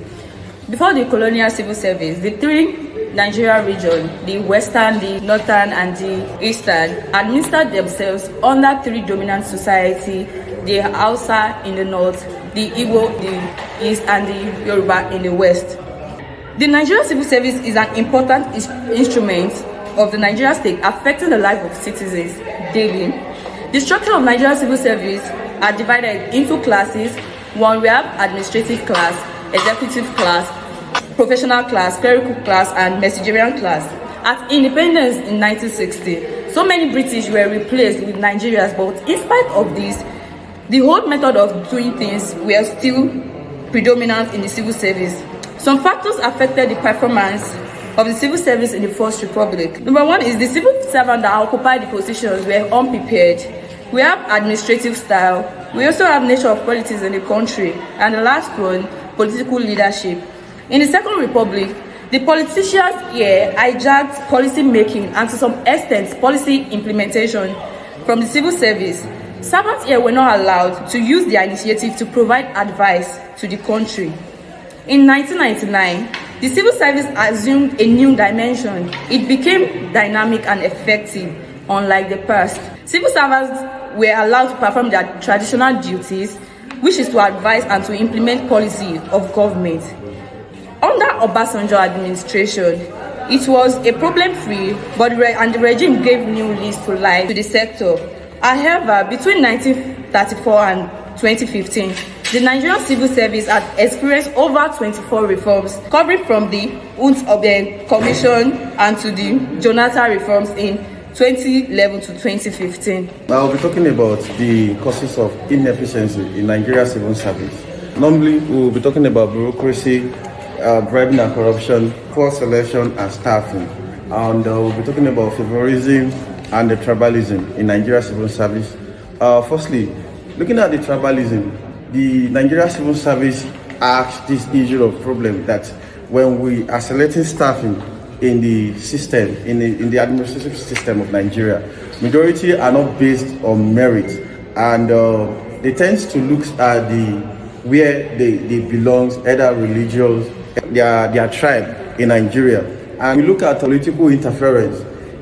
Before the colonial civil service, the three Nigerian regions, the western, the northern, and the eastern, administered themselves under three dominant societies: the Hausa in the north, the Igbo in the east, and the Yoruba in the west. The Nigerian civil service is an important instrument of the Nigerian state, affecting the life of citizens daily. The structure of Nigerian civil service are divided into classes. One, we have administrative class, executive class, professional class, clerical class, and messenger class. At independence in 1960, so many British were replaced with Nigerians, but in spite of this, the whole method of doing things were still predominant in the civil service. Some factors affected the performance of the civil service in the First Republic. Number one is the civil servants that occupied the positions were unprepared. We have administrative style. We also have nature of politics in the country. And the last one, political leadership. In the Second Republic, the politicians here hijacked policy making and to some extent policy implementation from the civil service. Servants here were not allowed to use their initiative to provide advice to the country. In 1999, the civil service assumed a new dimension. It became dynamic and effective, unlike the past. Civil servants were allowed to perform their traditional duties, which is to advise and to implement policy of government. Under Obasanjo administration, it was a problem-free, and the regime gave new lease to life to the sector. However, between 1934 and 2015, the Nigerian civil service had experienced over 24 reforms, covering from the Hunt of the Commission and to the Jonathan reforms in 2011 to 2015. I'll be talking about the causes of inefficiency in Nigeria civil service. Normally, we'll be talking about bureaucracy, bribing and corruption, poor selection and staffing. And we'll be talking about favorism and the tribalism in Nigeria civil service. Firstly, looking at the tribalism, the Nigeria civil service asks this issue of problem that when we are selecting staffing in the system, in the administrative system of Nigeria, majority are not based on merit, and they tend to look at where they belong, either religious, their tribe in Nigeria. And we look at political interference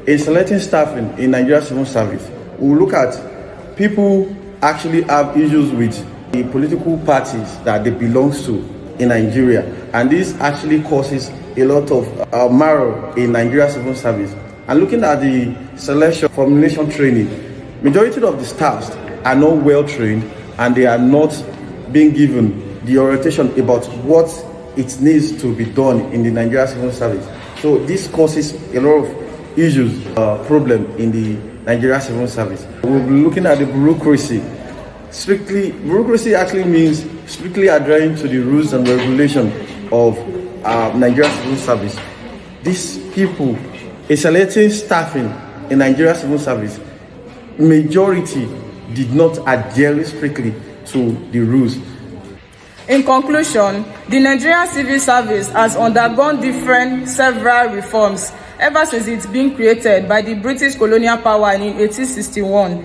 in selecting staffing in Nigeria civil service. We look at people actually have issues with the political parties that they belong to in Nigeria, and this actually causes a lot of marrow in Nigeria civil service. And looking at the selection formulation training, majority of the staffs are not well trained, and they are not being given the orientation about what it needs to be done in the Nigeria civil service. So this causes a lot of issues, problem in the Nigeria civil service. We'll be looking at the bureaucracy. Strictly, bureaucracy actually means strictly adhering to the rules and regulations of Nigerian civil service. These people, a selecting staffing in Nigerian civil service, majority did not adhere strictly to the rules. In conclusion, the Nigerian civil service has undergone several reforms ever since it's been created by the British colonial power in 1861,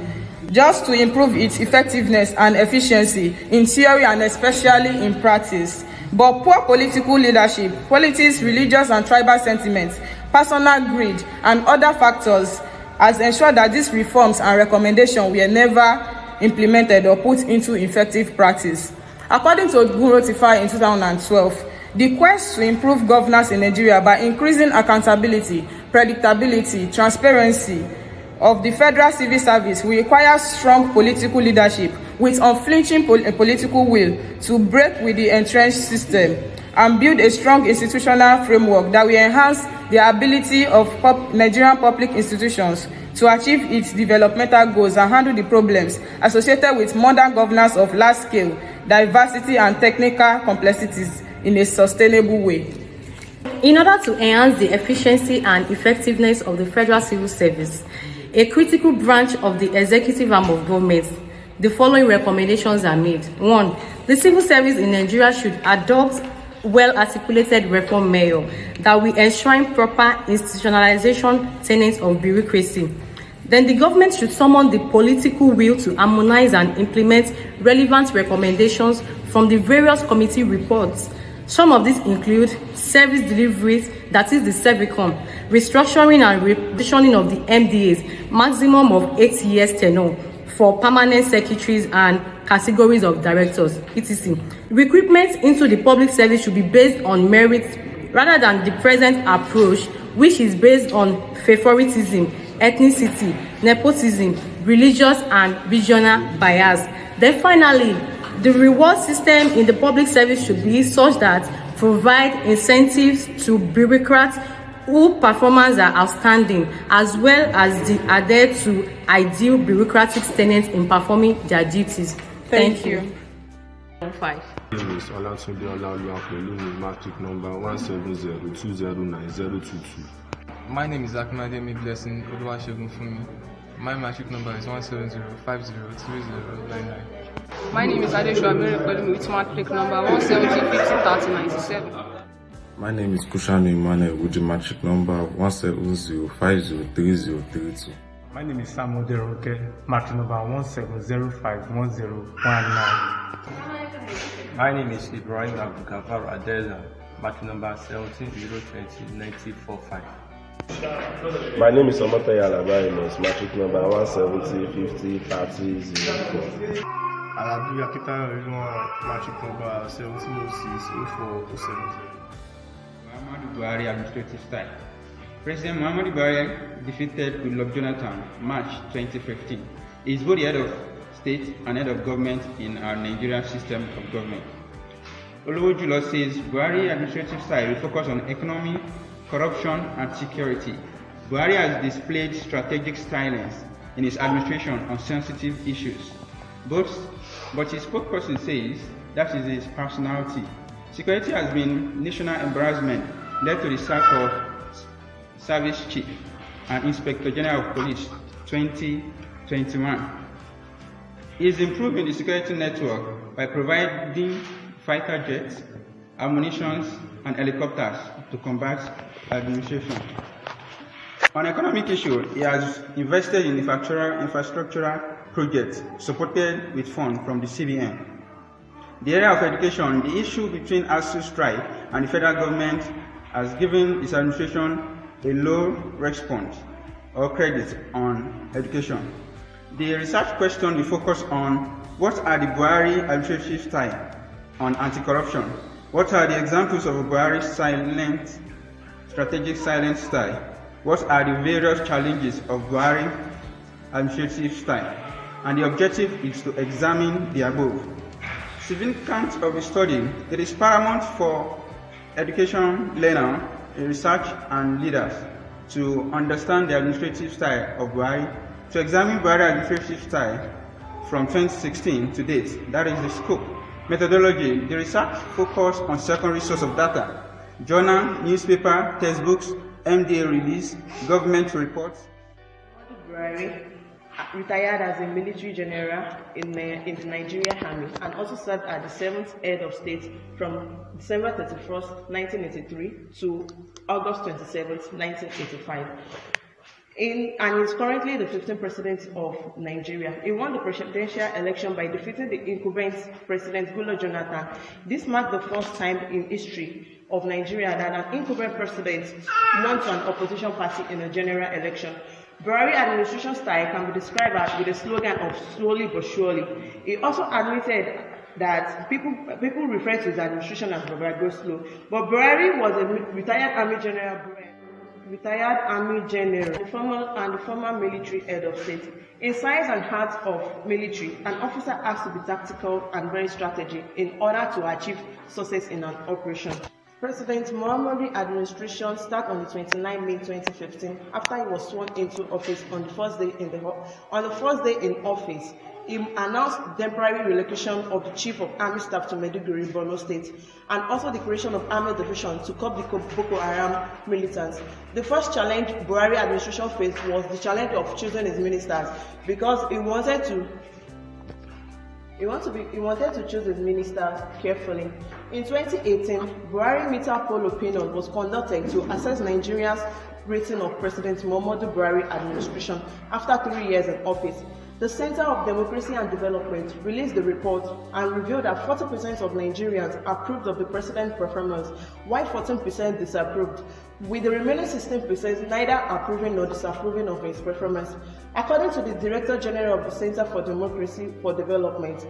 just to improve its effectiveness and efficiency in theory and especially in practice. But poor political leadership, politics, religious and tribal sentiments, personal greed, and other factors has ensured that these reforms and recommendations were never implemented or put into effective practice. According to Buhari in 2012, the quest to improve governance in Nigeria by increasing accountability, predictability, transparency of the federal civil service will require strong political leadership with unflinching political will to break with the entrenched system and build a strong institutional framework that will enhance the ability of Nigerian public institutions to achieve its developmental goals and handle the problems associated with modern governance of large scale, diversity and technical complexities in a sustainable way. In order to enhance the efficiency and effectiveness of the federal civil service, a critical branch of the executive arm of government, the following recommendations are made. 1. The civil service in Nigeria should adopt well-articulated reform measures that will enshrine proper institutionalization tenets of bureaucracy. Then the government should summon the political will to harmonize and implement relevant recommendations from the various committee reports. Some of these include service deliveries, that is the Servicom, restructuring and repositioning of the MDAs, maximum of 8 years tenure for permanent secretaries and categories of directors, etc. Recruitment into the public service should be based on merit rather than the present approach, which is based on favoritism, ethnicity, nepotism, religious and regional bias. Then finally, the reward system in the public service should be such that provide incentives to bureaucrats whose performance are outstanding, as well as the adhere to ideal bureaucratic tenets in performing their duties. Thank you. 5. My name is Olatunde Olaoluwapelumi, matric number 170209022. My name is Akimade Blessing Oluwasegun Funmi. My matric number is 170503099. My name is Adesua Pelumi with matric number 170503097. My name is Kushanu Emmanuel with the matric number 170503032. My name is Samuel Deroke, matric number 170510119. My name is Ibrahim Abdulgafar Adela, matric number 170209045. My name is Omotayo Alabarimos, matric number 170503004. Alabi Akitayo, matric number 17060407. Muhammadu Buhari administrative style. President Muhammadu Buhari defeated Goodluck Jonathan March 2015. He is both the head of state and head of government in our Nigerian system of government. Oluwojulo says Buhari administrative style will focus on economy, corruption and security. Buhari has displayed strategic silence in his administration on sensitive issues. But his spokesperson says that is his personality. Security has been national embarrassment, led to the sack of Service Chief and Inspector General of Police 2021. He is improving the security network by providing fighter jets, ammunition and helicopters to combat administration. On economic issue, he has invested in infrastructural projects supported with funds from the CBN. The area of education, the issue between ASU strike and the federal government has given his administration a low response or credit on education. The research question will focus on what are the Buhari administrative style on anti-corruption. What are the examples of Buhari's strategic silent style? What are the various challenges of Buhari administrative style? And the objective is to examine the above. Significance of the study, it is paramount for education learner, research and leaders to understand the administrative style of Buhari, to examine Buhari administrative style from 2016 to date, that is the scope, Methodology. The research focused on secondary source of data, journal, newspaper, textbooks, MDA release, government reports. Buhari retired as a military general in the Nigerian Army and also served as the 7th head of state from December 31st, 1983 to August 27th, 1985. And is currently the 15th president of Nigeria. He won the presidential election by defeating the incumbent president Goodluck Jonathan. This marked the first time in history of Nigeria that an incumbent president won to an opposition party in a general election. Buhari administration style can be described as with a slogan of slowly but surely. He also admitted that people refer to his administration as Buhari go slow, but Buhari was a retired army general and the former military head of state. In science and arts of military, an officer has to be tactical and very strategic in order to achieve success in an operation. President Muhammadu administration started on the 29 May 2015 after he was sworn into office on the first day in office. He announced temporary relocation of the Chief of Army Staff to Maiduguri, Borno State, and also the creation of Army Division to curb the Boko Haram militants. The first challenge Buhari administration faced was the challenge of choosing his ministers because he wanted to choose his ministers carefully. In 2018, Buhari meter poll opinion was conducted to assess Nigeria's rating of President Muhammadu Buhari administration after 3 years in office. The Center of Democracy and Development released the report and revealed that 40% of Nigerians approved of the president's performance, while 14% disapproved, with the remaining 16% neither approving nor disapproving of his performance. According to the Director General of the Center for Democracy for Development,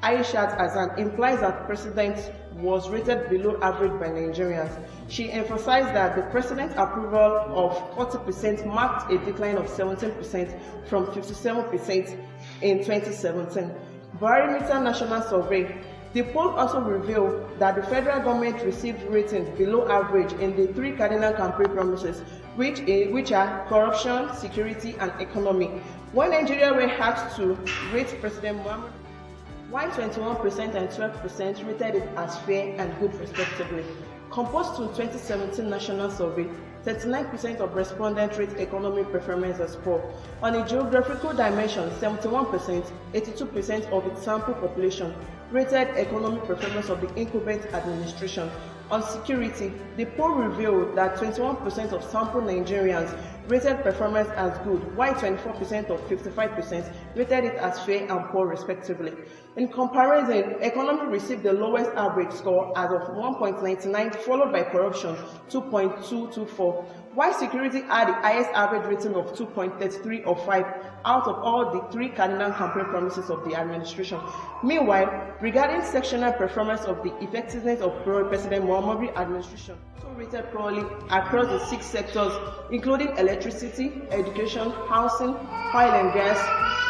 Aishat Azan implies that the president was rated below average by Nigerians. She emphasized that the president's approval of 40% marked a decline of 17% from 57% in 2017. Buhari Meter National Survey. The poll also revealed that the federal government received ratings below average in the 3 cardinal campaign promises, which are corruption, security, and economy. When Nigeria were asked to rate President Muhammad, while 21% and 12% rated it as fair and good respectively. Composed to 2017 national survey, 39% of respondents rate economic performance as poor. On a geographical dimension, 71%, 82% of its sample population rated economic performance of the incumbent administration. On security, the poll revealed that 21% of sample Nigerians rated performance as good, while 24% of 55% rated it as fair and poor respectively. In comparison, economy received the lowest average score as of 1.99, followed by corruption 2.224, while security had the highest average rating of 2.33 or 5 out of all the 3 cardinal campaign promises of the administration. Meanwhile, regarding sectional performance of the effectiveness of President Muhammadu administration, also rated poorly across the 6 sectors, including electricity, education, housing, oil and gas,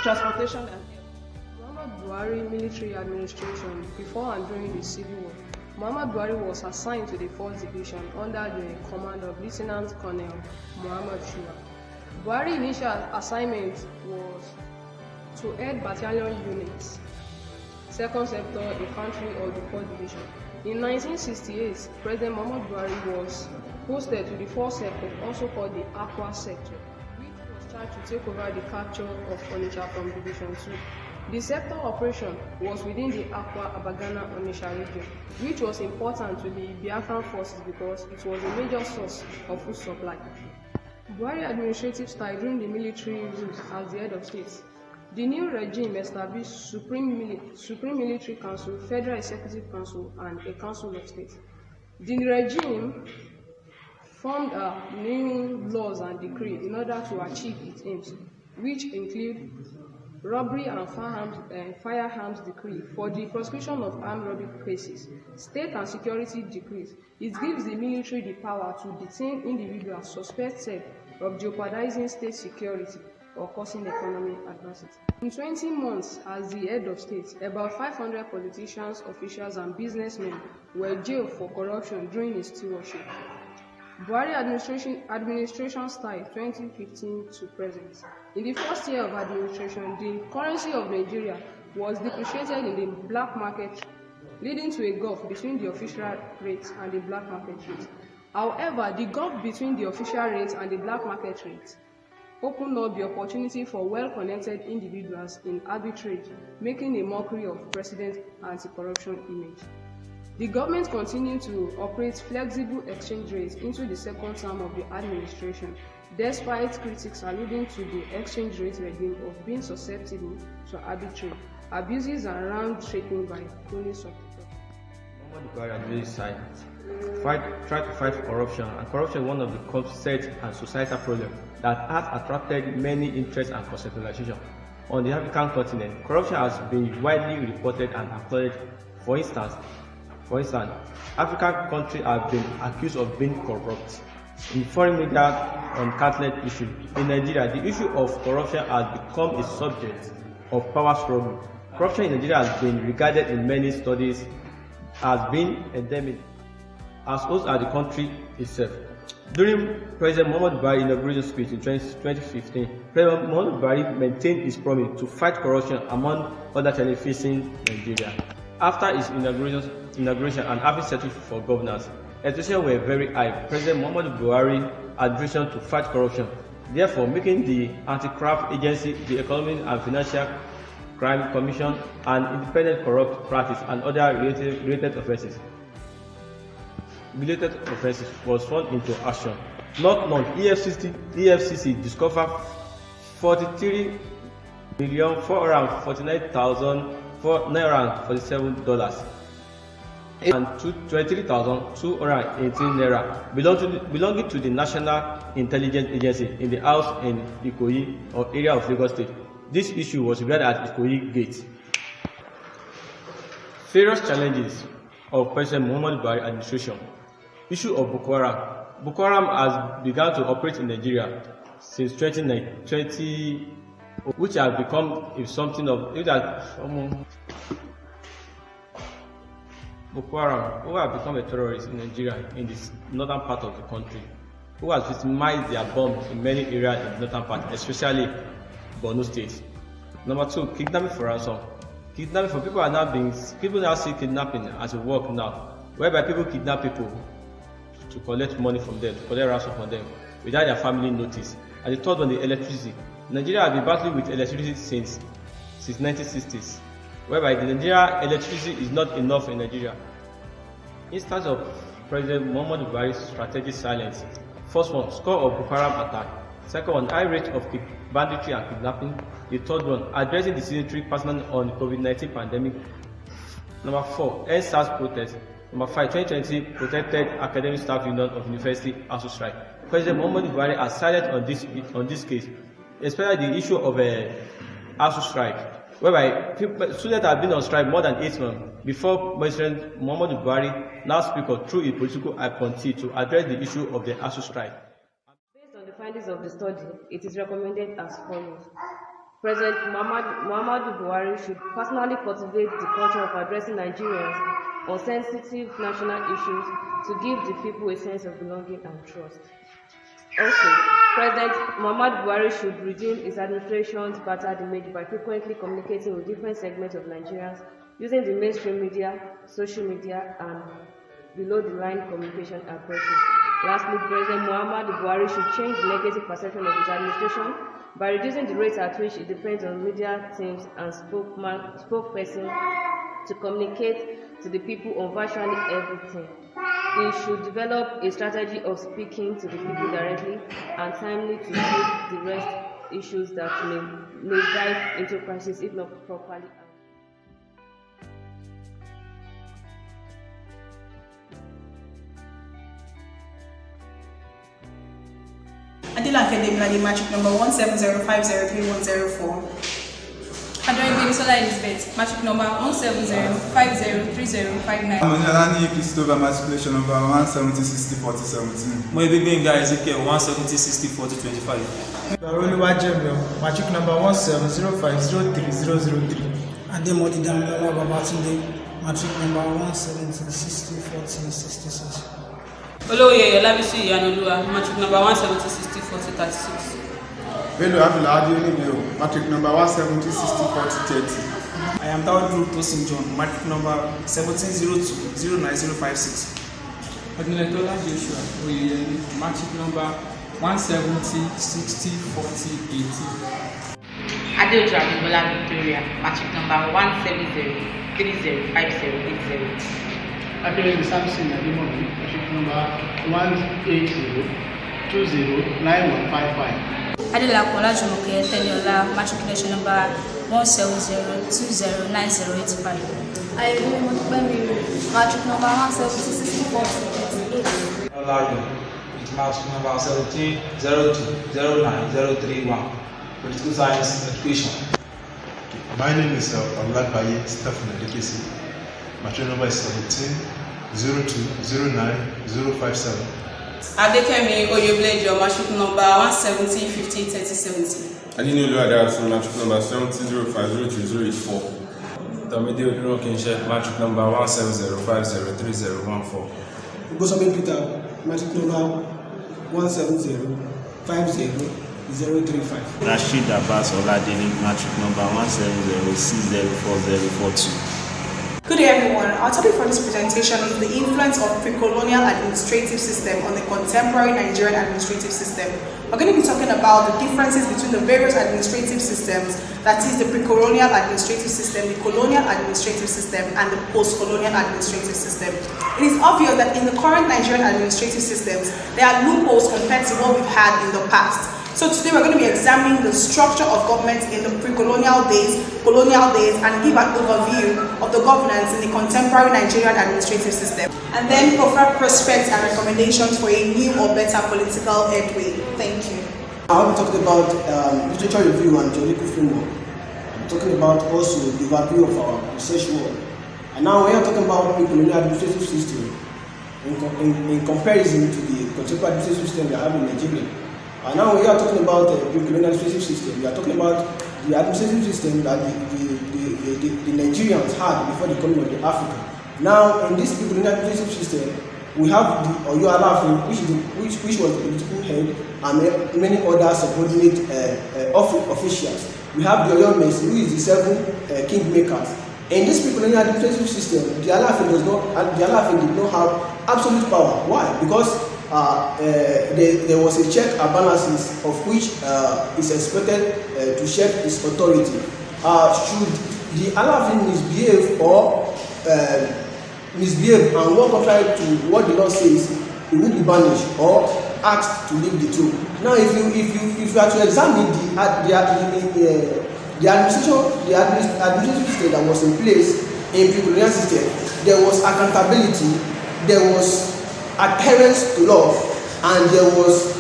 transportation, and Muhammad Buhari military administration. Before and during the Civil War, Muhammad Buhari was assigned to the 4th Division under the command of Lieutenant Colonel Muhammad Shua. Buhari's initial assignment was to head battalion units, 2nd Sector Infantry of the 4th Division. In 1968, President Muhammad Buhari was posted to the 4th Sector, also called the Aqua Sector, which was charged to take over the capture of Onitsha from Division 2. The sector operation was within the Akwa Abagana Onitsha region, which was important to the Biafran forces because it was a major source of food supply. Buhari administrative style during the military rule as the head of state. The new regime established Supreme Military Council, Federal Executive Council, and a Council of State. The regime formed new laws and decrees in order to achieve its aims, which include robbery and firearms decree for the prosecution of armed robbery cases, state and security decrees. It gives the military the power to detain individuals suspected of jeopardizing state security or causing economic adversity. In 20 months as the head of state, about 500 politicians, officials, and businessmen were jailed for corruption during his stewardship. Buhari administration style 2015 to present. In the first year of administration, the currency of Nigeria was depreciated in the black market leading to a gulf between the official rate and the black market rate. However, the gulf between the official rate and the black market rate opened up the opportunity for well-connected individuals in arbitrage, making a mockery of President's anti-corruption image. The government continued to operate flexible exchange rates into the second term of the administration, despite critics alluding to the exchange rate regime of being susceptible to arbitrage, abuses, and round-tripping by crony supporters. Muhammadu Buhari had really silent. Try to fight corruption, and corruption is one of the concept and societal problems that has attracted many interests and conceptualization. On the African continent, corruption has been widely reported and acknowledged. For instance, African countries have been accused of being corrupt. In foreign media on countless issues, in Nigeria, the issue of corruption has become a subject of power struggle. Corruption in Nigeria has been regarded in many studies as being endemic, as well as the country itself. During President Muhammadu Buhari's inauguration speech in 2015, President Muhammadu Buhari maintained his promise to fight corruption among other facing Nigeria. After his inauguration and having settled for governance, expectations were very high. President Muhammadu Buhari had vision to fight corruption, therefore making the anti-graft agency, the Economic and Financial Crime Commission, and independent corrupt practice and other related offences was thrown into action. Not long, EFCC discovered $43,449,447 and $23,218 belonging to the National Intelligence Agency in the house in Ikoyi or area of Lagos State. This issue was regarded at Ikoyi Gate. Various challenges of President Muhammadu Buhari administration. Issue of Boko Haram. Boko Haram has begun to operate in Nigeria since 2020, which has become Boko Haram, who have become a terrorist in Nigeria in the northern part of the country, who has victimized their bombs in many areas in the northern part, especially Borno State. Number 2, kidnapping for ransom. Kidnapping for people now see kidnapping as a work now, whereby people kidnap people to collect money from them, to collect ransom from them, without their family notice. And the third one, the electricity. Nigeria has been battling with electricity since 1960s, whereby the Nigeria electricity is not enough in Nigeria. Instance of President Muhammadu Buhari's strategic silence. First one, score of Boko Haram attack. Second one, high rate of banditry and kidnapping. The third one, addressing the signatory personnel on COVID-19 pandemic. Number 4, end SARS protest. Number 5, 2020 protected academic staff union of university ASU strike. President Muhammadu Buhari is silent on this case, especially the issue of ASU strike, whereby students have been on strike more than 8 months before President Muhammadu Buhari now speak through a political appointee to address the issue of the ASU strike. Based on the findings of the study, it is recommended as follows. President Muhammadu Buhari should personally cultivate the culture of addressing Nigerians on sensitive national issues to give the people a sense of belonging and trust. Also, President Muhammadu Buhari should redeem his administration's battered image by frequently communicating with different segments of Nigerians using the mainstream media, social media, and below-the-line communication approaches. Lastly, President Muhammadu Buhari should change the negative perception of his administration by reducing the rate at which it depends on media teams and spokespersons to communicate to the people on virtually everything. He should develop a strategy of speaking to the people directly and timely to treat the rest issues that may dive into crisis if not properly. Adila Academy, matric number 170503104. Adorin Sola Elizabeth, matric number 170503059. Amonalani Christopher, matriculation number 170604017. Moebibenga Ezekiel 170604025. Baroluwa Jemio, matric number 170503003. Ademodi Damilola Babatunde, matric number 170604066. Oloye Olabisi Iyanoluwa, matric number 170604036. Bello Abdullah Adionimio, matric number 170604030. I am Tawadru Tosin John, matric number 1702-09056. Odunletola Joshua Oyeyemi, matric number 170-60-40-80. Adeojo Abibola Victoria, matric number 170-30-50-80. Akérèdé Samson Adémọ̀bí, matric number 180-20-9155. Adelakola Jumoke Teniola, matriculation number 170-20-9085. Ayẹyẹ Mọ̀túpẹ́mi, matric number 170-60-40-88. Olayo, with matric number 17-02-09031. Political Science Education. My name is Olagbaye Stephen Adekesi. Matric number is 17-02-09057. Adekemi Oyeblejo, matric number 170-50-30-70. Adinolu Adarasun, matric number 70-05-02084. Tomide Odirokinshe, matric number 170-50-3014. Ugosomi Peter, matric number 170-50-035. Rashid Abbas Oladele, matric number 170-604042. Good day everyone. Our topic for this presentation is the influence of pre-colonial administrative system on the contemporary Nigerian administrative system. We're going to be talking about the differences between the various administrative systems, that is the pre-colonial administrative system, the colonial administrative system, and the post-colonial administrative system. It is obvious that in the current Nigerian administrative systems, there are loopholes compared to what we've had in the past. So today we're going to be examining the structure of government in the pre-colonial days, colonial days, and give an overview of the governance in the contemporary Nigerian administrative system, and then provide prospects and recommendations for a new or better political headway. Thank you. I'll be talking about literature review and theoretical framework. I'm talking about also the overview of our research work. And now we are talking about pre-colonial administrative system in comparison to the contemporary administrative system we have in Nigeria. And now we are talking about the pre-colonial administrative system. We are talking about the administrative system that the Nigerians had before the coming of the Africa. Now, in this pre-colonial administrative system, we have the Oyo Alaafin, which was the political head, and many other subordinate officials. We have the Oyo Mesi, who is the 7 kingmakers. In this pre-colonial administrative system, the Alaafin did not have absolute power. Why? Because there was a check and balances of which is expected to check his authority. Should the Alaafin misbehave and work contrary to what the law says, he will be banished or asked to leave the throne. Now, if you are to examine the administrative system that was in place in pre-colonial system, there was accountability, there was adherence to law, and there was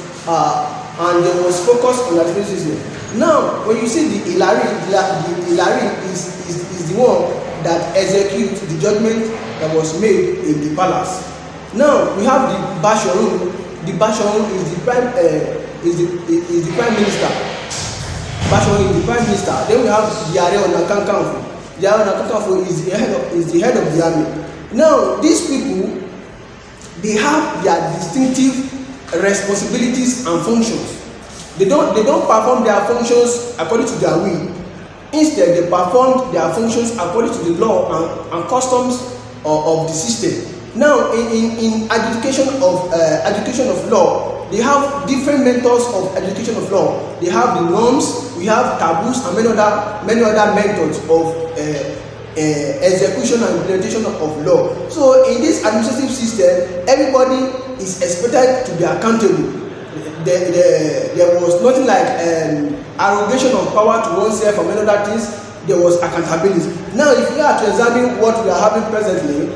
focus on the administrative system. Now, when you see the Ilari is the one that executes the judgment that was made in the palace. Now we have the Basharun. The Basharun is the prime minister. Basharun is the prime minister. Then we have the Ààrẹ Ọ̀nà Kakanfò. The Ààrẹ Ọ̀nà Kakanfò is the head of the army. Now these people, they have their distinctive responsibilities and functions. They don't perform their functions according to their will. Instead, they perform their functions according to the law and customs of the system. Now, in education of law, they have different methods of education of law. They have the norms, we have taboos, and many other methods of execution and implementation of law. So, in this administrative system, everybody is expected to be accountable. There was nothing like arrogation of power to oneself or many other things. There was accountability. Now, if we are to examine what we are having presently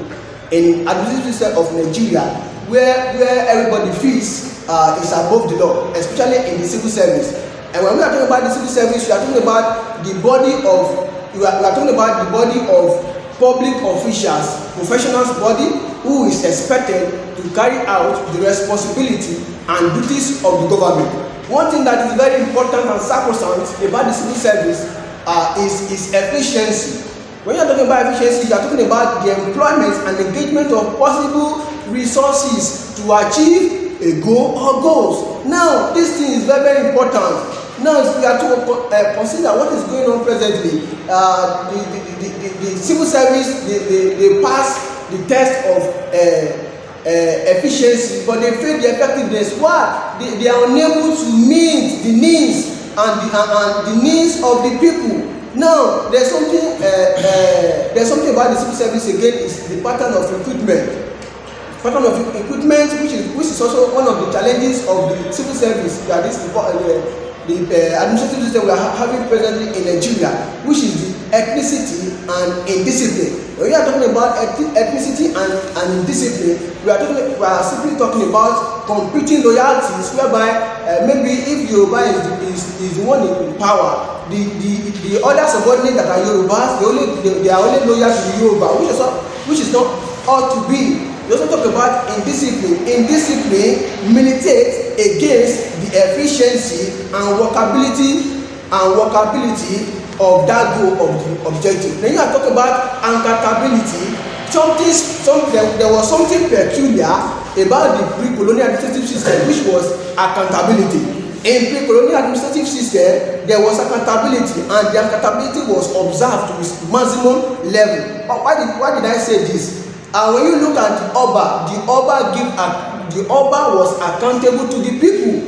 in administrative system of Nigeria, where everybody feels is above the law, especially in the civil service. And when we are talking about the civil service, we are talking about the body of public officials, professionals body who is expected to carry out the responsibility and duties of the government. One thing that is very important and sacrosanct about the civil service is efficiency. When you are talking about efficiency, you are talking about the employment and engagement of possible resources to achieve a goal or goals. Now, this thing is very, very important. Now, if we are to consider what is going on presently, the civil service, they pass the test of efficiency, but they fail the effectiveness. Why? They are unable to meet the needs and the needs of the people. Now, there's something about the civil service again, is the pattern of recruitment. Pattern of recruitment, which is also one of the challenges of the civil service, that is the administrative system we are having presently in Nigeria, which is the ethnicity and indiscipline. When we are talking about ethnicity and indiscipline, we are simply talking about competing loyalties, whereby maybe if Yoruba is the one in power, the other subordinates that are Yorubas, they are only loyal to the Yoruba, which is not ought to be. We also talk about indiscipline. Indiscipline militates against the efficiency and workability of that goal of the objective. Then you are talking about accountability. There was something peculiar about the pre-colonial administrative system, which was accountability. In pre-colonial administrative system, there was accountability, and the accountability was observed to its maximum level. Why did I say this? When you look at the Oba was accountable to the people.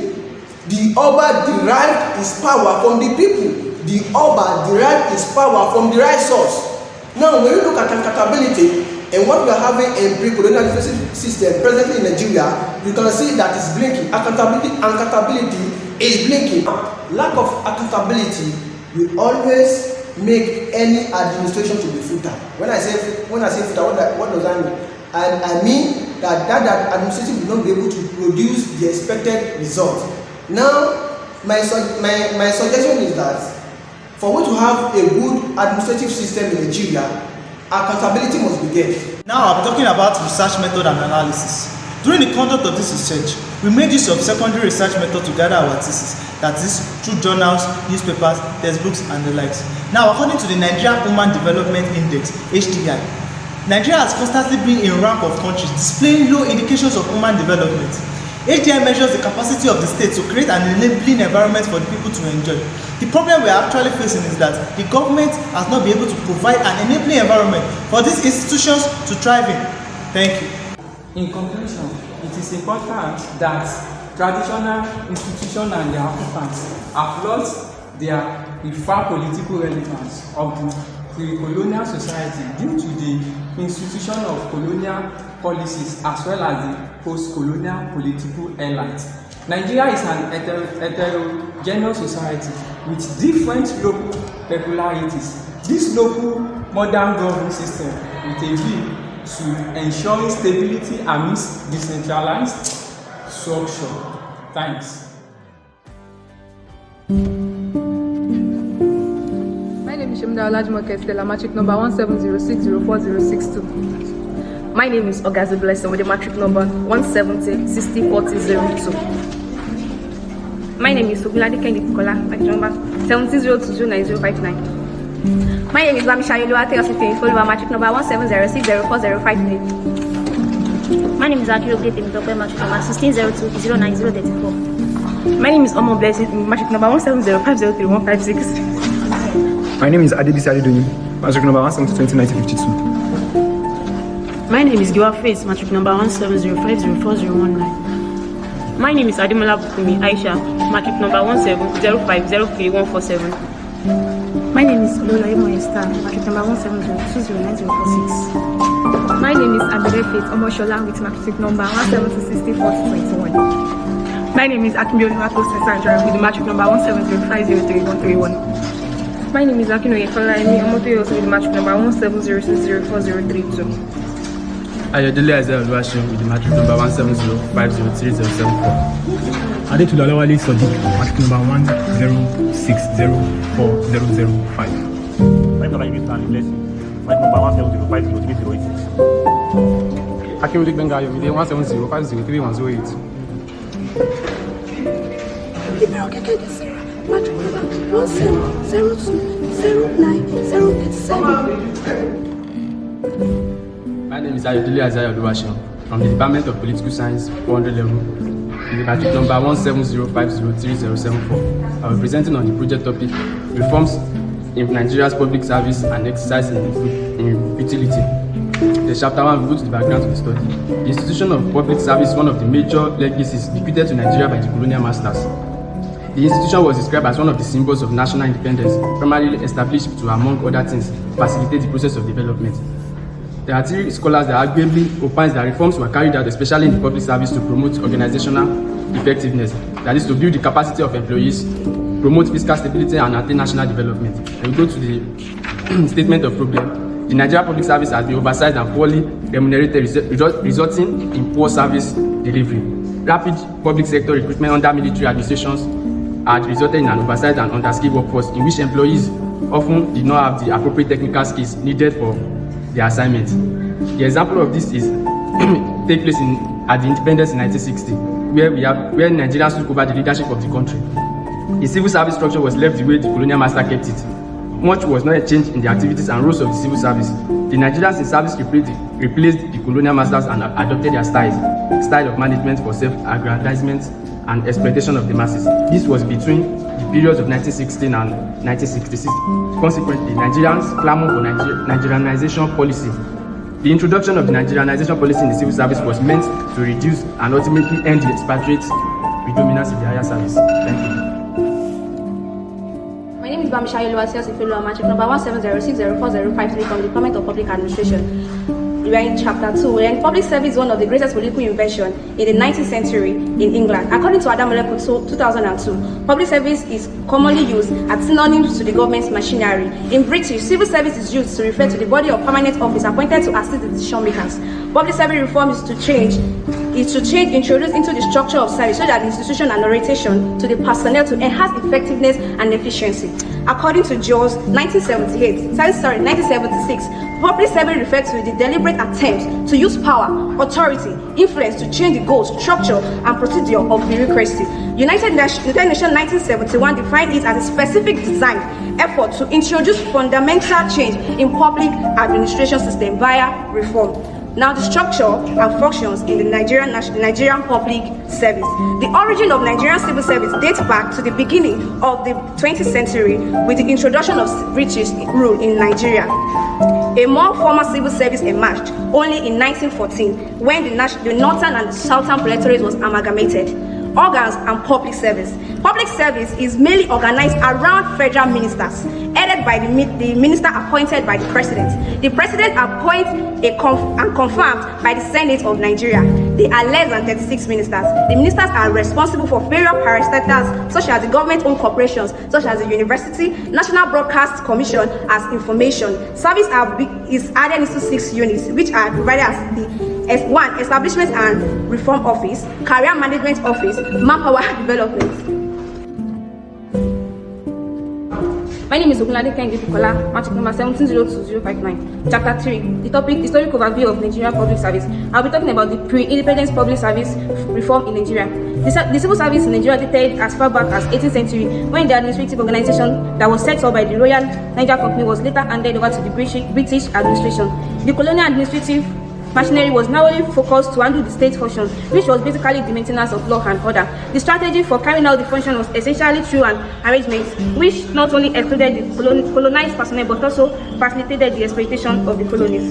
The Oba derived his power from the people. The Oba derived his power from the right source. Now, when you look at accountability and what we are having in pre-colonial system presently in Nigeria, you can see that it's blinking. Accountability is blinking. Lack of accountability will always make any administration to be futile. When I say futile, what does that mean? I mean that administration will not be able to produce the expected result. Now, my suggestion is that for we to have a good administrative system in Nigeria, accountability must be there. Now I'm talking about research method and analysis. During the conduct of this research, we made use of secondary research method to gather our thesis, that is, through journals, newspapers, textbooks, and the likes. Now, according to the Nigerian Human Development Index, HDI, Nigeria has constantly been in rank of countries displaying low indications of human development. HDI measures the capacity of the state to create an enabling environment for the people to enjoy. The problem we are actually facing is that the government has not been able to provide an enabling environment for these institutions to thrive in. Thank you. In conclusion, it is important that traditional institutions and their occupants have lost their preferred political relevance of the pre-colonial society due to the institution of colonial policies as well as the post-colonial political elite. Nigeria is an heterogeneous society with different local peculiarities. This local modern governing system with a view to ensuring stability amidst decentralized structure. Thanks. My name is Shemda Olajimoke Stella, matric number 1706046062. My name is Ogazi Blessing with the matric number 170604002. My name is Ogunlade Kendi Bukola, matric number 17029059. My name is Bamisha Yoluwate Osifin Foluwa, matric number 170604053. My name is Akiro Gate Dope, matric number 1602090034. My name is Omo Blessing, matric number 170503156. My name is Adebisi Adedoyin, matric number 172209052. My name is Giwa Face, matric number 170504019. My name is Ademola Bukumi Aisha, matric number 17050303147. My name is Lola Imoyesta, matric number 170209046. My name is Abide Faith Omoshola with matric number 170604021. My name is Akimbiolu Atosin Sandra with matric number 170503131. My name is Akinoye Folaimi Omotoyos with matric number 170604032. Ayodele Isaiah Oluwaseun with the matric number 170503074. Adetula Olawale Sodiq, matric number 106040005. My name is Stanley Blessing, matric number 170503086. Akinwode Bengayo with the 170503108. Matric number 170209037. My name is Ayodele Isaiah Oluwaseun from the Department of Political Science, 400 level. with the matric number 170503074. I will be presenting on the project topic, Reforms in Nigeria's Public Service and Exercise in Utility. The chapter 1 will go to the background of the study. The institution of public service is one of the major legacies bequeathed to Nigeria by the colonial masters. The institution was described as one of the symbols of national independence, primarily established to, among other things, facilitate the process of development. There are three scholars that arguably opine that reforms were carried out especially in the public service to promote organizational effectiveness, that is, to build the capacity of employees, promote fiscal stability and attain national development. And we go to the statement of problem. The Nigerian public service has been oversized and poorly remunerated, resulting in poor service delivery. Rapid public sector recruitment under military administrations had resulted in an oversized and underskilled workforce in which employees often did not have the appropriate technical skills needed for their assignment. The example of this is take place at the independence in 1960, where Nigerians took over the leadership of the country. The civil service structure was left the way the colonial master kept it. Much was not a change in the activities and roles of the civil service. The Nigerians in service replaced the colonial masters and adopted their style of management for self-aggrandizement and exploitation of the masses. This was between the periods of 1916 and 1966. Consequently, Nigerians clamored for Nigerianization policy. The introduction of the Nigerianization policy in the civil service was meant to reduce and ultimately end the expatriate predominance in the higher service. Thank you. My name is Bamishayo Luasiosifilo, matric number 170604053 from the Department of Public Administration. We are in chapter 2, and public service is one of the greatest political inventions in the 19th century in England. According to Adam Molecular 2002, public service is commonly used as synonyms to the government's machinery. In British, civil service is used to refer to the body of permanent office appointed to assist the decision makers. Public service reform is to change introduced into the structure of service so that the institution and orientation to the personnel to enhance effectiveness and efficiency. According to Jaws 1976, public service refers to the deliberate attempt to use power, authority, influence to change the goals, structure, and procedure of bureaucracy. United Nations 1971 defined it as a specific design effort to introduce fundamental change in public administration system via reform. Now, the structure and functions in the Nigerian public service. The origin of Nigerian civil service dates back to the beginning of the 20th century with the introduction of British rule in Nigeria. A more formal civil service emerged only in 1914 when the northern and southern protectorate was amalgamated. Organs and public service. Public service is mainly organized around federal ministers, headed by the minister appointed by the president. The president appoints and confirmed by the Senate of Nigeria. They are less than 36 ministers. The ministers are responsible for various parastatals such as the government-owned corporations, such as the University, National Broadcast Commission as information. Service is added into 6 units, which are divided as the S1, Establishment and Reform Office, Career Management Office, Manpower Development. My name is Ogunlade Kehinde Bukola, matric number 1702059. Chapter 3, the topic, Historic Overview of Nigerian Public Service. I'll be talking about the pre-independence public service reform in Nigeria. The civil service in Nigeria dated as far back as 18th century, when the administrative organization that was set up by the Royal Niger Company was later handed over to the British administration. The colonial administrative machinery was narrowly focused to handle the state functions, which was basically the maintenance of law and order. The strategy for carrying out the function was essentially through an arrangement which not only excluded the colonized personnel but also facilitated the exploitation of the colonies.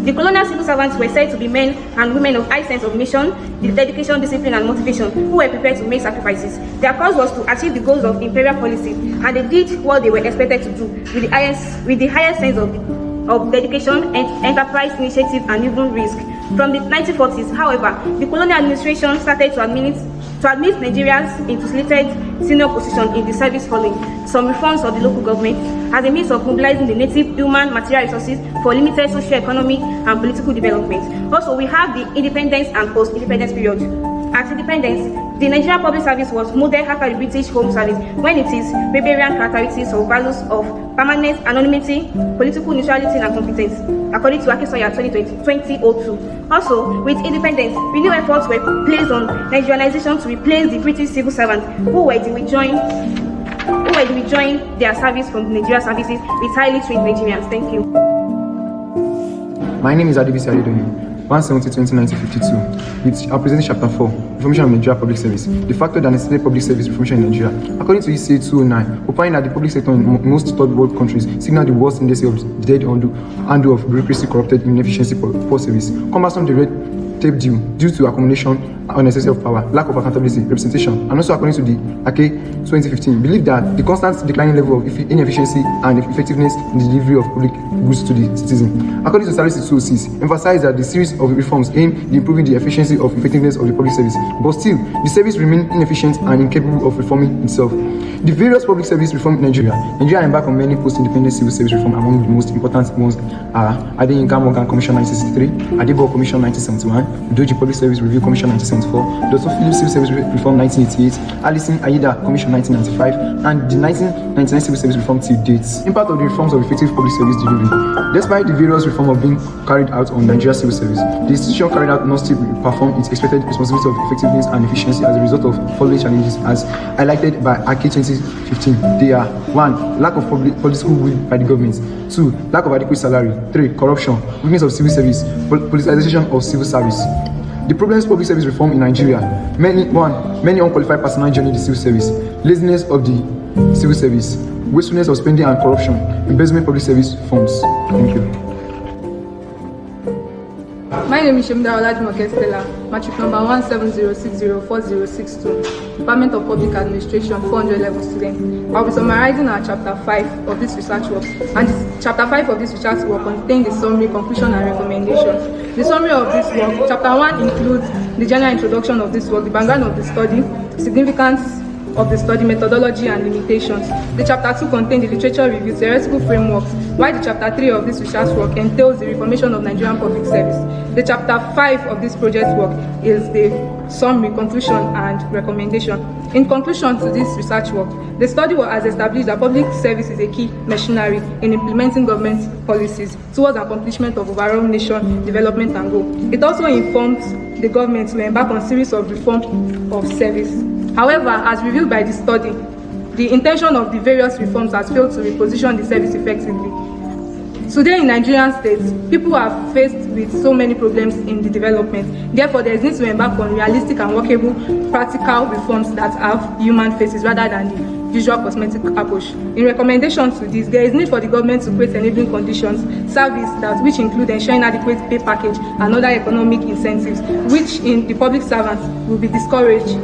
The colonial civil servants were said to be men and women of high sense of mission, dedication, discipline, and motivation, who were prepared to make sacrifices. Their cause was to achieve the goals of imperial policy, and they did what they were expected to do with the highest sense of dedication, enterprise, initiative, and even risk. From the 1940s, however, the colonial administration started to admit Nigerians into selected senior positions in the service following some reforms of the local government as a means of mobilizing the native human material resources for limited socio-economic and political development. Also, we have the independence and post-independence period. At independence, the Nigerian public service was modeled after the British Home Service when it is barbarian characteristics of values of permanence, anonymity, political neutrality, and competence, according to Akisoya 2002. Also, with independence, renewed efforts were placed on Nigerianization to replace the British civil servants who were withdrawing their service from the Nigerian services with highly trained Nigerians. Thank you. My name is Adibisi Adedoyin, 170/2019-52, which are presenting Chapter 4, Reformation of Nigeria Public Service, the factor that necessitated public service reformation in Nigeria. According to ECA 209, opining that the public sector in most third world countries signal the worst index of dead handle of bureaucracy, corrupted, inefficiency, poor service. Cumbersome the red tape due to accumulation and necessity of power, lack of accountability, representation, and also according to the AKE 2015, believe that the constant declining level of inefficiency and effectiveness in the delivery of public goods to the citizen. According to Service 206, emphasize that the series of reforms aim at improving the efficiency of effectiveness of the public service, but still, the service remains inefficient and incapable of reforming itself. The various public service reform in Nigeria embarked on many post-independent civil service reform. Among the most important ones are Adeyinka Morgan Commission 1963, Adebo Commission 1971, Doji Public Service Review Commission 1974, Dr. Phillips Civil Service Reform 1988, Alison Aida Commission 1995, and the 1999 Civil Service Reform till date. Impact of the reforms of effective public service delivery. Despite the various reforms being carried out on Nigeria civil service, the institution carried out not still perform its expected responsibility of effectiveness and efficiency as a result of following challenges as highlighted by AKE 2015. They are 1. Lack of political will by the government. 2. Lack of adequate salary. 3. Corruption, weakness of civil service, politicization of civil service. The problems public service reform in Nigeria: many unqualified personnel joining the civil service, laziness of the civil service, wastefulness of spending and corruption, embezzlement public service funds. Thank you. My name is Shemda Olajumoke Stella, matric number 170604062, Department of Public Administration, 400 level student. I'll be summarizing our Chapter 5 of this research work, and Chapter 5 of this research work contains the summary, conclusion, and recommendation. The summary of this work: Chapter 1 includes the general introduction of this work, the background of the study, significance of the study, methodology, and limitations. The Chapter 2 contains the literature review, theoretical frameworks, while the Chapter 3 of this research work entails the reformation of Nigerian public service. The Chapter 5 of this project work is the summary, conclusion, and recommendation. In conclusion to this research work, the study has established that public service is a key machinery in implementing government policies towards the accomplishment of overall nation development and goal. It also informs the government to embark on a series of reform of service. However, as revealed by the study, the intention of the various reforms has failed to reposition the service effectively. Today in Nigerian states, people are faced with so many problems in the development. Therefore, there is need to embark on realistic and workable practical reforms that have human faces rather than the usual cosmetic approach. In recommendation to this, there is need for the government to create enabling conditions, which include ensuring adequate pay package and other economic incentives, which in the public servants will be discouraged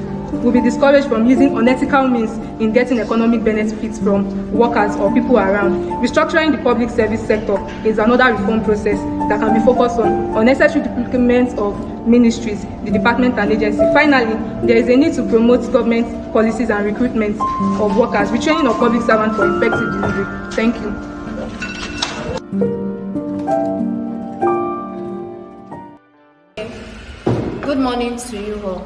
from using unethical means in getting economic benefits from workers or people around. Restructuring the public service sector is another reform process that can be focused on unnecessary deployment of ministries, the department and agency. Finally, there is a need to promote government policies and recruitment of workers, retraining of public servants for effective delivery. Thank you. Good morning to you all.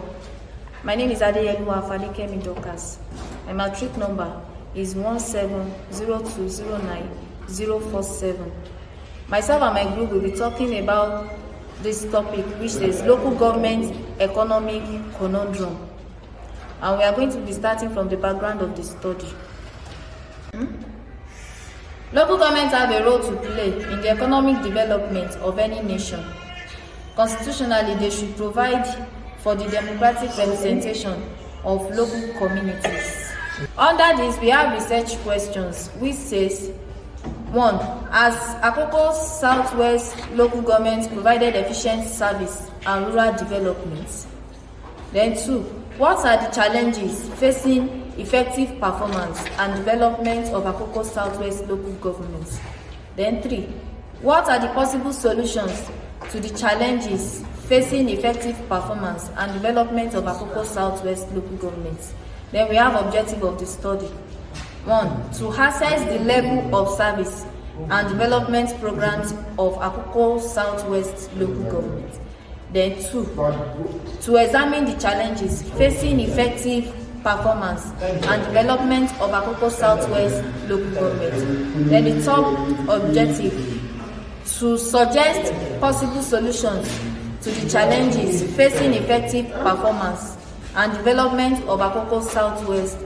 My name is Adeyelu Afalikemi Dokas. My matric number is 170209047. Myself and my group will be talking about this topic, which is local government economic conundrum. And we are going to be starting from the background of the study. Local governments have a role to play in the economic development of any nation. Constitutionally, they should provide for the democratic representation of local communities. Under this, we have research questions, which says, 1. Has Akoko Southwest local government provided efficient service and rural development? Then 2. What are the challenges facing effective performance and development of Akoko Southwest local government? Then 3. What are the possible solutions to the challenges facing effective performance and development of Akoko Southwest local government? Then we have objective of the study. 1. To assess the level of service and development programs of Akoko Southwest local government. Then 2. To examine the challenges facing effective performance and development of Akoko Southwest local government. Then the third objective, to suggest possible solutions to the challenges facing effective performance and development of Akoko Southwest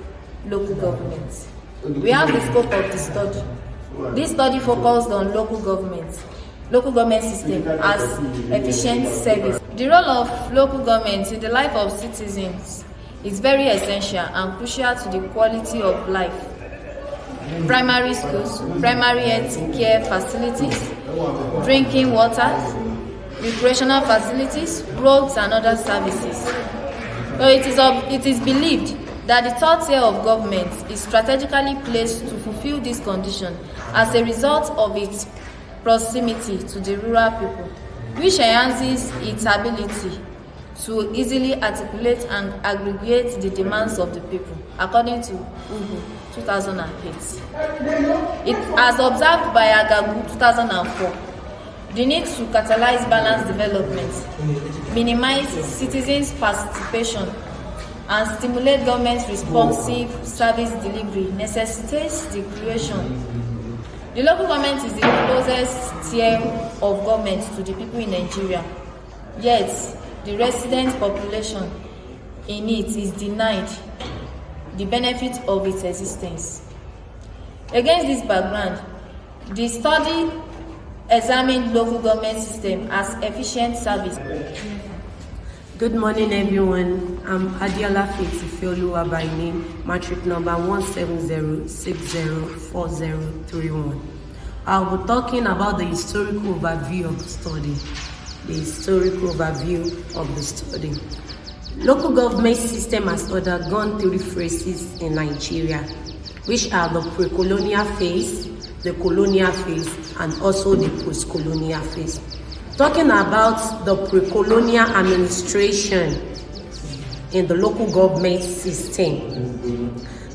local government. We have the scope of the study. This study focused on local government. local government system as efficient service. The role of local government in the life of citizens is very essential and crucial to the quality of life. Primary schools, primary health care facilities, drinking water, recreational facilities, roads and other services. So it is believed that the third tier of government is strategically placed to fulfill this condition as a result of its proximity to the rural people, which enhances its ability to easily articulate and aggregate the demands of the people, according to UGU 2008. It, as observed by Agagu 2004, the need to catalyze balanced development, minimize citizens' participation, and stimulate government responsive service delivery necessitates the creation. The local government is the closest tier of government to the people in Nigeria, yet the resident population in it is denied the benefit of its existence. Against this background, the study examined local government system as efficient service. Good morning, everyone. I'm Adiola Fetifeoluwa by name, matric number 170604031. I'll be talking about the historical overview of the study. Local government system has undergone three phases in Nigeria, which are the pre-colonial phase, the colonial phase, and also the post-colonial phase. Talking about the pre-colonial administration in the local government system.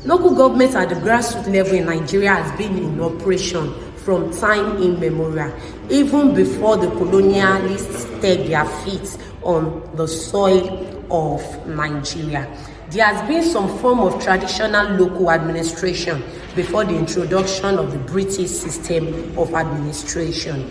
Local government at the grassroots level in Nigeria has been in operation from time immemorial, even before the colonialists set their feet on the soil of Nigeria. There has been some form of traditional local administration before the introduction of the British system of administration.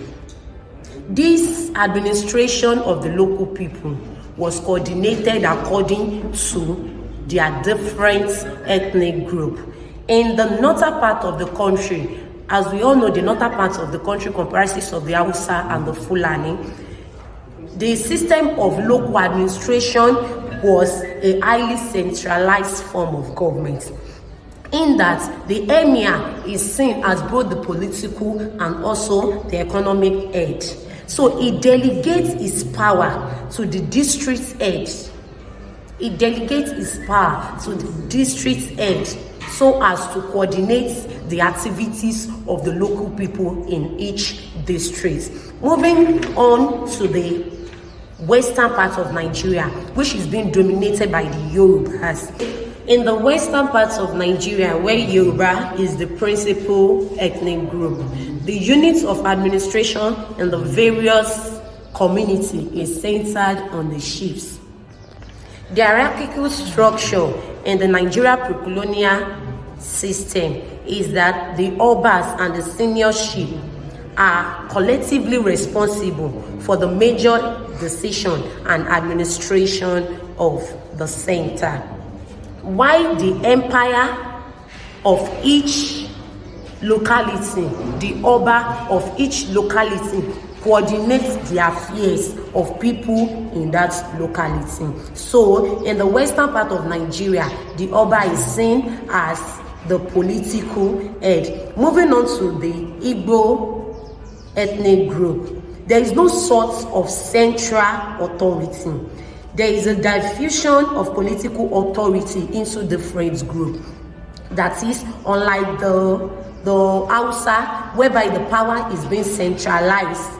This administration of the local people was coordinated according to their different ethnic group. In the northern part of the country, as we all know, the northern part of the country comprises of the Hausa and the Fulani. The system of local administration was a highly centralized form of government, in that the emir is seen as both the political and also the economic head. So it delegates its power to the district head. So as to coordinate the activities of the local people in each district. Moving on to the western part of Nigeria, which is being dominated by the Yorubas. In the western parts of Nigeria, where Yoruba is the principal ethnic group, the units of administration in the various community is centered on the chiefs. The hierarchical structure in the Nigeria pre-colonial system is that the Obas and the senior chief are collectively responsible for the major decision and administration of the center, while the empire of each locality, the Oba of each locality, coordinates the affairs of people in that locality. So in the western part of Nigeria, the Oba is seen as the political head. Moving on to the Igbo ethnic group, there is no sort of central authority. There is a diffusion of political authority into different groups. That is, unlike the Hausa, whereby the power is being centralized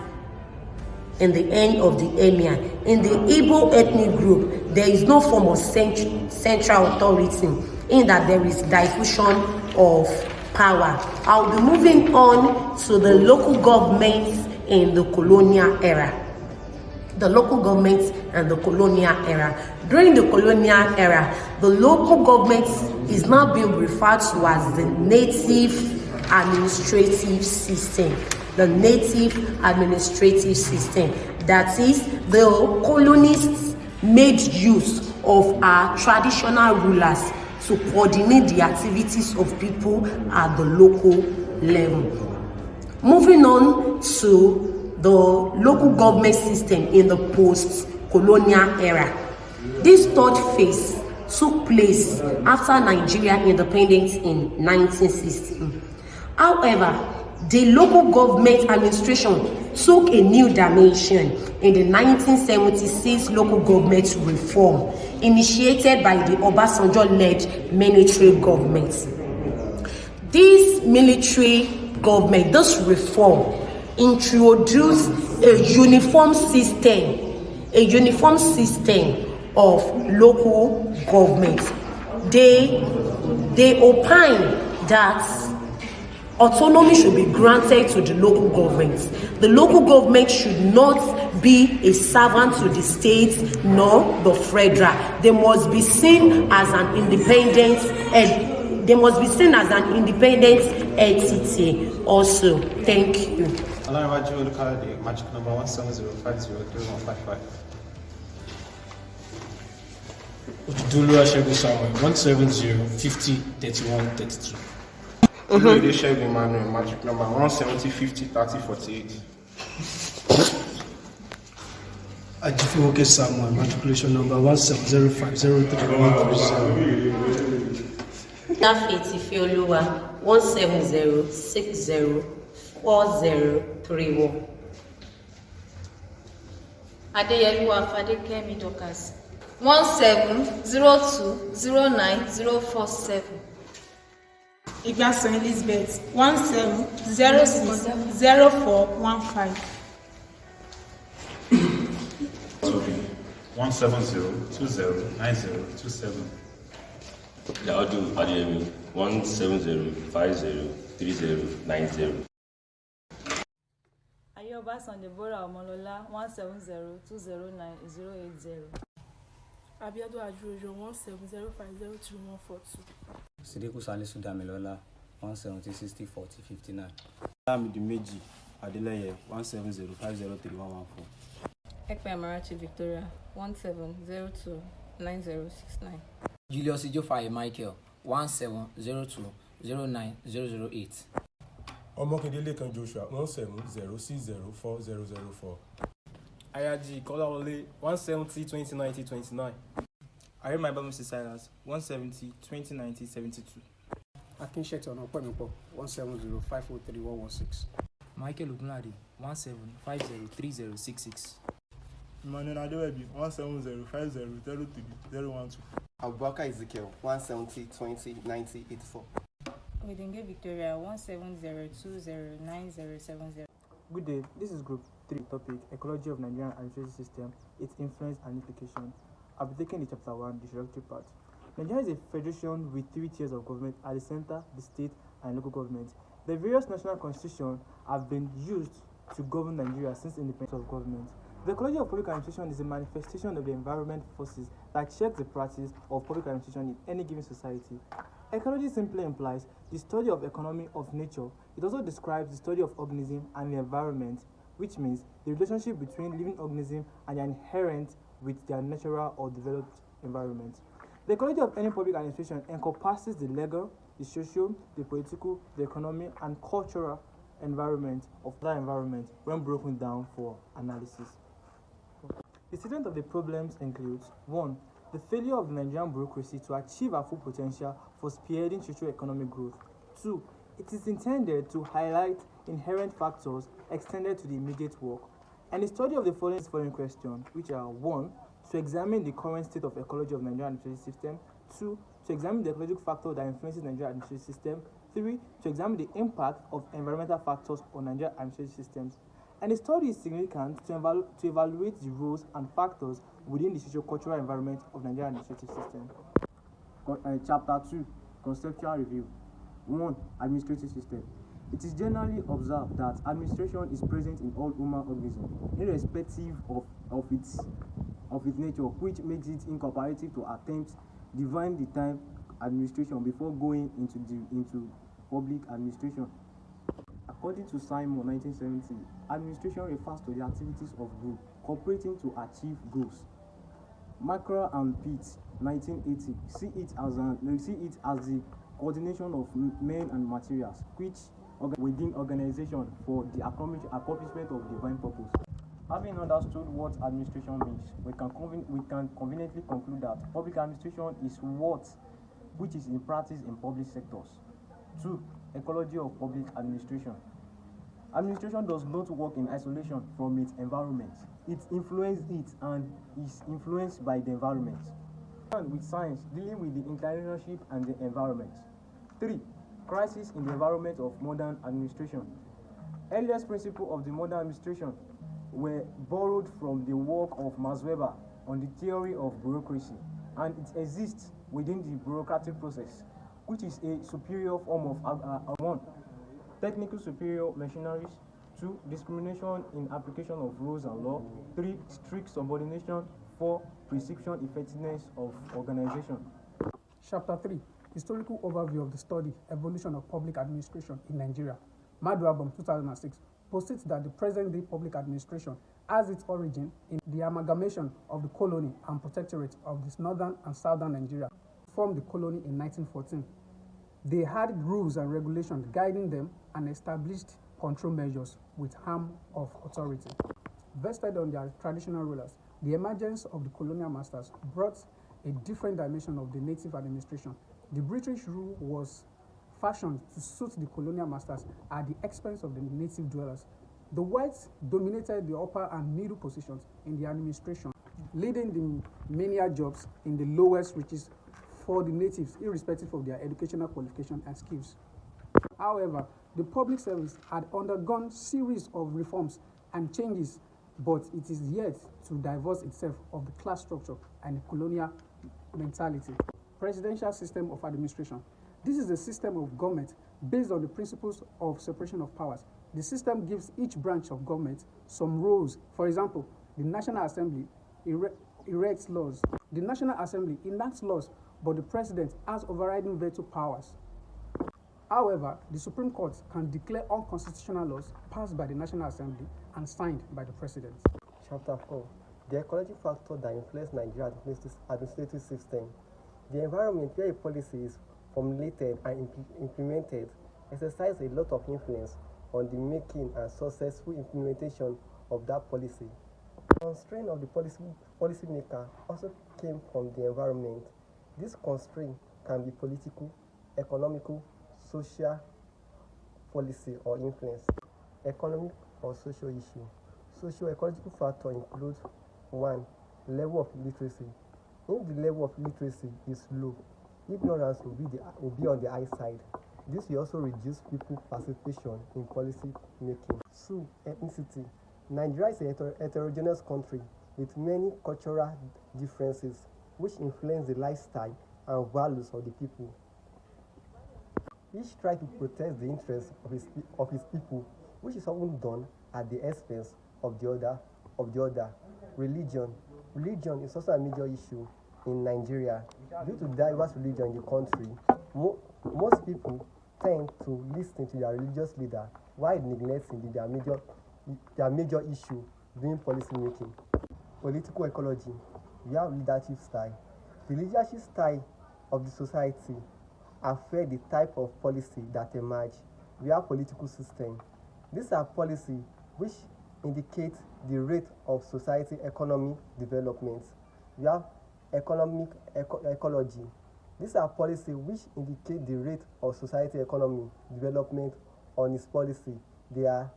in the end of the emir. In the Igbo ethnic group, there is no form of central authority, in that there is diffusion of power. I'll be moving on to the local governments in the colonial era. The local government and the colonial era. During the colonial era, the local government is now being referred to as the native administrative system. The native administrative system. That is, the colonists made use of our traditional rulers to coordinate the activities of people at the local level. Moving on to the local government system in the post-colonial era. This third phase took place after Nigeria independence in 1960. However, the local government administration took a new dimension in the 1976 local government reform initiated by the Obasanjo-led military government. This military government, this reform, introduced a uniform system of local government. They opine that autonomy should be granted to the local government. The local government should not be a servant to the state nor the federal. They must be seen as an independent entity also. Thank you. Magic number 170503155. Dulu Ashegun Samuel 170503132. Olóyèdè Ṣẹ́gun Emmanuel, magic number 170503048. Ajifowoke Samuel, matriculation number 170503137. Dafeti Fioluwa 170604031. Adeyeluwa Fadekemi Dorcas 170209047. Igbasan Elizabeth 17060415. 170209027. Daudu Adeyemi 170503090. Ayobasan Deborah Omolola 170209080. Abiodun Ajurojo 170502142. Sidiku Salisu Damilola 170604059. Lamidi Meji Adeleye 170503114. Ekpe Amarachi Victoria 17029069. Julius Ijofaye Michael 1702090008. Omokindele Kan Joshua 170604004. Ayaji Kolawole 170209029. Aremaiba Mr. Silas 170209072. Akinsheto Onopemipo 170503116. Michael Ogunlade 17503066. Emmanuel Adewebi 17050030012. Abubakar Ezekiel 170209084. Odenge Victoria 170209070. Good day, this is Group 3 topic, Ecology of Nigerian Administrative System, its influence and implication. I'll be taking the chapter 1, the introductory part. Nigeria is a federation with 3 tiers of government at the center, the state, and local government. The various national constitutions have been used to govern Nigeria since independence of government. The ecology of public administration is a manifestation of the environment forces that shape the practice of public administration in any given society. Ecology simply implies the study of economy of nature. It also describes the study of organism and the environment, which means the relationship between living organisms and their inherent with their natural or developed environment. The ecology of any public administration encompasses the legal, the social, the political, the economic, and cultural environment of that environment when broken down for analysis. The statement of the problems includes 1. The failure of the Nigerian bureaucracy to achieve our full potential for spearheading socio-economic growth. 2. It is intended to highlight inherent factors extended to the immediate work. And the study of the following questions, which are 1. To examine the current state of ecology of Nigerian administrative system. 2. To examine the ecological factor that influences Nigerian administrative system. 3. To examine the impact of environmental factors on Nigerian administrative systems. And the study is significant to evaluate the roles and factors within the socio-cultural environment of Nigerian administrative system. Chapter 2, Conceptual Review. 1. Administrative System. It is generally observed that administration is present in all human organisms, irrespective of its nature, which makes it incomparative to attempt divine the time administration before going into public administration. According to Simon 1970, administration refers to the activities of group cooperating to achieve goals. Macra and Pitt 1980 see it as the coordination of men and materials, which within organization for the accomplishment of divine purpose. Having understood what administration means, we can conveniently conclude that public administration is which is in practice in public sectors. 2. Ecology of public administration. Administration does not work in isolation from its environment. It influences it and is influenced by the environment. And with science, dealing with the interrelationship and the environment. 3. Crisis in the environment of modern administration. Earliest principles of the modern administration were borrowed from the work of Max Weber on the theory of bureaucracy, and it exists within the bureaucratic process, which is a superior form of 1. Technical superior machineries. 2. Discrimination in application of rules and law. 3. Strict subordination. 4. Prescription effectiveness of organization. Chapter 3. Historical overview of the study, evolution of public administration in Nigeria. Maduabom 2006 posits that the present-day public administration has its origin in the amalgamation of the colony and protectorate of this northern and southern Nigeria, formed the colony in 1914. They had rules and regulations guiding them and established control measures with arm of authority. Vested on their traditional rulers, the emergence of the colonial masters brought a different dimension of the native administration. The British rule was fashioned to suit the colonial masters at the expense of the native dwellers. The whites dominated the upper and middle positions in the administration, leading the menial jobs in the lowest reaches for the natives, irrespective of their educational qualification and skills. However, the public service had undergone series of reforms and changes, but it is yet to divorce itself of the class structure and the colonial mentality. Presidential system of administration. This is a system of government based on the principles of separation of powers. The system gives each branch of government some roles. For example, the National Assembly erects laws. The National Assembly enacts laws, but the president has overriding veto powers. However, the Supreme Court can declare unconstitutional laws passed by the National Assembly and signed by the president. Chapter 4. The ecology factor that influence Nigeria's administrative system. The environment where a policy is formulated and implemented exercises a lot of influence on the making and successful implementation of that policy. The constraint of the policymaker also came from the environment. This constraint can be political, economical, social, policy, or influence. Economic or social issue. Socio-ecological factors include 1. Level of literacy. If the level of literacy is low, ignorance will be on the high side. This will also reduce people's participation in policy making. 2. Ethnicity. Nigeria is a heterogeneous country with many cultural differences which influence the lifestyle and values of the people. Each tries to protect the interests of his people, which is often done at the expense of the other. Religion is also a major issue in Nigeria. Due to diverse religion in the country, most people tend to listen to their religious leader while neglecting their major issue during policy making. Political ecology. We have leadership style. The leadership style of the society affect the type of policy that emerge. We have political system. These are policies which indicate the rate of society economic development. We have ecology. These are policies which indicate the rate of society economic development on its policy. They are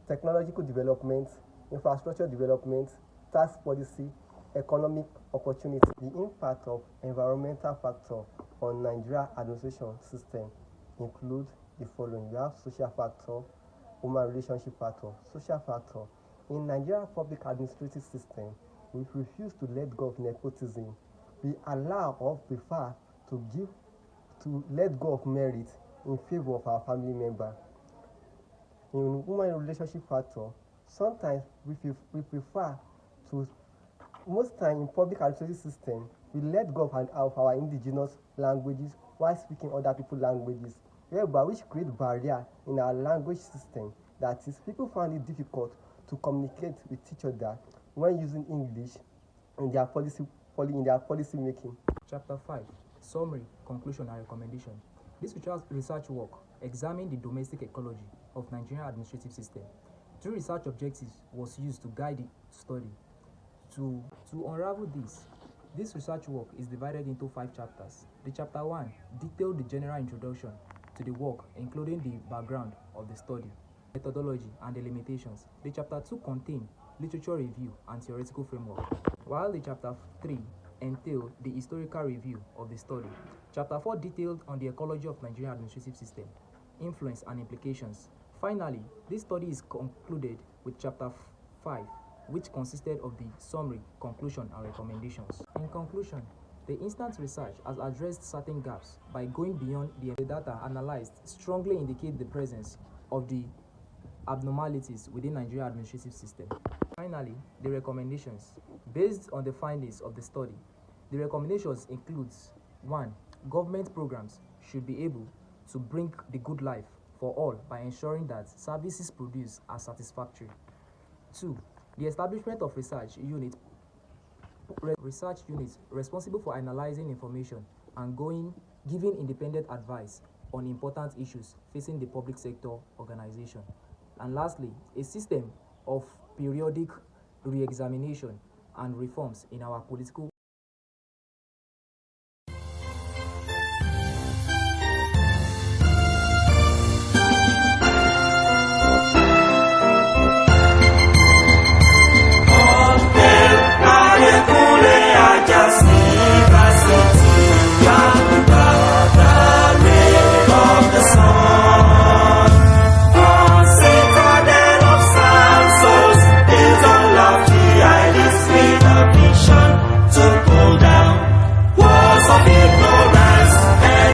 technological development, infrastructure development, tax policy, economic opportunity. The impact of environmental factor on Nigeria administration system include the following. We have social factor, human relationship factor. Social factor. In Nigeria public administrative system, we refuse to let go of nepotism. We allow or prefer to let go of merit in favor of our family member. In human relationship factor, sometimes we prefer to, most time in public administrative system, we let go of our indigenous languages while speaking other people's languages, whereby which create barrier in our language system. That is, people find it difficult to communicate with each other when using English in their policy making. Chapter 5. Summary, conclusion, and recommendation. This research work examined the domestic ecology of Nigerian administrative system. 3 research objectives was used to guide the study. To unravel this research work is divided into 5 chapters. The chapter 1 detailed the general introduction to the work, including the background of the study, methodology, and the limitations. The chapter 2 contained literature review and theoretical framework, while the chapter 3 entailed the historical review of the study. Chapter 4 detailed on the ecology of Nigerian administrative system, influence and implications. Finally, this study is concluded with chapter 5, which consisted of the summary, conclusion, and recommendations. In conclusion, the instant research has addressed certain gaps by going beyond the data analyzed strongly indicate the presence of the abnormalities within Nigerian administrative system. Finally, the recommendations. Based on the findings of the study, the recommendations includes 1. Government programs should be able to bring the good life for all by ensuring that services produced are satisfactory. 2. The establishment of research units responsible for analyzing information and giving independent advice on important issues facing the public sector organization. And lastly, a system of periodic re-examination and reforms in our political